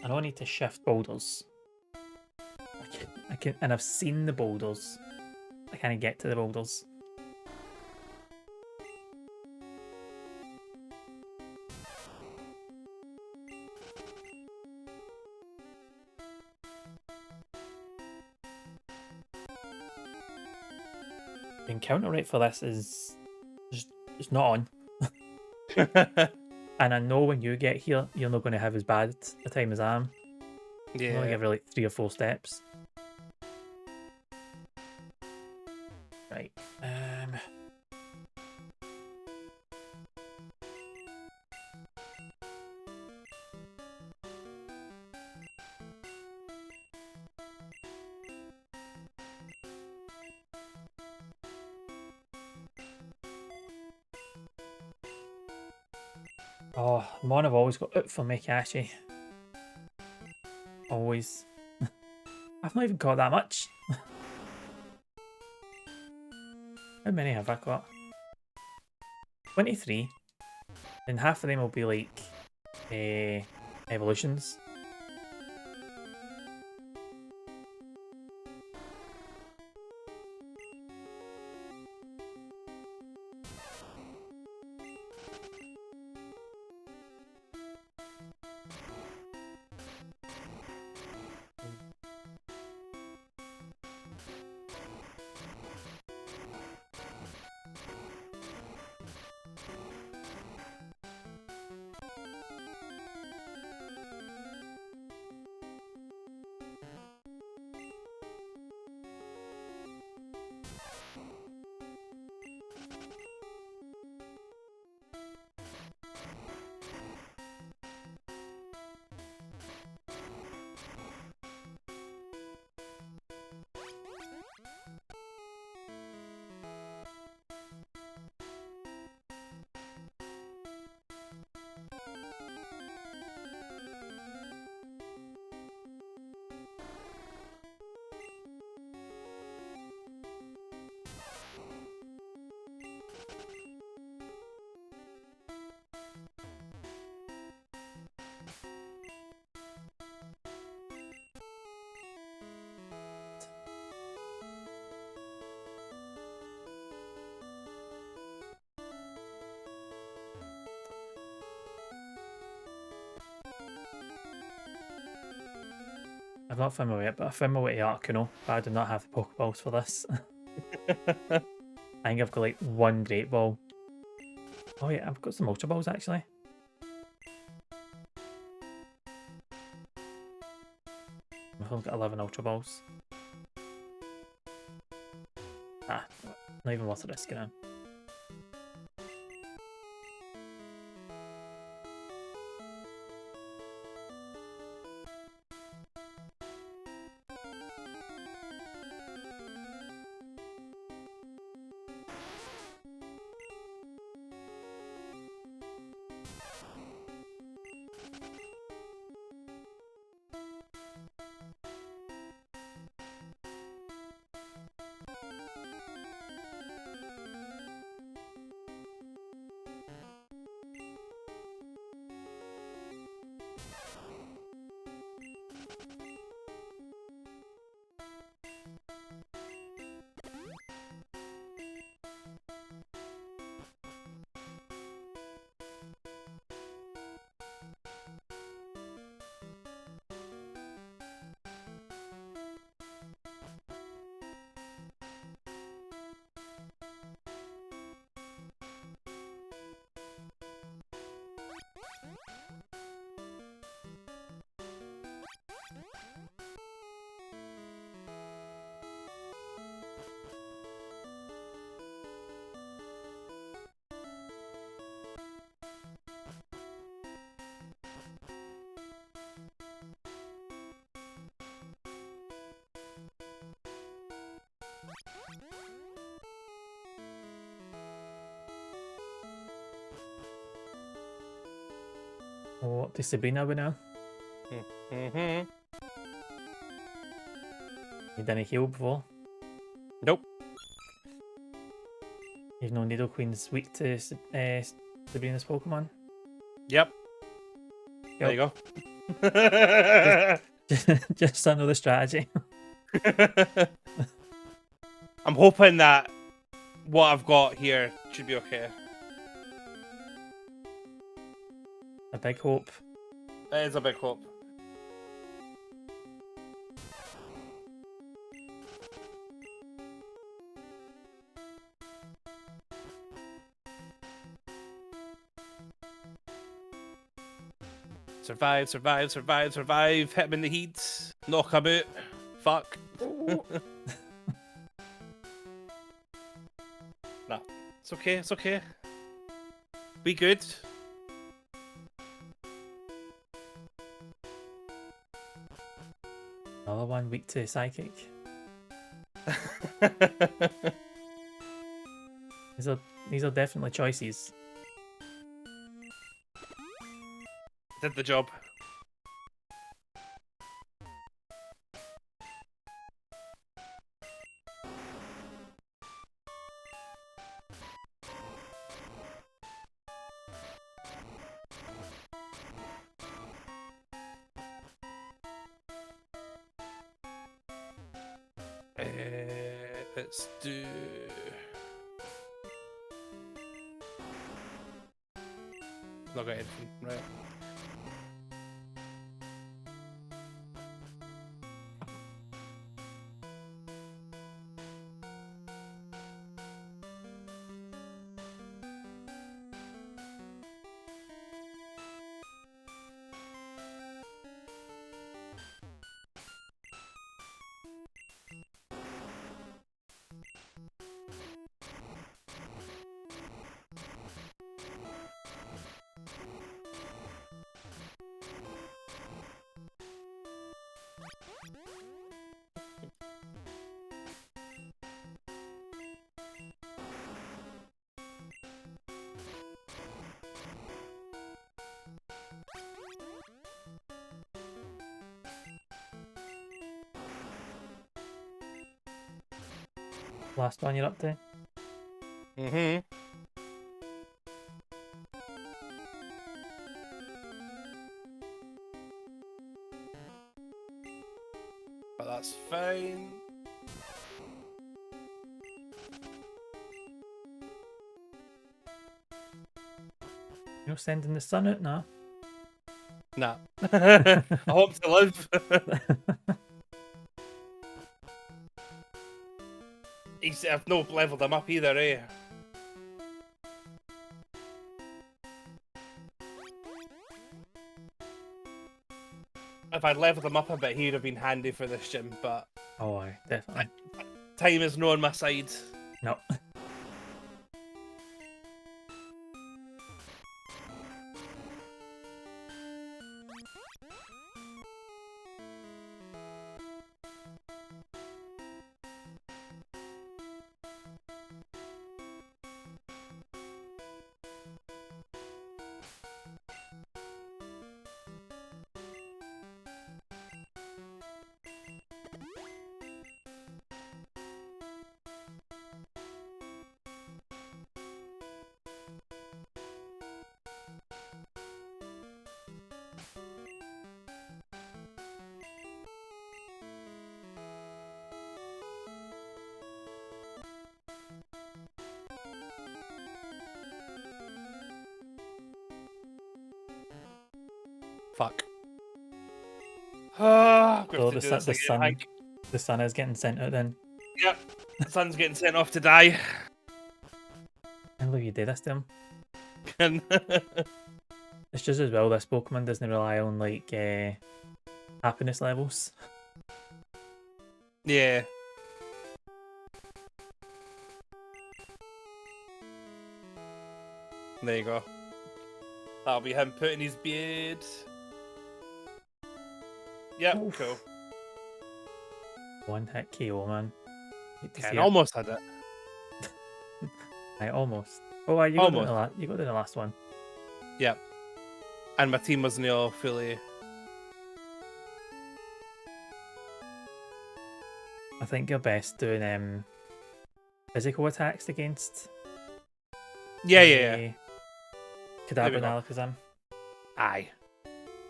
I know I need to shift boulders. I can, and I've seen the boulders. I can't get to the boulders. The encounter rate for this is just it's not on. And I know when you get here, you're not going to have as bad a time as I am. Yeah. I only give her like 3 or 4 steps. Right. Oh, Mon have always got out for me, Kashi. Always. I've not even got that much. How many have I got? 23. And half of them will be like evolutions. I've not found my way yet, but I found my way to Arcanum, but I do not have the Pokeballs for this. I think I've got like one Great Ball. Oh yeah, I've got some Ultra Balls actually. I've only got 11 Ultra Balls. Ah, not even worth risking it. Oh, up to Sabrina we now. Mm-hmm. You didn't heal before. Nope. You've no Needle Queen's weak to Sabrina's Pokemon. Yep. There you Yep. go. Just another strategy. I'm hoping that what I've got here should be okay. A big hope. It is a big hope. Survive, survive, survive, survive. Hit him in the heat. Knock him out. Fuck. Nah, it's okay, it's okay. Be good. Another one weak to Psychic. These are definitely choices. Did the job. Let's do. Not got anything, right? Last one you're up to? Mm-hmm. But that's fine. You're sending the sun out now? Nah. I hope to live. I've no leveled him up either, eh? If I'd leveled him up a bit, he'd have been handy for this gym, but Oh, aye, definitely. time is not on my side. No. Fuck. Ah, So the sun is getting sent out then. Yep. The sun's getting sent off to die. I believe you did this to him. And It's just as well this Pokemon doesn't rely on like happiness levels. yeah. There you go. That'll be him putting his beard. Yep, Oof. cool. One hit KO, man. Hate to Ken see it. almost had it. Aye, almost. Oh, aye, you got to the last one. Yep. And my team wasn't all fully. I think you're best doing physical attacks against. Yeah. Kadabra we and go. Alakazam. Aye.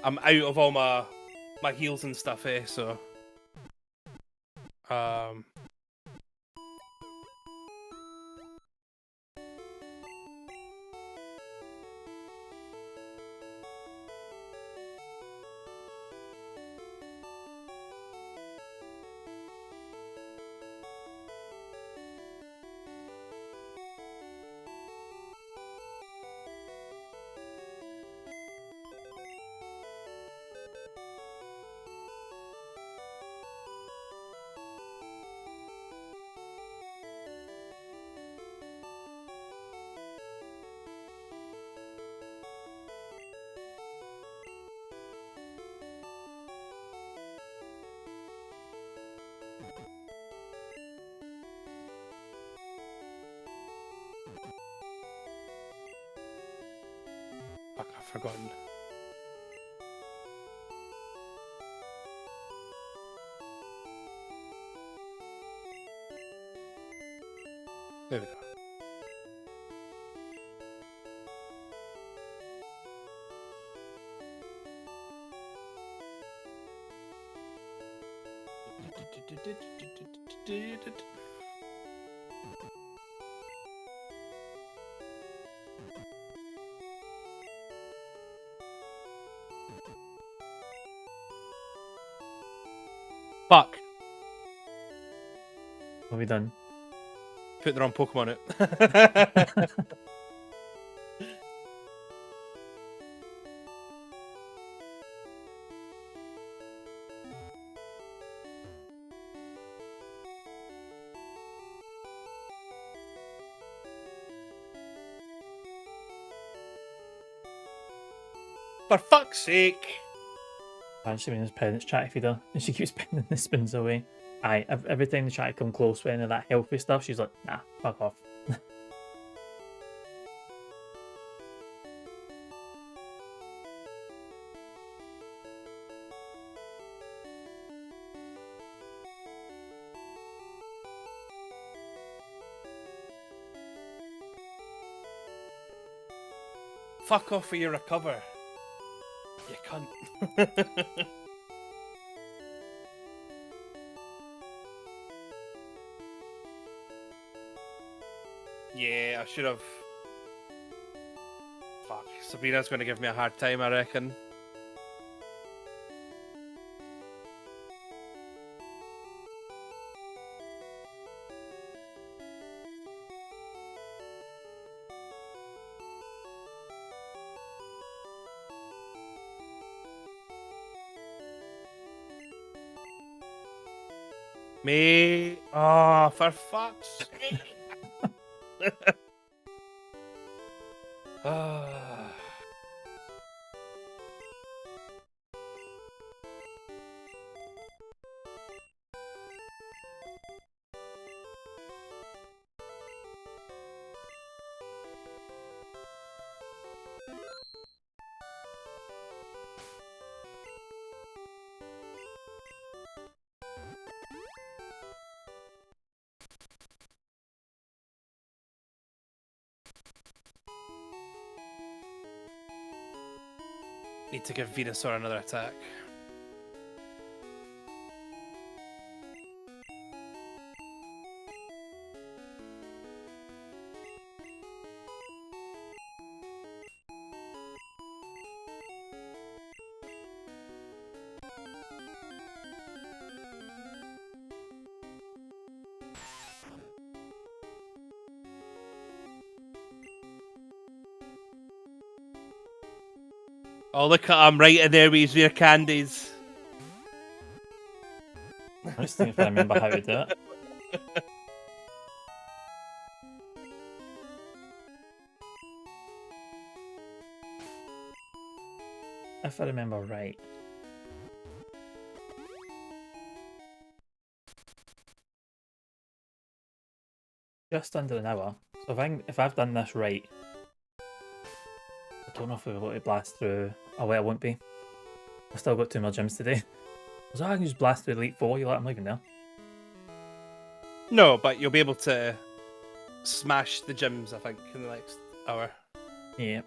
I'm out of all my heals and stuff here, so. Fuck, I've forgotten. There we go. Fuck. What have we done? Put the wrong Pokemon out. For fuck's sake. Actually, when his parents chatty feed her, and she keeps bending the spoons away. Aye, every time they try to come close with any of that healthy stuff, she's like, nah, fuck off. Fuck off for your recover. You cunt. Yeah, I should have. Fuck. Sabrina's going to give me a hard time, I reckon. Me. Oh, for fuck's sake. Ah. Need to give Venusaur another attack. Oh, look at him right in there with his rare candies. I just think if I remember how to do it. If I remember right. Just under an hour. So if I've done this right, I don't know if we're able to blast through. Oh wait, I won't be. I've still got 2 more gyms today. So I can just blast through Elite Four. You let him leaving there. No, but you'll be able to smash the gyms, I think, in the next hour. Yeah.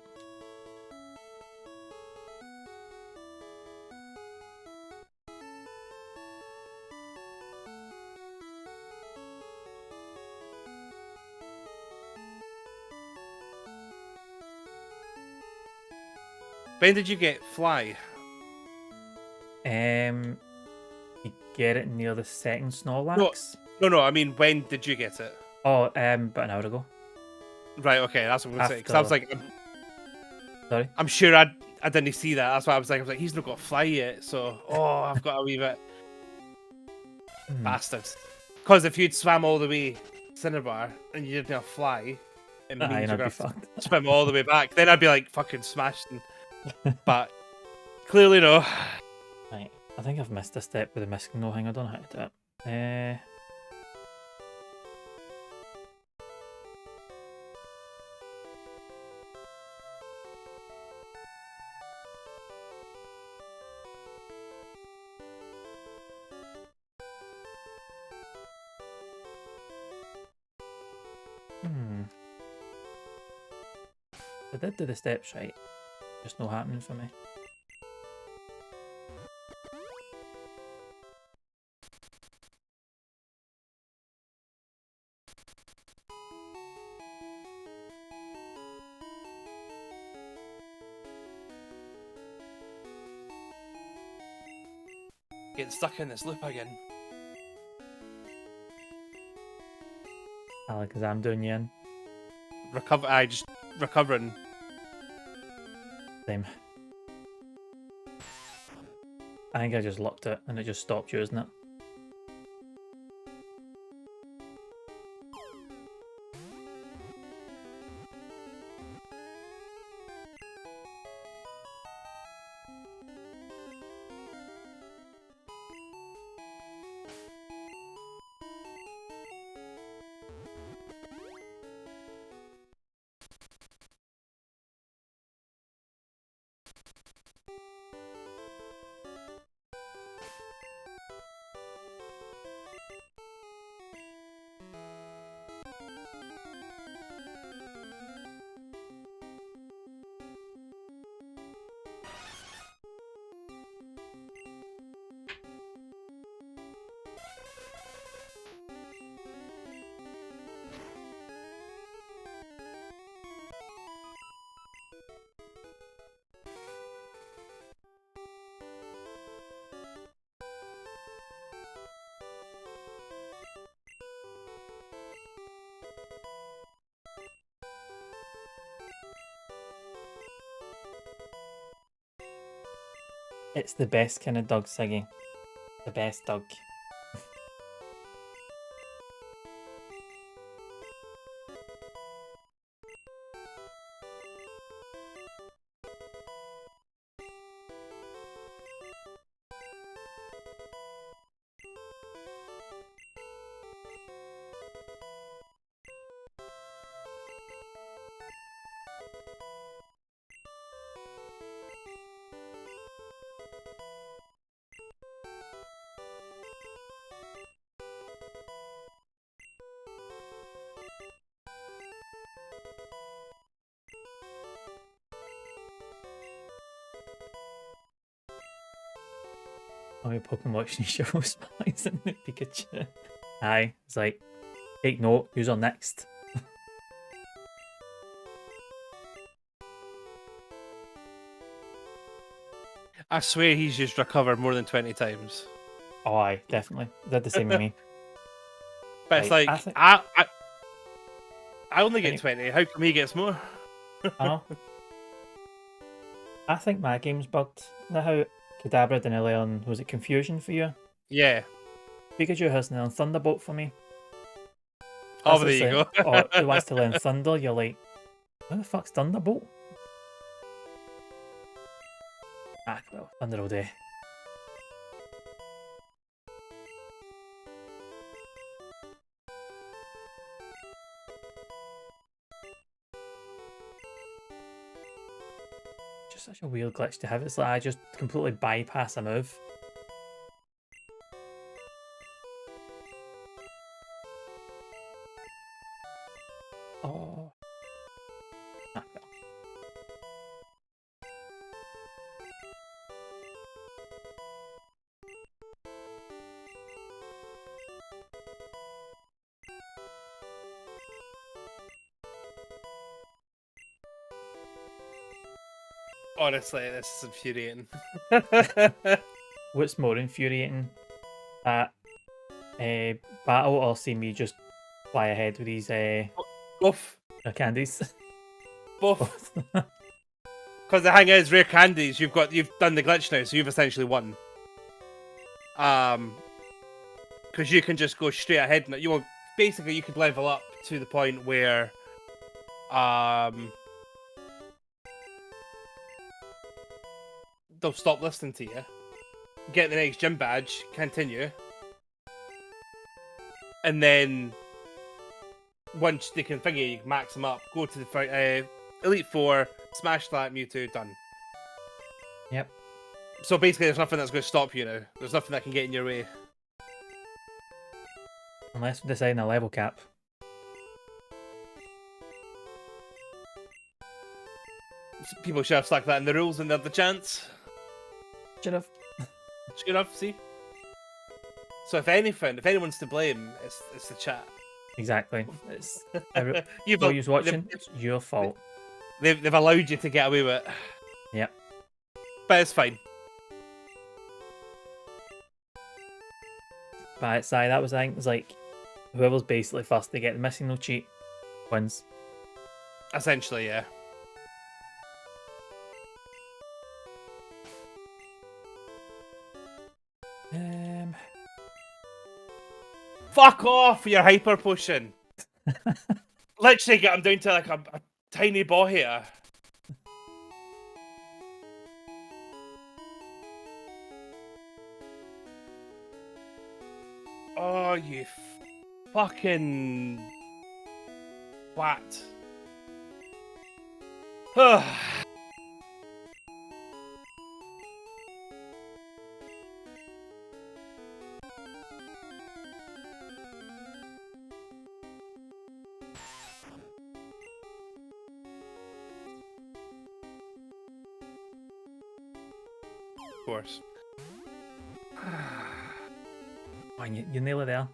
When did you get Fly? You get it near the second Snorlax. No, I mean, when did you get it? Oh, about an hour ago. Right, okay, that's what I'm going to say. Because I was like, Sorry? I'm sure I didn't see that. That's why I was like, he's not got Fly yet, so, I've got to leave it. Bastards. Because if you'd swam all the way Cinnabar and you didn't have Fly, it means you're going to swim all the way back. Then I'd be like, fucking smashed. But clearly no. Right, I think I've missed a step with the Miskin. No, hang on, I don't know how to do it. I did do the steps right. Just not happening for me. Getting stuck in this loop again. Because I'm doing you in. Just recovering. Same. I think I just locked it and it just stopped using it. It's the best kind of dog, Siggy. The best dog. Oh, your Pokemon watching show smiles in the Pikachu. Aye, it's like, take note, who's on next? I swear he's just recovered more than 20 times. Oh, aye, definitely. Did the same with me. But it's Right, like, I only get 20. How come he gets more? I know. I think my game's bugged. Know how Kadabra didn't learn, was it Confusion for you? Yeah. Pikachu hasn't learned Thunderbolt for me. Oh, there you go. Or it wants to learn Thunder, you're like, what the fuck's Thunderbolt? Ah, well, Thunder all day. Just such a weird glitch to have. It's like I just completely bypass a move. Oh. Ah, well. Honestly, this is infuriating. What's more infuriating? That battle or see me just fly ahead with these Both. candies? Both. Because the thing is, rare candies, you've done the glitch now, so you've essentially won. Because you can just go straight ahead. Basically, you could level up to the point where, they'll stop listening to you. Get the next gym badge, continue, and then once they can figure you can max them up, go to the Elite Four, smash that Mewtwo, done. Yep. So basically, there's nothing that's going to stop you now. There's nothing that can get in your way. Unless we decide on a level cap. People should have stuck that in the rules when they had the chance. Should have. Should have, see? So if anyone's to blame, it's the chat. Exactly. It's You've all you's watching, it's your fault. They've allowed you to get away with it. Yep. But it's fine. But sorry, that was, I think, it was like whoever's basically first to get the missing no cheat wins. Essentially, yeah. Fuck off, your hyper potion. Literally get him down to like a tiny ball here. Oh, you fucking twat. Of course. Oh, you nail it there.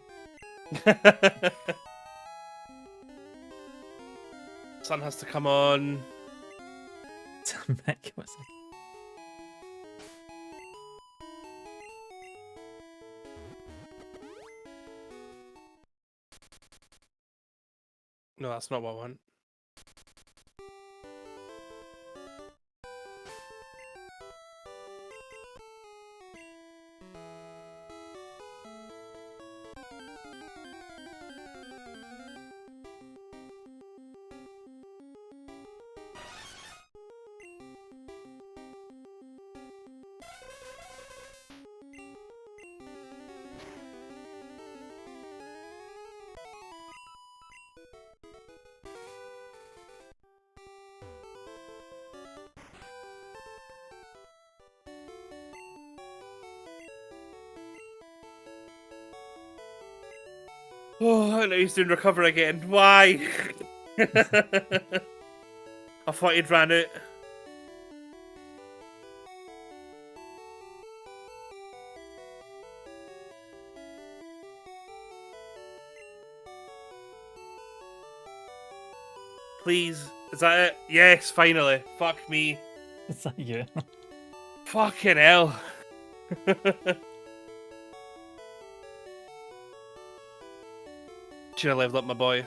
Sun has to come on. Mick, what's it? No, that's not what I want. Oh, and he's doing recover again. Why? I thought he'd ran out. Please. Is that it? Yes, finally. Fuck me. Is that you? Fucking hell. Should have leveled up my boy.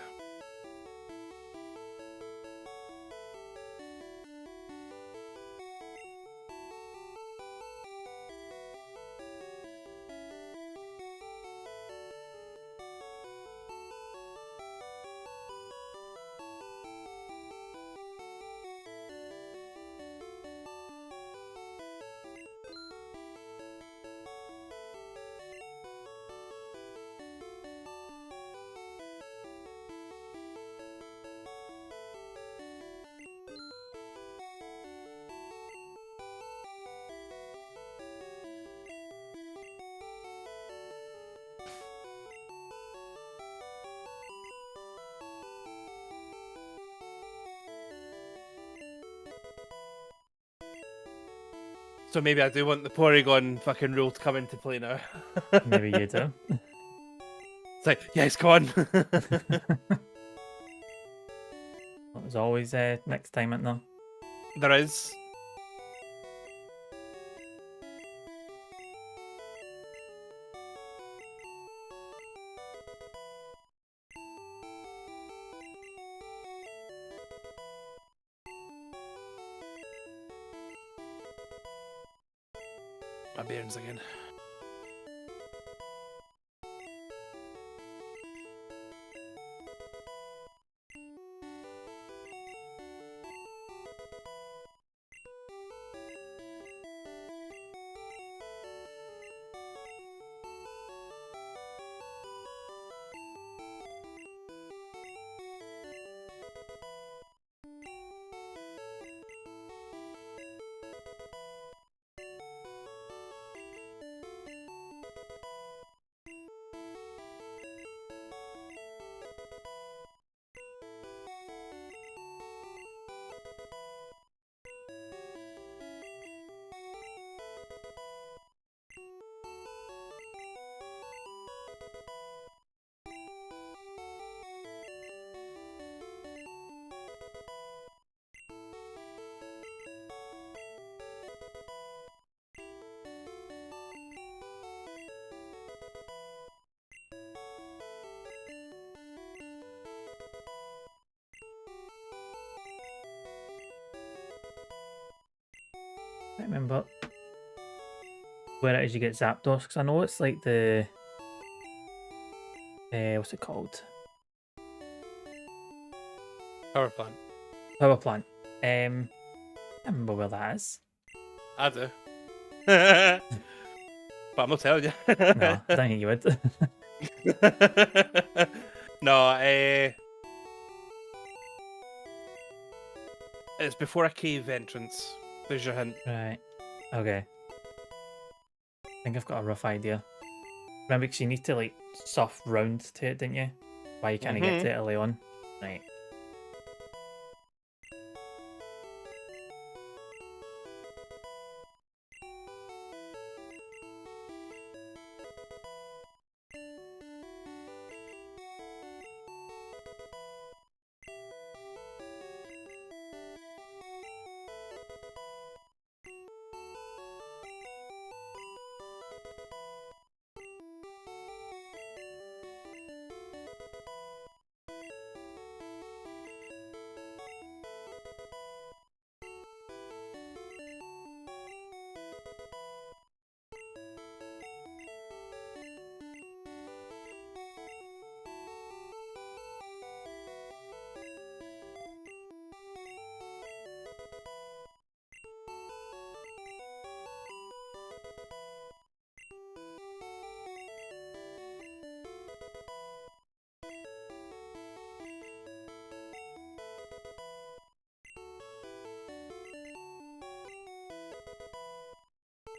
So maybe I do want the Porygon fucking rule to come into play now. Maybe you do. It's like, yes, go on. There's always next time, isn't there? There is. My bearings again. can't remember where it is you get Zapdos, because I know it's like the what's it called? Power plant. Power plant. I can't remember where that is. I do. But I'm not telling you. No, I don't think you would. No, it's before a cave entrance. There's your hint. Right. Okay. I think I've got a rough idea. Remember, because you need to like surf round to it, didn't you? Why you can't get to it early on. Right.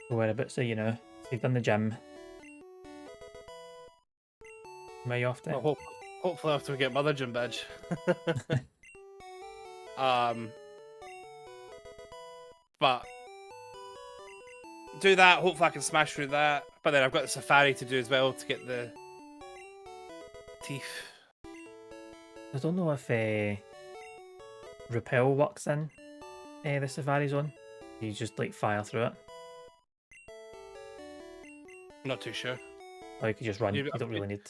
So whereabouts, so you know. So you've done the gym. Where are you off to? Well, hopefully after we get my other gym badge. But do that. Hopefully I can smash through that. But then I've got the safari to do as well to get the teeth. I don't know if repel works in the safari zone. You just like fire through it. Not too sure. Or you could just run. You don't really need.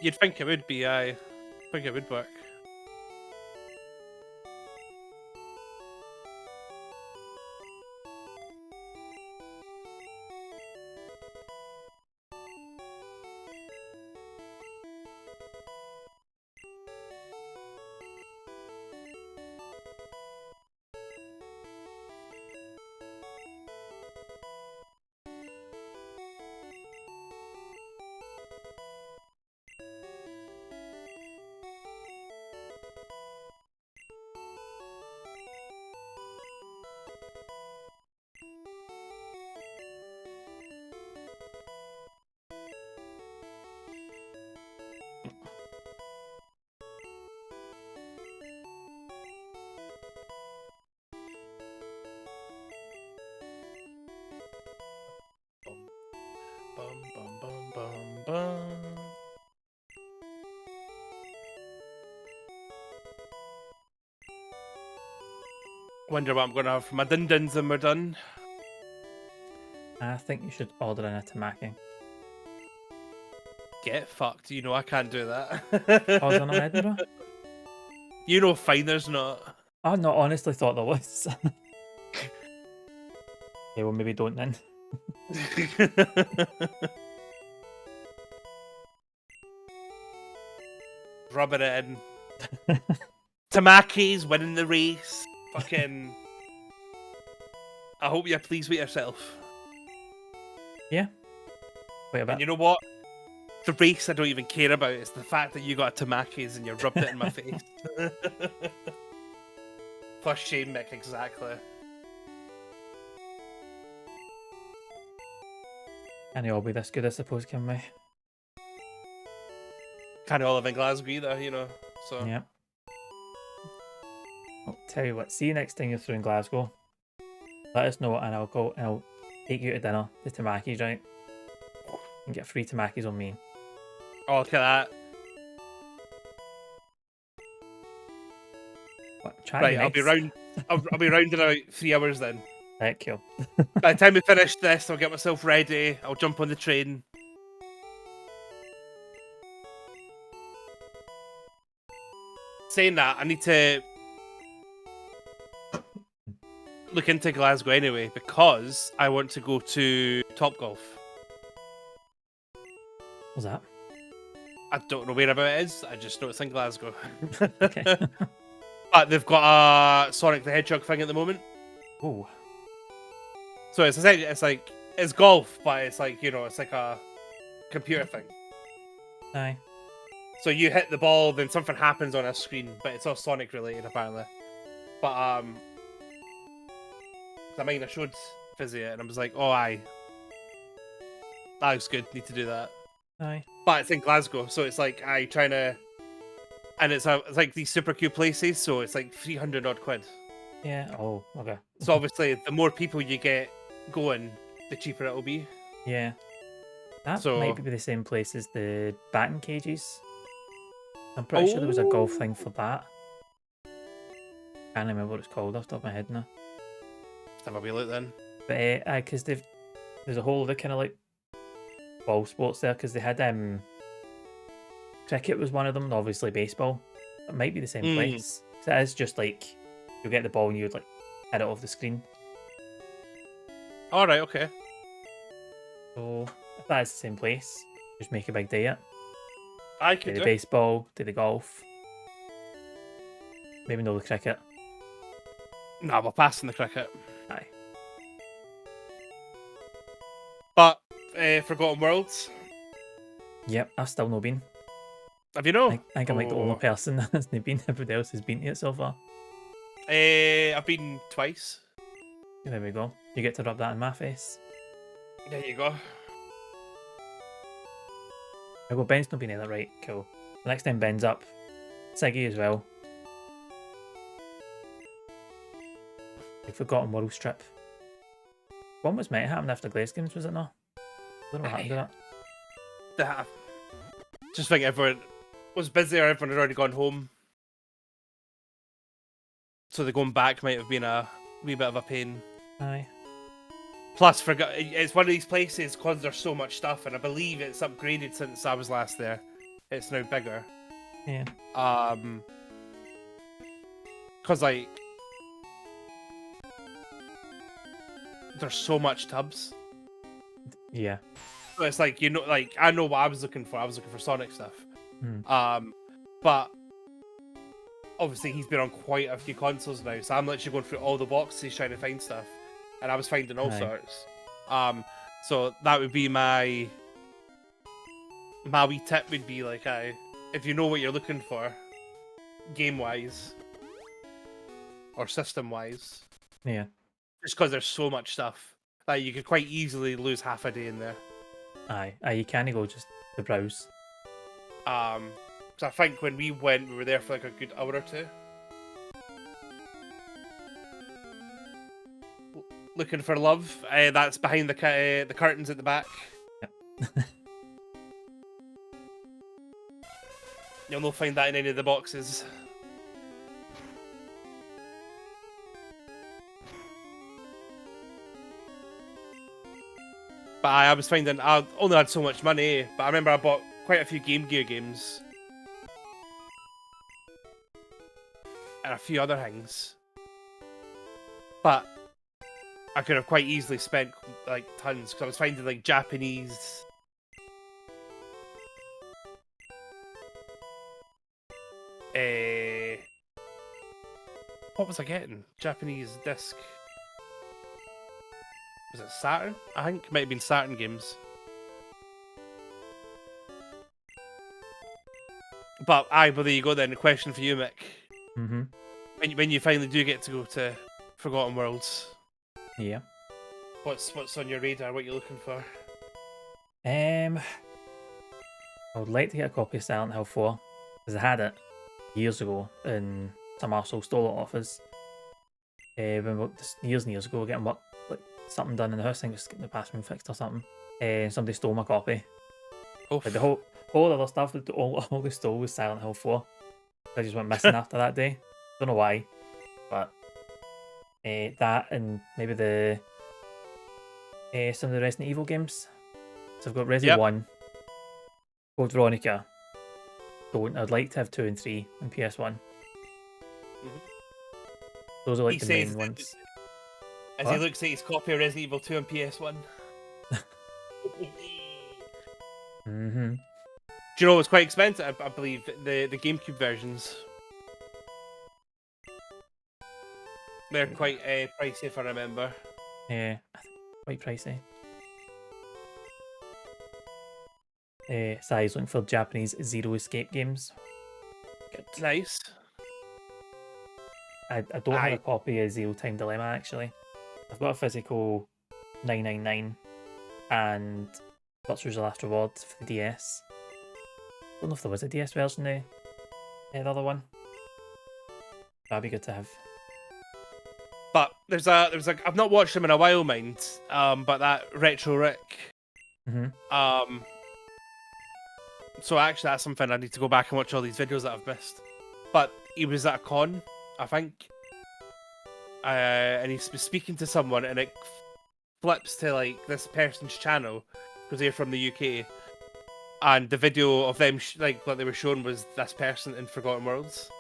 You'd think it would be. I think it would work. Bum bum bum bum bum. Wonder what I'm gonna have for my din-dins when we're done. I think you should order in a tamaki. Get fucked. You know I can't do that. Oh, is there not Edinburgh? You know fine there's not. I no, honestly thought there was. Yeah, well, maybe don't then. Rubbing it in. Tamaki's winning the race. Fucking. I hope you're pleased with yourself. Yeah. Wait a bit. And you know what? The race I don't even care about. It's the fact that you got a Tamaki's and you rubbed it in my face. For shame, Mick, exactly. Can they all be this good, I suppose, can we? Can't all live in Glasgow either, you know. So Yeah. I'll tell you what, see you next time you're through in Glasgow. Let us know and I'll go and I'll take you to dinner. The Tamaki's, right? And get free Tamaki's on me. oh, look at that. What, chat Right, you I'll be next. round. I'll be round in about 3 hours then. Right, cool. By the time we finish this, I'll get myself ready. I'll jump on the train. Saying that, I need to. look into Glasgow anyway because I want to go to Topgolf. What's that? I don't know where about it is. I just know it's in Glasgow. Okay. But they've got a Sonic the Hedgehog thing at the moment. Oh. So it's golf, but it's like, you know, it's like a computer thing. Aye. So you hit the ball, then something happens on a screen, but it's all Sonic related apparently. But I mean, I showed Fizzy it, and I was like, oh aye, that looks good. Need to do that. Aye. But it's in Glasgow, so it's like trying to, and it's like these super cool places, so it's like 300 odd quid. Yeah. Oh. Okay. So obviously, the more people you get going, the cheaper it'll be. Yeah. That might be the same place as the batting cages. I'm pretty sure there was a golf thing for that. Can't remember what it's called off the top of my head now. Let's have a wee look then. But because there's a whole other kind of like ball sports there, because they had cricket was one of them, and obviously baseball. It might be the same place. 'Cause it is just like you get the ball and you would like hit it off the screen. All right, okay. So if that is the same place, just make a big day of it. I Do could the do. baseball, do the golf. Maybe no the cricket. Nah, we're passing the cricket. Aye. But Forgotten Worlds. Yep, I've still not been. Have you know? I think I'm like the only person that's not been. Everybody else has been to it so far. I've been twice. There we go. You get to rub that in my face. There you go. I go, Ben's not been either, right? Cool. Next time Ben's up. Siggy as well. The Forgotten Worlds trip. One was meant to happen after Glaze Games, was it not? I don't know what happened to that. Just think everyone was busy or everyone had already gone home. So the going back might have been a wee bit of a pain. Aye. Plus, it's one of these places because there's so much stuff, and I believe it's upgraded since I was last there. It's now bigger. Yeah. Because like there's so much tubs. Yeah. So it's like, you know, like I know what I was looking for. I was looking for Sonic stuff. Hmm. But obviously he's been on quite a few consoles now, so I'm literally going through all the boxes trying to find stuff, and I was finding all sorts. So that would be my wee tip would be like, if you know what you're looking for, game wise or system wise, Yeah. just because there's so much stuff, like you could quite easily lose half a day in there. Aye. You can't go just to browse. So I think when we went, we were there for like a good hour or two. Looking for love. That's behind the curtains at the back. Yep. You'll not find that in any of the boxes. But I was finding I only had so much money, but I remember I bought quite a few Game Gear games. And a few other things. But I could have quite easily spent like tons, because I was finding like Japanese what was I getting? Japanese disc. Was it Saturn? I think it might have been Saturn games. But well there you go then. A question for you, Mick. Mm-hmm. When you finally do get to go to Forgotten Worlds, Yeah. what's on your radar? What you looking for? I would like to get a copy of Silent Hill 4, because I had it years ago and some arsehole stole it off us. Years and years ago, getting work, like something done in the house. I think it was getting the bathroom fixed or something. And somebody stole my copy. Oh, Like the whole other stuff, all they stole was Silent Hill 4. I just went missing after that day. Don't know why, but that and maybe the some of the Resident Evil games. So I've got Resident 1, Code Veronica. I'd like to have 2 and 3 on PS1. Mhm. Those are like He the says main ones. As he looks at his copy of Resident Evil 2 on PS1. Mm-hmm. Do you know it's quite expensive? I believe the GameCube versions. They're quite pricey, if I remember. Yeah, quite pricey. Sai's looking for Japanese Zero Escape games. Good. Nice. I don't have a copy of Zero Time Dilemma, actually. I've got a physical 999 and Virtue's the Last Reward for the DS. I don't know if there was a DS version of the other one. That'd be good to have. But there's I've not watched them in a while, mind. But that Retro Rick. Mm-hmm. So actually, that's something I need to go back and watch all these videos that I've missed. But he was at a con, I think, and he's speaking to someone, and it flips to like this person's channel because they're from the UK, and the video of them like what they were showing was this person in Forgotten Worlds.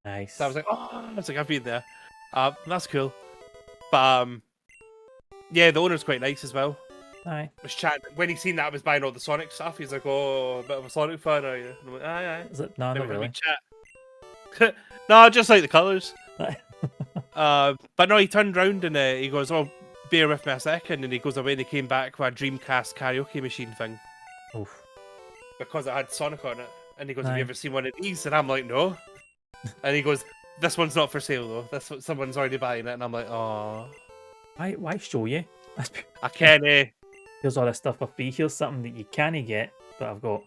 Nice. So I was like, I've been there. That's cool. But yeah, the owner's quite nice as well. Aye. Was chatting when he seen that I was buying all the Sonic stuff. He's like, "Oh, a bit of a Sonic fan, are you?" And I'm like, "Aye." Is it? No, not really. Chat. No, I just like the colours. But no, he turned round and he goes, "Oh, bear with me a second," and he goes away and he came back with a Dreamcast karaoke machine thing. Oof. Because it had Sonic on it. And he goes, Aye. "Have you ever seen one of these?" And I'm like, "No." And he goes, "This one's not for sale though. Someone's already buying it." And I'm like, "Oh." Why show you? I can't. Here's all this stuff for free. Here's something that you can't get, but I've got.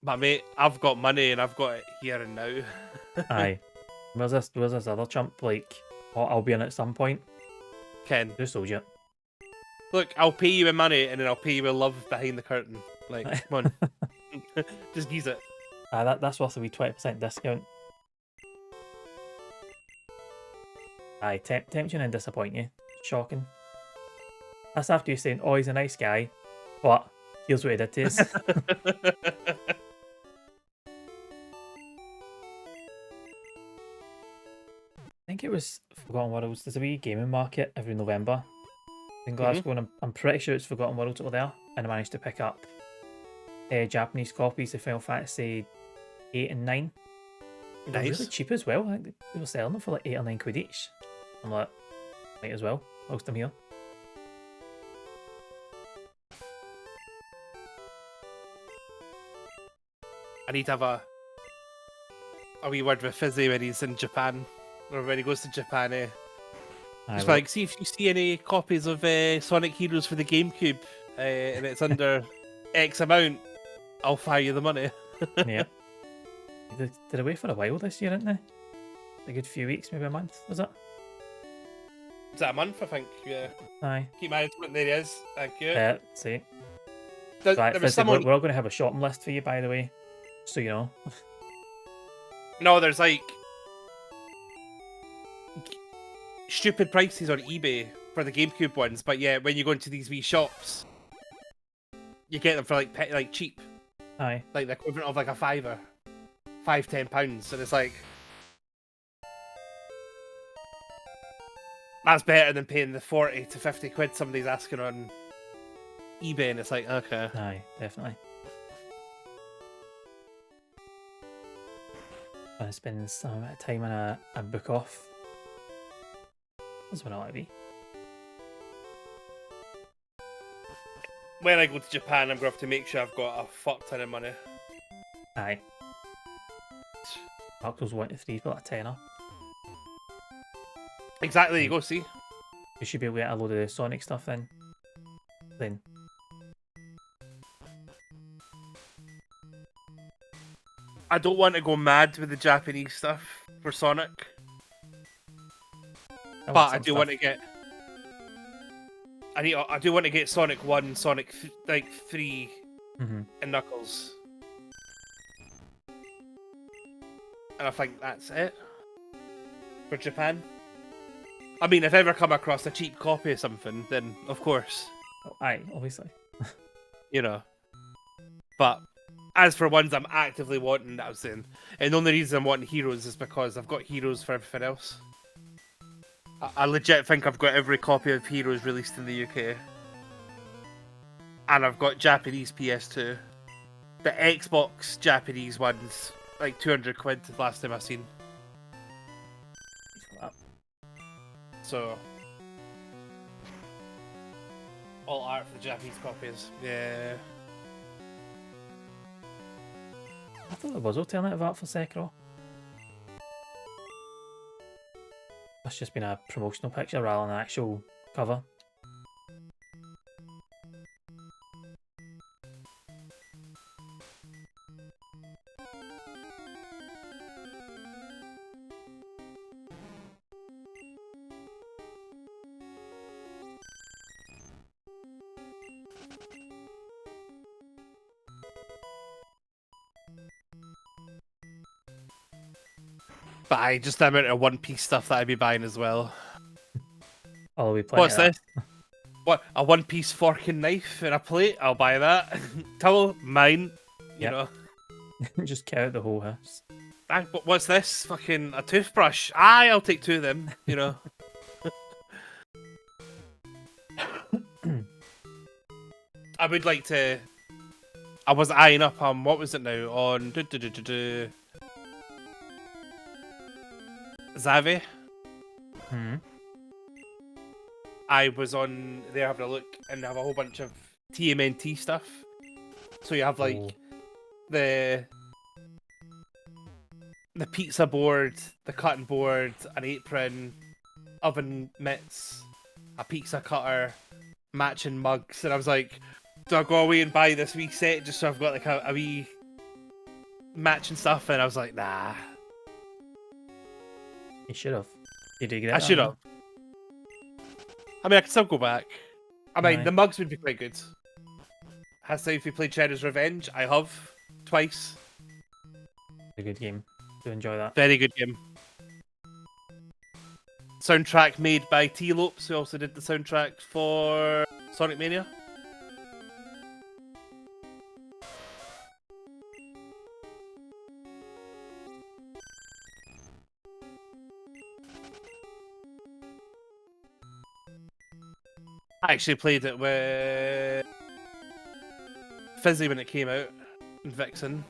But mate, I've got money and I've got it here and now. Aye. Where's this other chump? Like, oh, I'll be in at some point. Ken. Just sold you. Look, I'll pay you with money and then I'll pay you with love behind the curtain. Like, come on. Just use it. That's worth a wee 20% discount. Aye, tempt you and disappoint you. Shocking. That's after you saying, "Oh, he's a nice guy," but here's what he did to us. I think it was Forgotten Worlds. There's a wee gaming market every November in Glasgow, and I'm pretty sure it's Forgotten Worlds over there. And I managed to pick up Japanese copies of Final Fantasy 8 and 9. They're Nice. really cheap as well. I think they were selling them for like 8 or 9 quid each. I'm like, might as well, whilst I'm here. I need to have a wee word with Fizzy when he's in Japan. Or when he goes to Japan, Just like, see if you see any copies of Sonic Heroes for the GameCube and it's under X amount, I'll fire you the money. Yeah. Did away for a while this year, didn't they? A good few weeks, maybe a month, was it? Is that a month, I think? Yeah. Aye. Keep my input, there he is. Thank you. See. There was someone... We're all going to have a shopping list for you, by the way. So you know. No, there's like... stupid prices on eBay for the GameCube ones, but yeah, when you go into these wee shops, you get them for like cheap. Aye. Like the equivalent of like a £5, £10, and it's like that's better than paying the 40 to 50 quid somebody's asking on eBay, and it's like, okay. Aye, definitely. I'm gonna spend some amount of time on a book off. That's what I want to be. When I go to Japan, I'm going to have to make sure I've got a fuck ton of money. Aye. Octo's 1 to 3 for like a tenner. Exactly, you go see. You should be able to get a load of the Sonic stuff then. I don't want to go mad with the Japanese stuff for Sonic. But I do want to get. I do want to get Sonic 1, Sonic 3, and Knuckles. And I think that's it for Japan. I mean, if I ever come across a cheap copy of something, then of course. Oh, aye, obviously. You know. But as for ones I'm actively wanting, that I was saying, and the only reason I'm wanting Heroes is because I've got Heroes for everything else. I legit think I've got every copy of Heroes released in the UK. And I've got Japanese PS2. The Xbox Japanese one's like 200 quid the last time I seen. So, all art for the Japanese copies. Yeah. I thought there was alternative art for Sekiro. That's just been a promotional picture rather than an actual cover. Buy just the amount of One Piece stuff that I'd be buying as well. Oh, we play. What's this? What, a One Piece fork and knife and a plate? I'll buy that. Towel, mine. You know. Just carry out the whole house. What's this? Fucking a toothbrush. Aye, I'll take 2 of them. You know. I would like to. I was eyeing up on what was it now on Southee. I was on there having a look and have a whole bunch of TMNT stuff. So you have like the pizza board, the cutting board, an apron, oven mitts, a pizza cutter, matching mugs, and I was like, do I go away and buy this wee set just so I've got like a wee matching stuff? And I was like, nah. You should have. Did you get it? I should have. I mean, I can still go back. I mean, the mugs would be quite good. Has to if you played Shredder's Revenge? I have. Twice. A good game. Do enjoy that. Very good game. Soundtrack made by T-Lopes, who also did the soundtrack for Sonic Mania. I actually played it with Fizzy when it came out, and Vixen.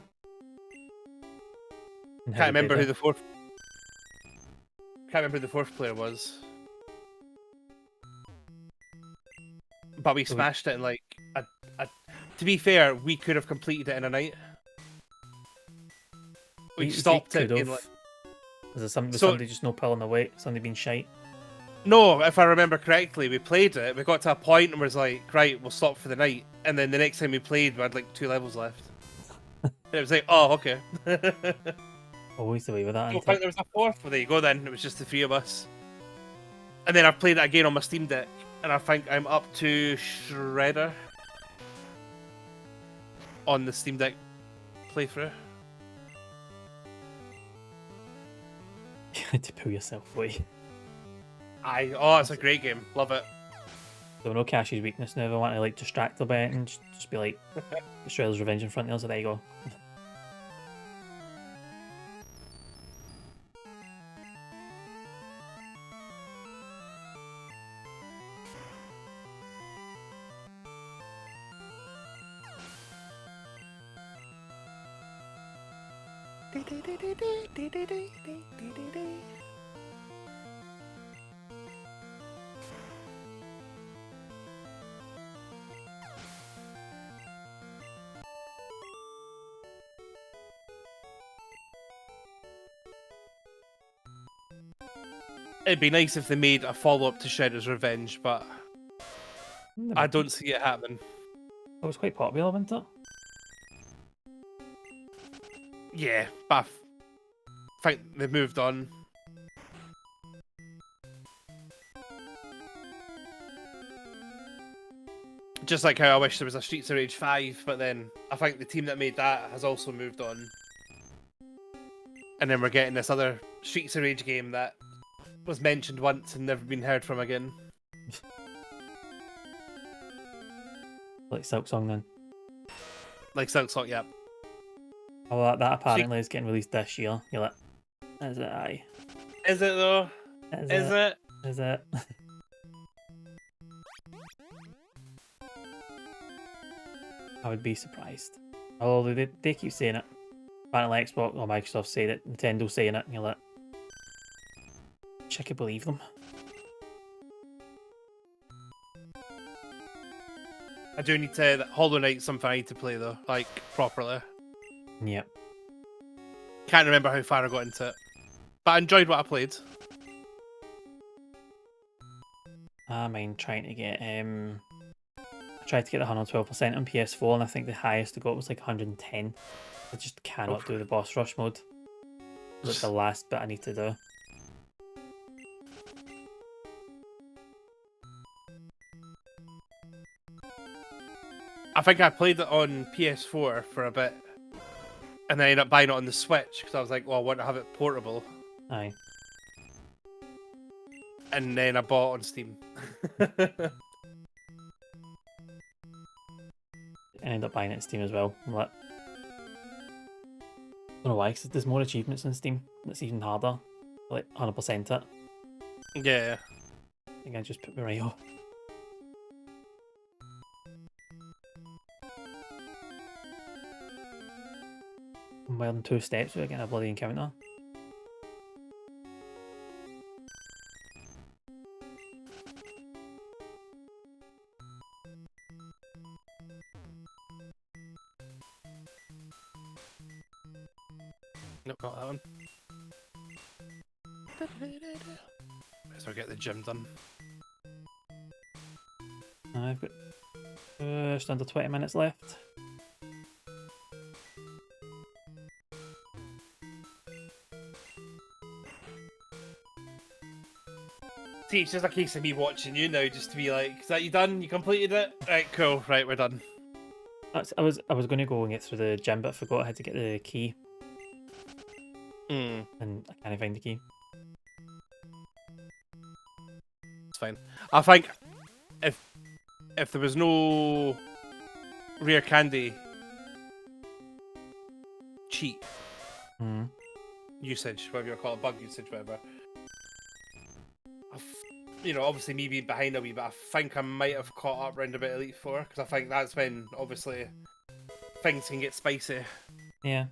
Can't remember who the fourth player was. But we smashed it in like to be fair, we could have completed it in a night. We stopped it in like. Was somebody just no pulling the weight? Somebody being shite? No, if I remember correctly, we played it. We got to a point and was like, right, we'll stop for the night. And then the next time we played, we had like 2 levels left. And it was like, oh, okay. Always the way with that. I think there was a 4th. Well, there you go then. It was just the 3 of us. And then I've played it again on my Steam Deck. And I think I'm up to Shredder on the Steam Deck playthrough. You had to pull yourself away. Oh, it's a great game. Love it. So no Cash's weakness now. If I want to like distract a bit and just be like, Shredder's Revenge in front of us. So there you go. It'd be nice if they made a follow-up to Shredder's Revenge, but I don't see it happening. It was quite popular, wasn't it? Yeah, but I think they've moved on. Just like how I wish there was a Streets of Rage 5, but then I think the team that made that has also moved on. And then we're getting this other Streets of Rage game that was mentioned once and never been heard from again. Like Silk Song then. Like Silk Song, yeah. Oh, that apparently is getting released this year. You're like, is it? Aye. Is it though? Is it? Is it? I would be surprised. Although they keep saying it. Apparently Xbox or Microsoft saying it, Nintendo saying it, and you're like, I could believe them. I do need to... Hollow Knight's something I need to play, though. Like, properly. Yep. Can't remember how far I got into it. But I enjoyed what I played. I mind trying to get... I tried to get the 112% on PS4, and I think the highest I got was like 110. I just cannot do the boss rush mode. It's the last bit I need to do. I think I played it on PS4 for a bit, and then I ended up buying it on the Switch because I was like, well, I want to have it portable. Aye. And then I bought it on Steam. I ended up buying it on Steam as well. I'm like, I don't know why, because there's more achievements on Steam. It's even harder. Like 100% it. Yeah. I think I just put me right off. I'm well in 2 steps without getting a bloody encounter. Nope, not that one. So I'll get the gym done. I've got just under 20 minutes left. See, it's just a case of me watching you now, just to be like, is that you done? You completed it? Right, cool. Right, we're done. I was going to go and get through the gym, but I forgot I had to get the key, Hmm. and I can't find the key. It's fine. I think if there was no rare candy cheat usage, whatever you call it, bug usage, whatever. You know, obviously me being behind a wee bit, I think I might have caught up round about Elite Four because I think that's when obviously things can get spicy. Yeah.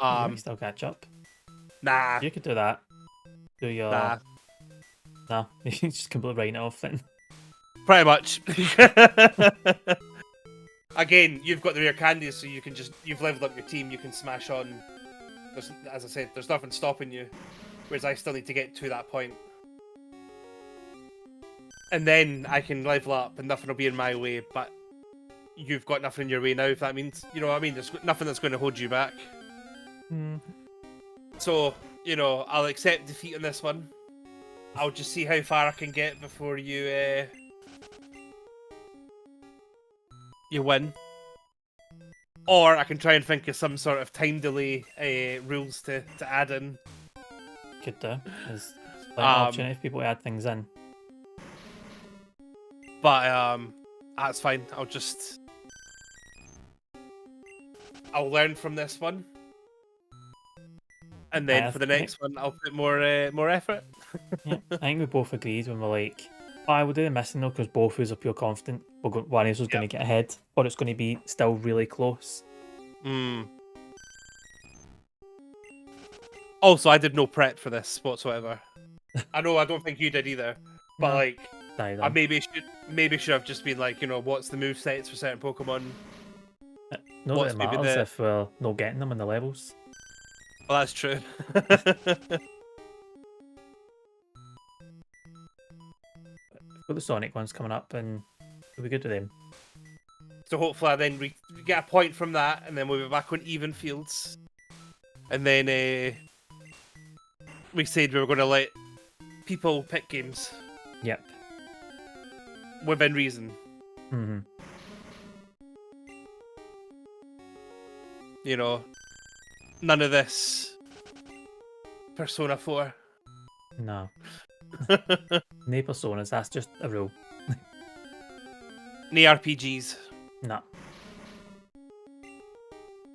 You might still catch up. Nah. You could do that. Do your... Nah. No, you just completely write it off then. Pretty much. Again, you've got the rare candies, so you can just... You've leveled up your team, you can smash on... As I said, there's nothing stopping you. Whereas I still need to get to that point. And then I can level up and nothing will be in my way, but you've got nothing in your way now, if that means... You know what I mean? There's nothing that's going to hold you back. So, you know, I'll accept defeat on this one. I'll just see how far I can get before you win. Or I can try and think of some sort of time delay rules to add in. Could do. There's plenty of opportunity for people to add things in. But that's fine. I'll learn from this one. And then for the next one, I'll put more effort. Yeah, I think we both agreed when we're like, oh, I will do the missing though, because both of us are pure confident. One of us is going to get ahead, or it's going to be still really close. Also, I did no prep for this whatsoever. I don't think you did either. But No, like, I maybe should have just been like, you know, what's the move sets for certain Pokemon? No, that it matters if we're not getting them in the levels. Well, that's true. We've got the Sonic ones coming up, and we'll be good with them. So hopefully, then we get a point from that, and then we'll be back on even fields. And then we said we were going to let people pick games. Yep. Within reason. You know, none of this Persona 4. No. No Personas, that's just a rule. No RPGs. No.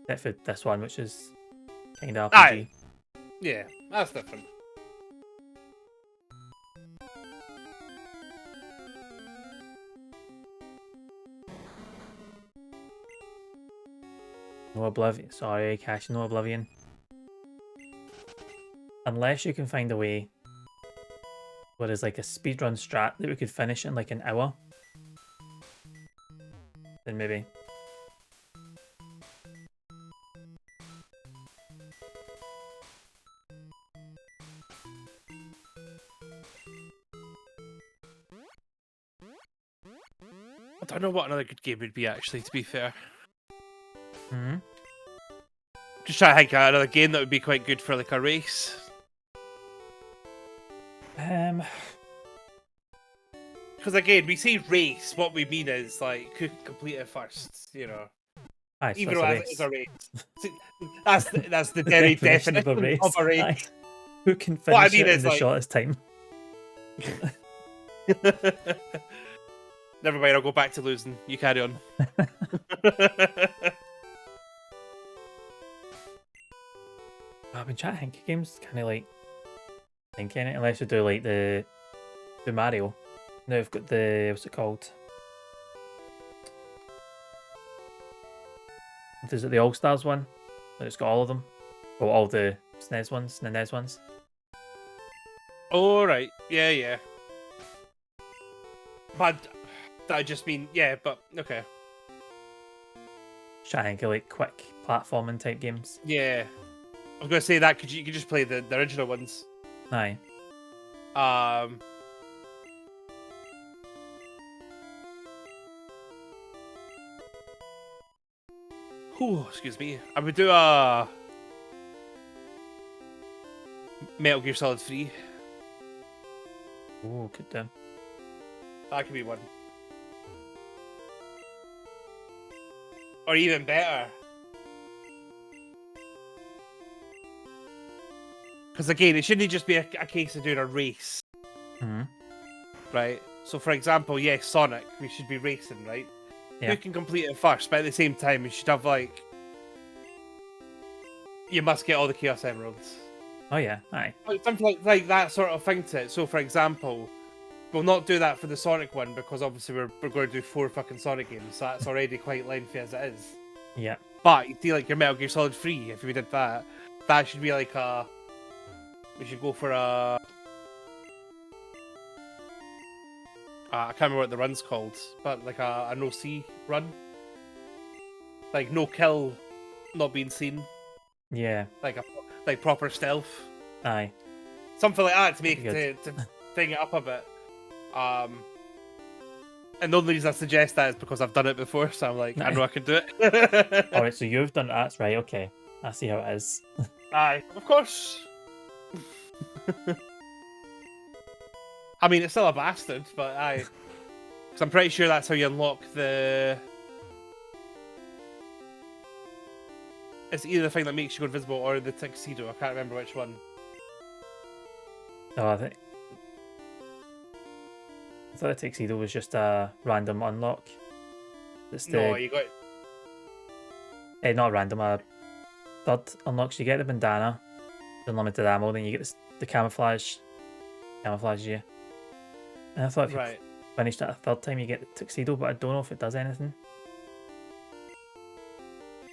Except for this one, which is kind of RPG. Aye. Yeah, that's different. No Oblivion. Sorry, Cash, no Oblivion. Unless you can find a way where there's like a speedrun strat that we could finish in like an hour. Then maybe. I don't know what another good game would be, actually, to be fair. Hmm. Just trying to think of another game that would be quite good for like a race. Because again, we say race, what we mean is like who can complete it first, you know. Aye, so Even that's though a it's race. a race. That's the very definition of a race. Aye. Who can What I finish mean it in is the like... shortest time? Never mind, I'll go back to losing. You carry on. I've been trying to think of games kind of like thinking it, unless you do like the Mario. Now we've got the, what's it called? Is it the All Stars one? It's got all of them. Or all the SNES ones, the NES ones. Oh, right. Yeah. But I just mean, yeah, but okay. Trying to think of like quick platforming type games. Yeah. I was going to say that you could just play the original ones. Aye. Excuse me. I would do a Metal Gear Solid 3. Ooh, could do. That could be one. Or even better. Because again, it shouldn't just be a case of doing a race. Hmm. Right? So for example, yes, Sonic, we should be racing, right? Yeah. Who can complete it first? But at the same time, we should have like... You must get all the Chaos Emeralds. Oh yeah, aye. Something like that sort of thing to it. So for example, we'll not do that for the Sonic one because obviously we're going to do 4 fucking Sonic games. So that's already quite lengthy as it is. Yeah. But you see like your Metal Gear Solid 3, if we did that, that should be like a... We should go for a... I can't remember what the run's called, but like a no-see run. Like no kill, not being seen. Yeah. Like proper stealth. Aye. Something like that to make Good. to thing it up a bit. And the only reason I suggest that is because I've done it before, so I'm like, I know I can do it. Alright, so you've done that's right, okay. I see how it is. Aye, of course. I mean, it's still a bastard, but aye. Because I'm pretty sure that's how you unlock the... It's either the thing that makes you go invisible or the tuxedo. I can't remember which one. Oh, I thought the tuxedo was just a random unlock. It's the... No, you got... not random, a third unlock. So you get the bandana, unlimited ammo, then you get the camouflage. Camouflage you. And I thought if you finished that a third time, you get the tuxedo, but I don't know if it does anything.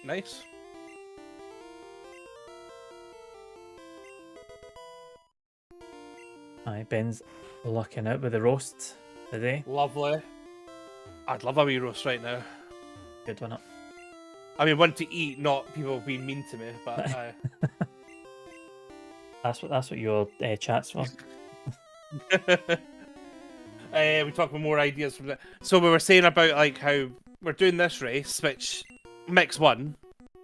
Nice. Aye, Ben's looking out with the roast today. Lovely. I'd love a wee roast right now. Good one up. I mean, one to eat, not people being mean to me, but that's what your chat's for. We talk about more ideas from that. So we were saying about like how we're doing this race, which mix 1.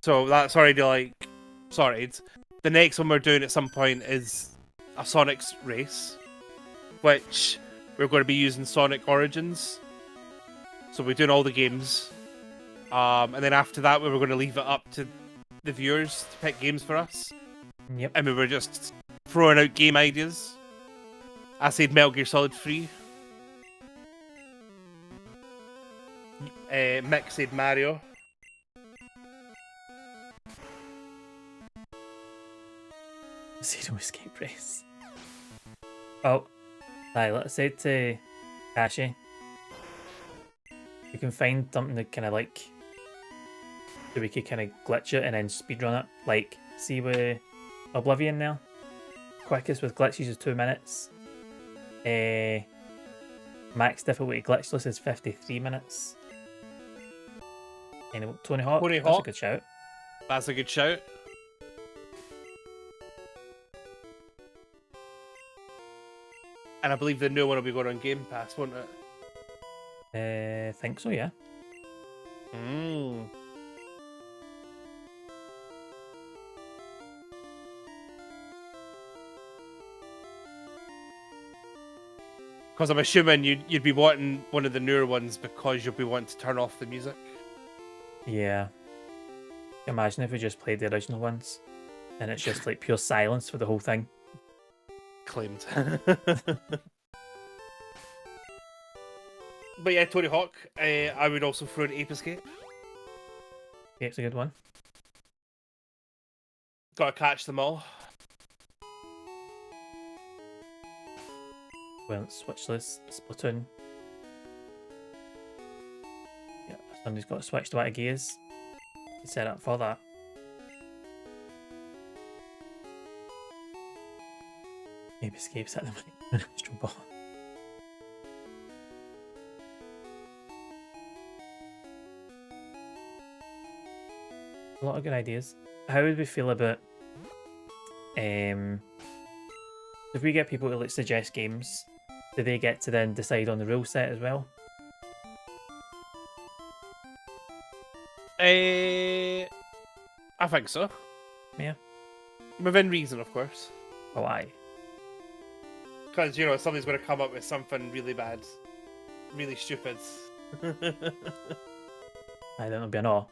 So that's already like sorted. The next one we're doing at some point is a Sonic's race, which we're going to be using Sonic Origins. So we're doing all the games. And then after that, we were going to leave it up to the viewers to pick games for us. Yep. And we were just throwing out game ideas. I said Metal Gear Solid 3. Mick said Mario. Zero escape race. Oh, aye, let's say to Kashi. You can find something that kind of like so we could kind of glitch it and then speedrun it. Like, see with Oblivion there? Quickest with glitches is 2 minutes. Max difficulty glitchless is 53 minutes. Anyway, Tony Hawk, Tony that's a Hawk. good shout. That's a good shout. And I believe the new one will be going on Game Pass, won't it? Think so, yeah. Mm. Because I'm assuming you'd be wanting one of the newer ones because you'll be wanting to turn off the music. Yeah. Imagine if we just played the original ones and it's just like pure silence for the whole thing. Claimed. But yeah, Tony Hawk. I would also throw in Ape Escape. Ape's a good one. Gotta catch them all. Well, switch this Splatoon. Yeah, somebody's got to switch to out of gears. Set up for that. Maybe escapes at the minute. Strong ball. A lot of good ideas. How would we feel about if we get people to like suggest games, do they get to then decide on the rule set as well? I think so. Yeah. Within reason, of course. Oh, aye. Because, you know, somebody's going to come up with something really bad. Really stupid. I don't know, be an awe.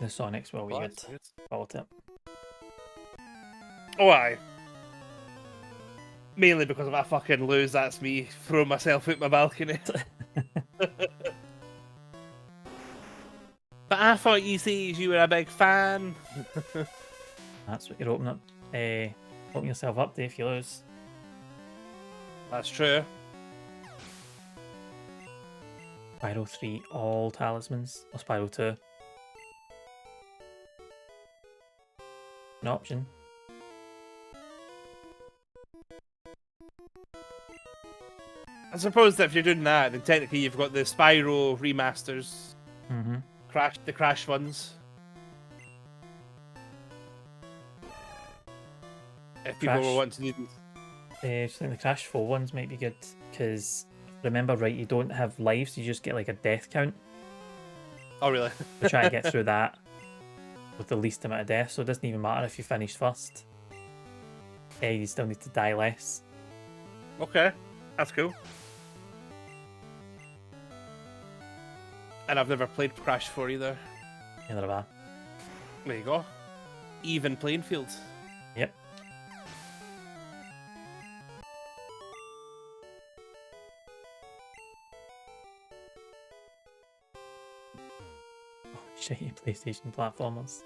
The Sonics were weird. Fault it. Oh, aye. Mainly because if I fucking lose, that's me throwing myself out my balcony. But I thought you said you were a big fan. That's what you're opening up. Open yourself up to if you lose. That's true. Spiral 3, all talismans. Or Spiral 2. An option. I suppose that if you're doing that, then technically you've got the Spyro remasters. Mm-hmm. The Crash ones. If people were wanting to do these. I think the Crash 4 ones might be good, because remember right, you don't have lives, you just get like a death count. Oh, really? We try to get through that with the least amount of deaths, so it doesn't even matter if you finish first. You still need to die less. Okay, that's cool. And I've never played Crash 4 either. Neither have I. There you go. Even playing field. Yep. Oh, shitty PlayStation platformers.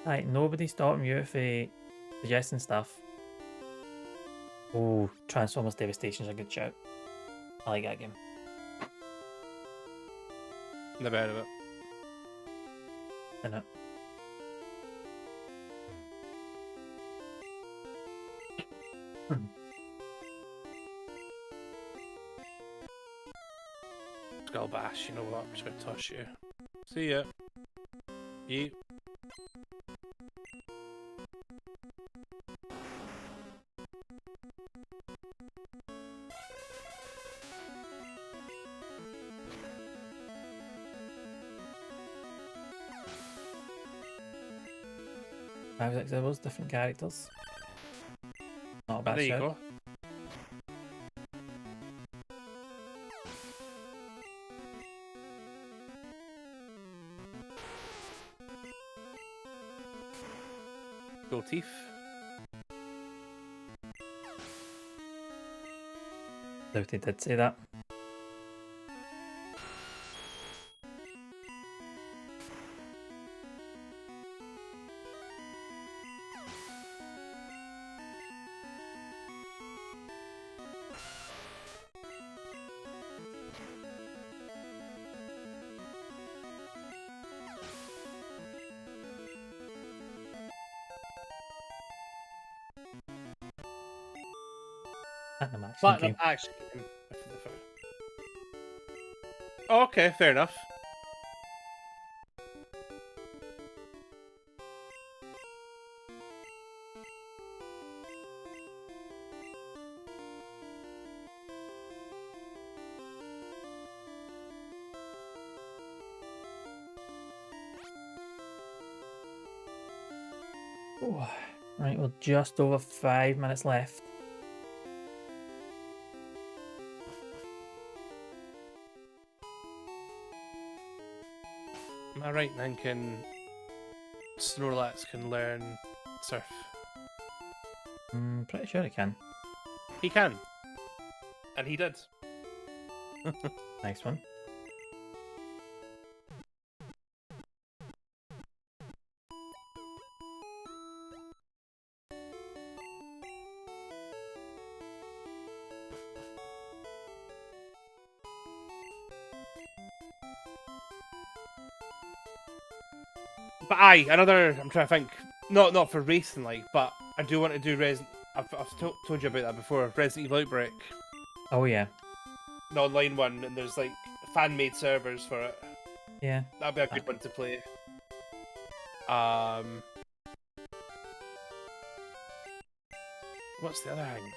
Right, nobody's stopping you for suggesting stuff. Oh, Transformers Devastation's a good shout. I like that game. Never heard of it. Isn't it? Skull Bash, you know what? I'm just gonna toss you. See ya. Yeet. Five, 6 levels, different characters. Not a bad There you shout. go. Gold teeth. Southee did say that. Platinum action game. Action game. Okay, fair enough. Oh, right, well, just over 5 minutes left. Am I right in thinking Snorlax can learn Surf? Pretty sure it can. He can. And he did. Nice one. But aye, another. I'm trying to think. Not for racing, like, but I do want to do I've told you about that before. Resident Evil Outbreak, Oh, yeah. the online one, and there's like fan-made servers for it. Yeah. That'd be a good one to play. What's the other thing?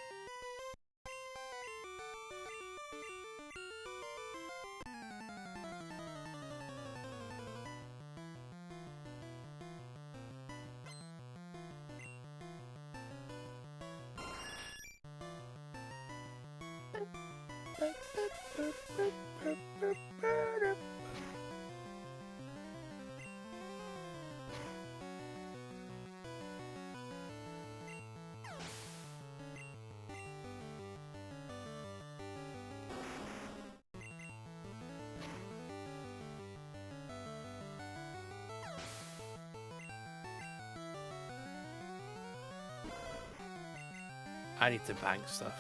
I need to bank stuff.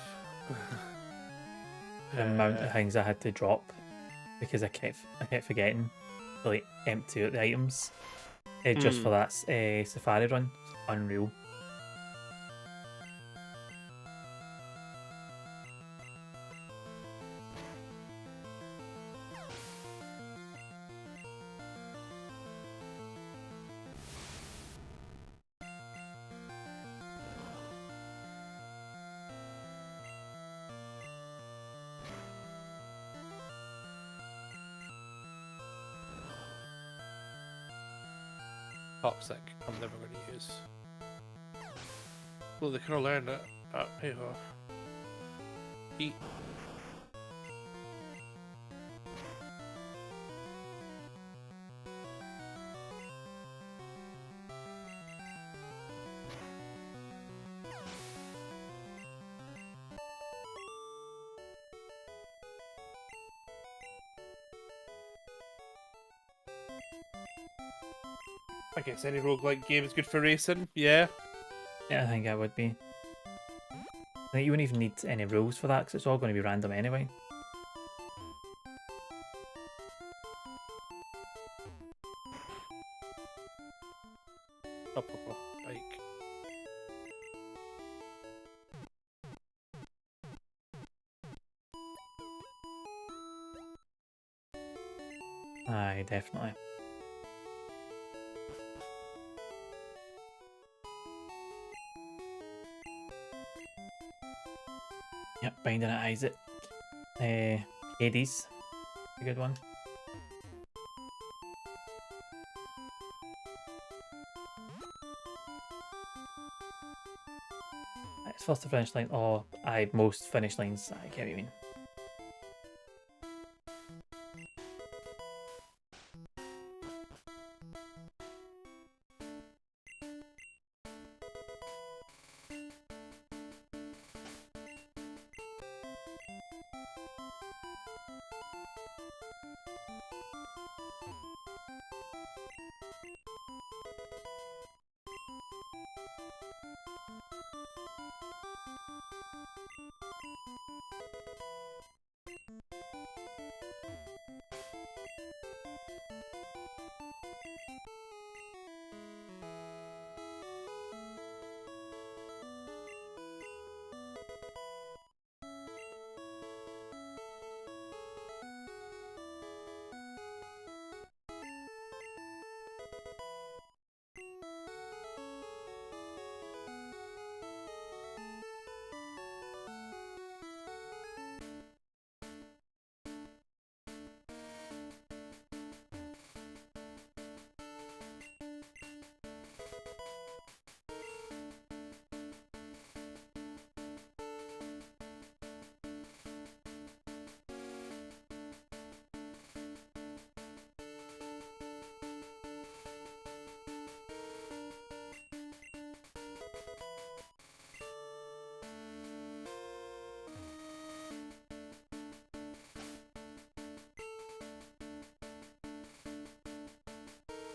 The amount of things I had to drop because I kept forgetting to like empty out the items just for that safari run. It's unreal. Toxic. I'm never going to use. Well, they could have learned it. Hey ho. Eat. I guess any roguelike game is good for racing, yeah. Yeah, I think I would be. I think you wouldn't even need any rules for that because it's all going to be random anyway. Up, bike. Aye, definitely. Yep, Binding at Isaac. Hades. A good one. It's first to finish line. Oh, most finish lines. I get what you mean.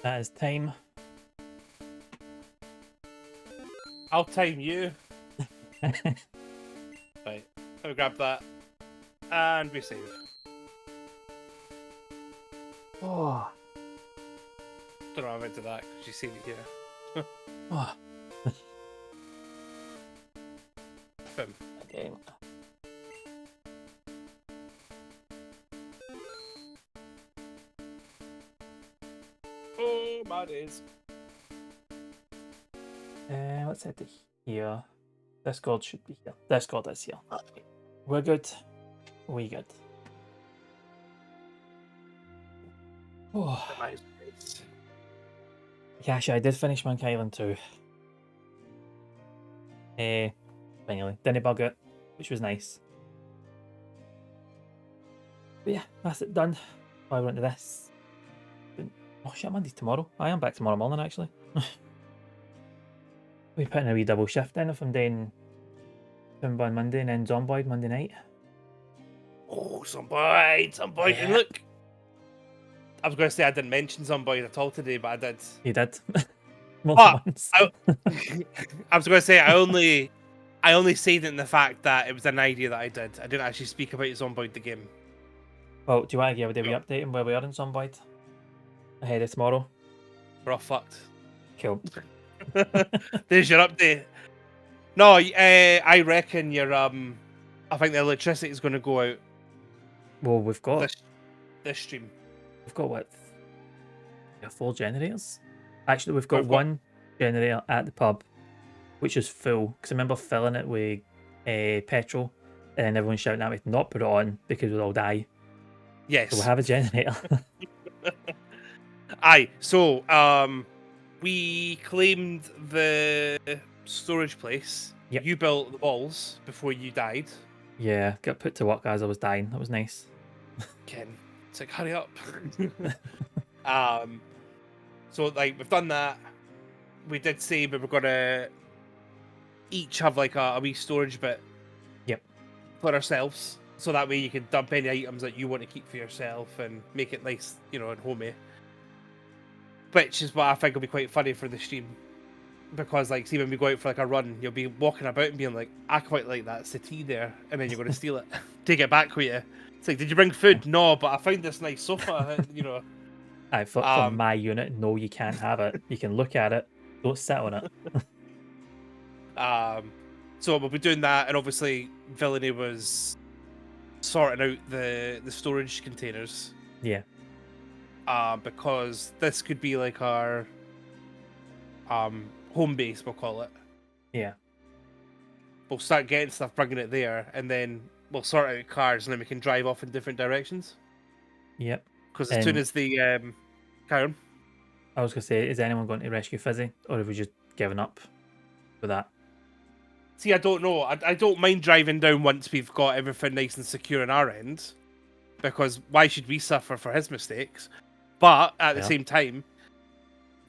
That is time. I'll time you. Right. I'll grab that. And we save. Oh. Don't know how I went to that because you seen it here. Oh. Boom. Okay. Oh, my days. Let's head to here. Discord should be here. Discord is here. Okay. We're good. We good. Oh. Nice. Yeah, actually, I did finish Monkey Island 2. Finally. Didn't bug it, which was nice. But yeah, that's it done. I went to this. Oh shit, Monday's tomorrow. I am back tomorrow morning, actually. We put in a wee double shift in if I'm doing Pimba on Monday and then Zomboid Monday night. Oh, Zomboid. Yeah. And look. I was going to say I didn't mention Zomboid at all today, but I did. You did. Once. I was going to say I only said it in the fact that it was an idea that I did. I didn't actually speak about Zomboid the game. Well, do you want to give a wee No. update on where we are in Zomboid? Ahead of tomorrow? We're all fucked. Cool. There's your update. No, I reckon your I think the electricity is going to go out Well, we've got this stream. We've got what? 4 generators? Actually, we've got We've got- one generator at the pub, which is full. Because I remember filling it with petrol, and then everyone shouting at me to not put it on because we'll all die. Yes. So we have a generator. Aye. So we claimed the storage place. Yep. You built the walls before you died. Yeah, got put to work as I was dying. That was nice. Ken, it's like hurry up. So like we've done that. We did say we were gonna each have like a wee storage bit. Yep. For ourselves, so that way you can dump any items that you want to keep for yourself and make it nice, and homey. Which is what I think will be quite funny for the stream, because like, see when we go out for like a run, you'll be walking about and being like, I quite like that settee there, and then you're going to steal it, take it back with you. It's like, did you bring food? No, but I found this nice sofa. Aye, for my unit, no, you can't have it. You can look at it, don't sit on it. So we'll be doing that, and obviously Villainy was sorting out the storage containers. Yeah. Because this could be like our home base, we'll call it. Yeah. We'll start getting stuff, bringing it there, and then we'll sort out cars, and then we can drive off in different directions. Yep. Because as soon as the carry on. I was gonna say, is anyone going to rescue Fizzy, or have we just given up with that? See, I don't know. I don't mind driving down once we've got everything nice and secure on our end, because why should we suffer for his mistakes? But at the same time,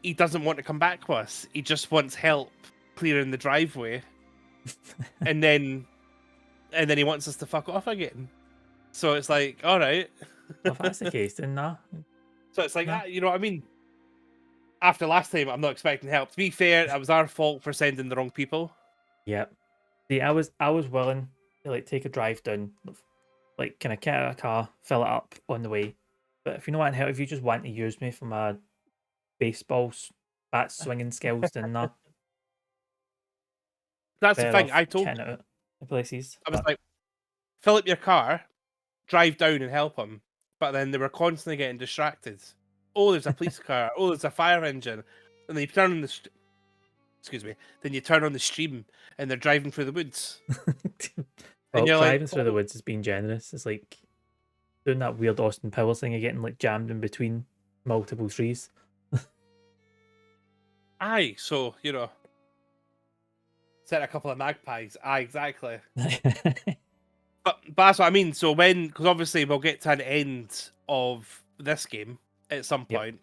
he doesn't want to come back with us. He just wants help clearing the driveway, and then he wants us to fuck off again. So it's like, all right. Well, if that's the case, then nah. So it's like, you know what I mean? After last time, I'm not expecting help. To be fair, it was our fault for sending the wrong people. Yep. See, I was willing to like take a drive down, like kind of get out of a car, fill it up on the way. But if you know what, help, if you just want to use me for my baseball bat swinging skills, then nah. That's the thing. I told you the places. I was like, fill up your car, drive down and help him. But then they were constantly getting distracted. Oh, there's a police car. Oh, there's a fire engine. And then you turn on the Then you turn on the stream and they're driving through the woods. Well, driving through the woods is being generous. It's like doing that weird Austin Powers thing of getting like jammed in between multiple trees. Aye, so set a couple of magpies. Aye, exactly. But that's what I mean. So because obviously we'll get to an end of this game at some point,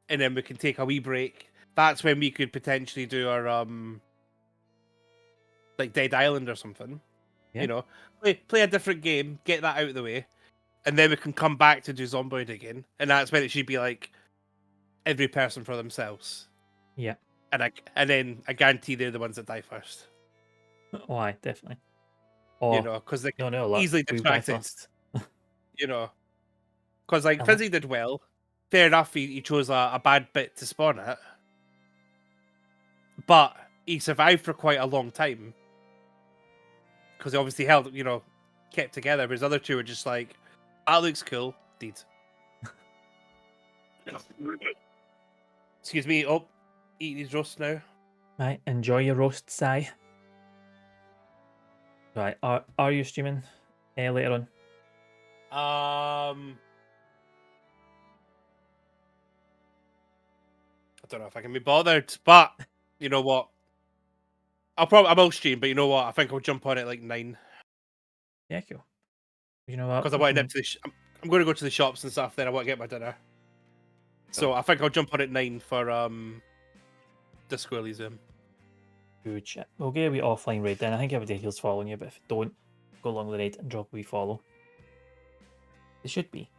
and then we can take a wee break. That's when we could potentially do our like Dead Island or something. Yeah. Play a different game, get that out of the way, and then we can come back to do Zomboid again. And that's when it should be like every person for themselves, Yeah. and then I guarantee they're the ones that die first. Oh, aye, definitely. You Oh, know, because they no, can no, look, easily we die distracted. first. You know, because like I like, Fizzy did well. Fair enough, he chose a bad bit to spawn it, but he survived for quite a long time because he obviously held, kept together. But his other two were just like, that looks cool. Did. Excuse me. Oh, eating his roast now. right, enjoy your roast, Si. Right, are you streaming later on? I don't know if I can be bothered, but you know what? I will stream, but you know what? I think I'll jump on it like 9 Yeah, cool. You know what? because I We want to can. nip to I'm going to go to the shops and stuff. Then I want to get my dinner, so Cool. I think I'll jump on at 9 for Disco Elysium. Good shit. We'll get a wee offline raid then. I think everybody here's following you, but if you don't, go along the raid and drop a wee follow. It should be.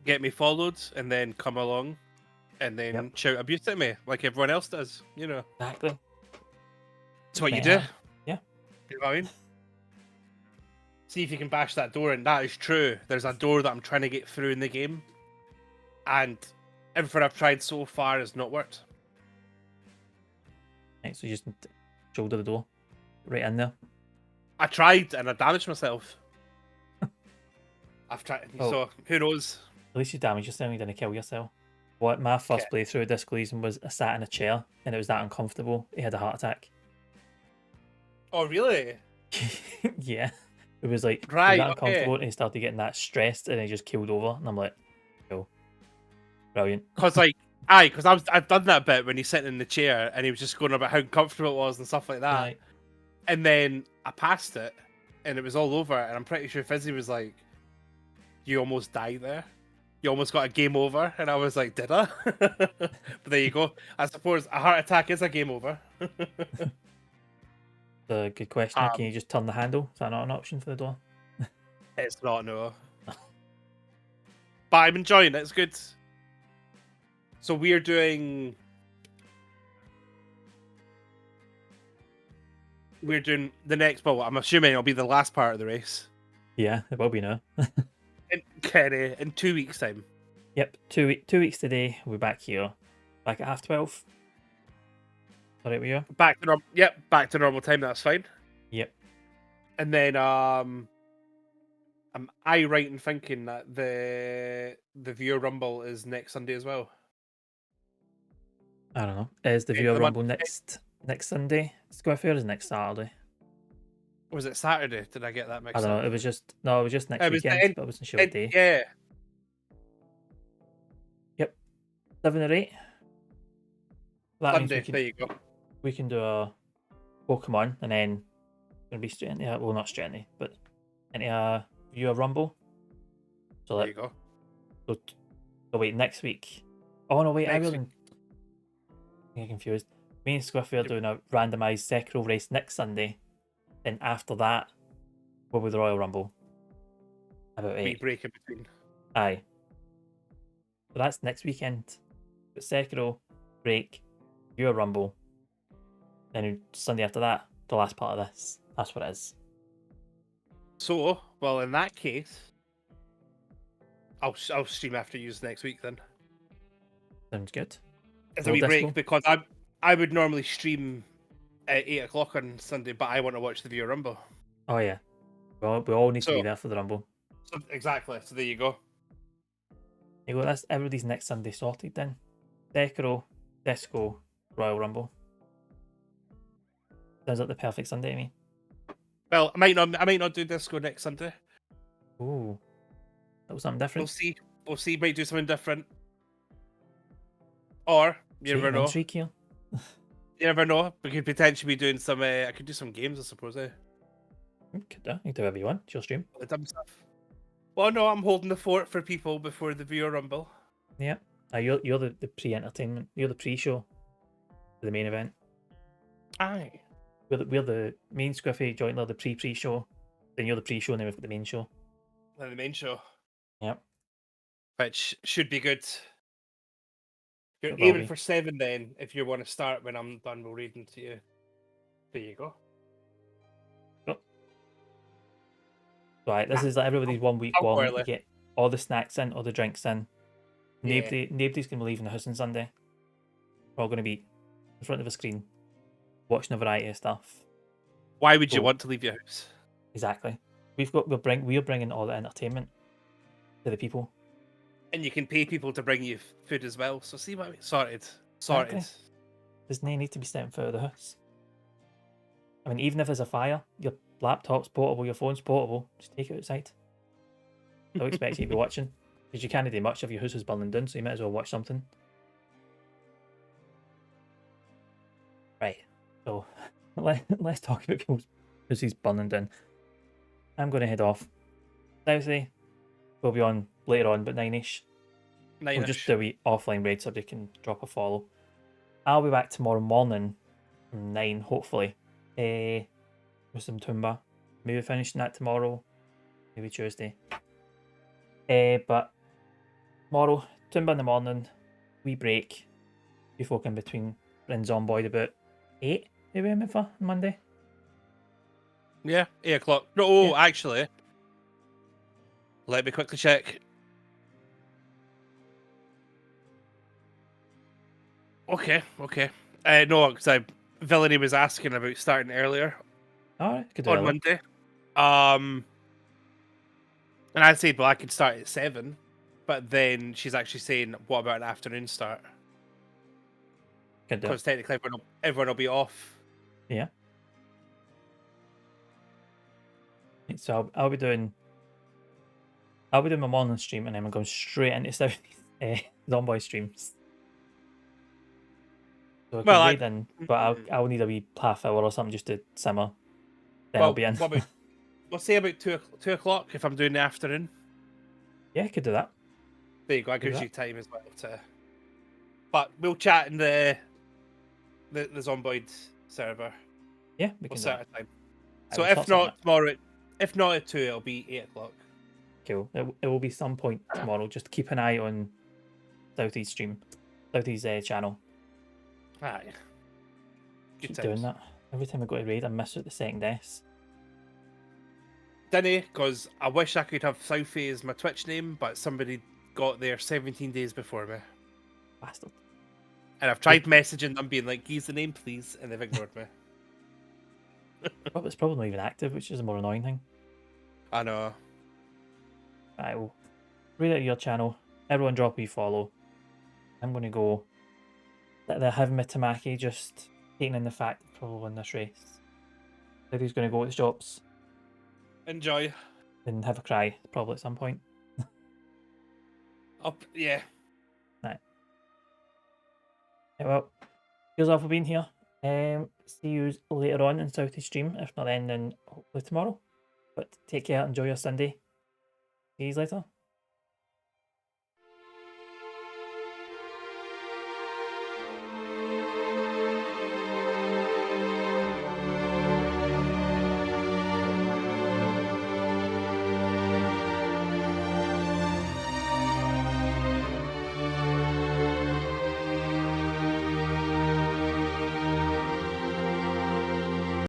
Get me followed, and then come along, and Yep. then shout abuse at me like everyone else does. Exactly. That's what you Make it do. happen. Yeah. You know what I mean? See if you can bash that door, and that is true. There's a door that I'm trying to get through in the game, and everything I've tried so far has not worked. Right, so you just shoulder the door. Right in there. I tried and I damaged myself. I've tried, Oh. so who knows? At least you damaged yourself, you didn't kill yourself. What my first playthrough of Disco Elysium was I sat in a chair and it was that uncomfortable. He had a heart attack. Oh, really? Yeah. It was like it was Right, that okay. uncomfortable and he started getting that stressed and he just killed over and I'm like, cool. Brilliant. Because I've done that bit when he's sitting in the chair and he was just going about how comfortable it was and stuff like that. Right. And then I passed it and it was all over. And I'm pretty sure Fizzy was like, "You almost died there. You almost got a game over." And I was like, "Did I?" But there you go. I suppose a heart attack is a game over. The good question. Can you just turn the handle? Is that not an option for the door? It's not, no. But I'm enjoying it. It's good. So we're doing the next. Well, I'm assuming it'll be the last part of the race. Yeah, it will be now. In 2 weeks' time. Yep, 2 weeks today. We're back here, back at 12:30. All right, we are. Back to normal. Yep, back to normal time. That's fine. Yep. And then am I right in thinking that the viewer rumble is next Sunday as well? I don't know. Is the End of viewer the month. rumble next Sunday? Square Fair is next Saturday. Was it Saturday? Did I get that I mixed don't know. up? It was just next It was the weekend, end- but I wasn't sure what day. Yeah. Yep, 7 or 8. That means Sunday. There you go. we can do a Pokemon and then gonna be straight into well, not straight into, but into a viewer rumble. So There like, you go. so wait, next week. Oh no, wait, I Next really get confused. Me and Squiffy are doing a randomised Sekiro race next Sunday. Then after that, we'll be the Royal Rumble. About Wee 8. break in between. Aye. So that's next weekend. But Sekiro, break, viewer rumble. Then Sunday after that, the last part of this. That's what it is. So, well, in that case, I'll stream after you next week then. Sounds good. It's a Well, wee break Disco? because I would normally stream at 8 o'clock on Sunday, but I want to watch the viewer rumble. Oh yeah. Well, we all need to So- be there for the rumble. So exactly. So there you go. You go, that's everybody's next Sunday sorted then. Sekiro, Disco, Royal Rumble. Sounds like the perfect Sunday to me. Well, I might not do disco next Sunday. Ooh. That was something We'll different. see. We'll see. Might do something different. Or you never know. Intrigue here. You never know. We could potentially be doing some. I could do some games, I suppose. Could do. You can do whatever you want. It's your stream. The dumb stuff. Well, no, I'm holding the fort for people before the viewer rumble. Yeah. You're the pre-entertainment. You're the pre-show for the main event. Aye. We're the main Squiffy jointly the pre-show. Then you're the pre-show, and then we've got the main show. Then the main show. Yep. which should be good. You're It will aiming be. for 7 then. If you want to start when I'm done, we'll read them to you. There you go. Yep. Right, this is like everybody's 1 week I'll go warm up. You early. get all the snacks in, all the drinks in. Yeah. Nobody's gonna be leaving the house on Sunday. We're all gonna be in front of a screen, watching a variety of stuff. Why would you So want to leave your house? exactly. We're bringing all the entertainment to the people. And you can pay people to bring you food as well. So see what I mean? Sorted. Sorted. Exactly. There's no need to be stepping out of the house. I mean, even if there's a fire, your laptop's portable, your phone's portable, just take it outside. Don't expect you to be watching, because you can't do much if your house is burning down, so you might as well watch something. Right, so let's talk about people's houses burning down. I'm going to head off. Southee will be on later on, but 9ish. We'll just 9ish. do a wee offline raid so you can drop a follow. I'll be back tomorrow morning from 9, hopefully, with some Toomba. Maybe finishing that tomorrow, maybe Tuesday. But tomorrow, Toomba in the morning, we break. We folk in between. Brings on board about 8, maybe I'm for Monday. Yeah, 8 o'clock. No, Yeah. actually. Let me quickly check. Okay. No, because Villainy was asking about starting earlier Alright, could do on early. Monday. And I said, well, I could start at 7, but then she's actually saying, what about an afternoon start? Could do. Because technically everyone will be off. Yeah. So I'll be doing my morning stream and then I'm going straight into South Zomboy streams. So I can Well, raid in, but I'll need a wee half hour or something just to simmer. Then I'll be in. what about, we'll say about 2 o'clock if I'm doing the afternoon. Yeah, I could do that. There you go. That Could do gives that. you time as well to. But we'll chat in the Zomboid server. Yeah, we We'll can do set that. a time. I So will if sort something not out. tomorrow, if not at 2, it'll be 8 o'clock. Cool. It will be some point tomorrow. Just keep an eye on Southeast stream, Southeast channel. Aye. Good Keep times. doing that. Every time I go to raid, I miss out the second S. Didn't, because I wish I could have Southee as my Twitch name, but somebody got there 17 days before me. Bastard. And I've tried messaging them, being like, use the name, please, and they've ignored me. Well, it's probably not even active, which is a more annoying thing. I know. I will read out your channel. Everyone drop a follow. I'm going to go. They're having my Tamaki, just taking in the fact that probably win this race. I think he's going to go to the shops Enjoy. and have a cry, probably at some point. Yeah. Right. Yeah, well, cheers all for being here. See you later on in Southie stream. If not then hopefully tomorrow. But take care, enjoy your Sunday. See you later.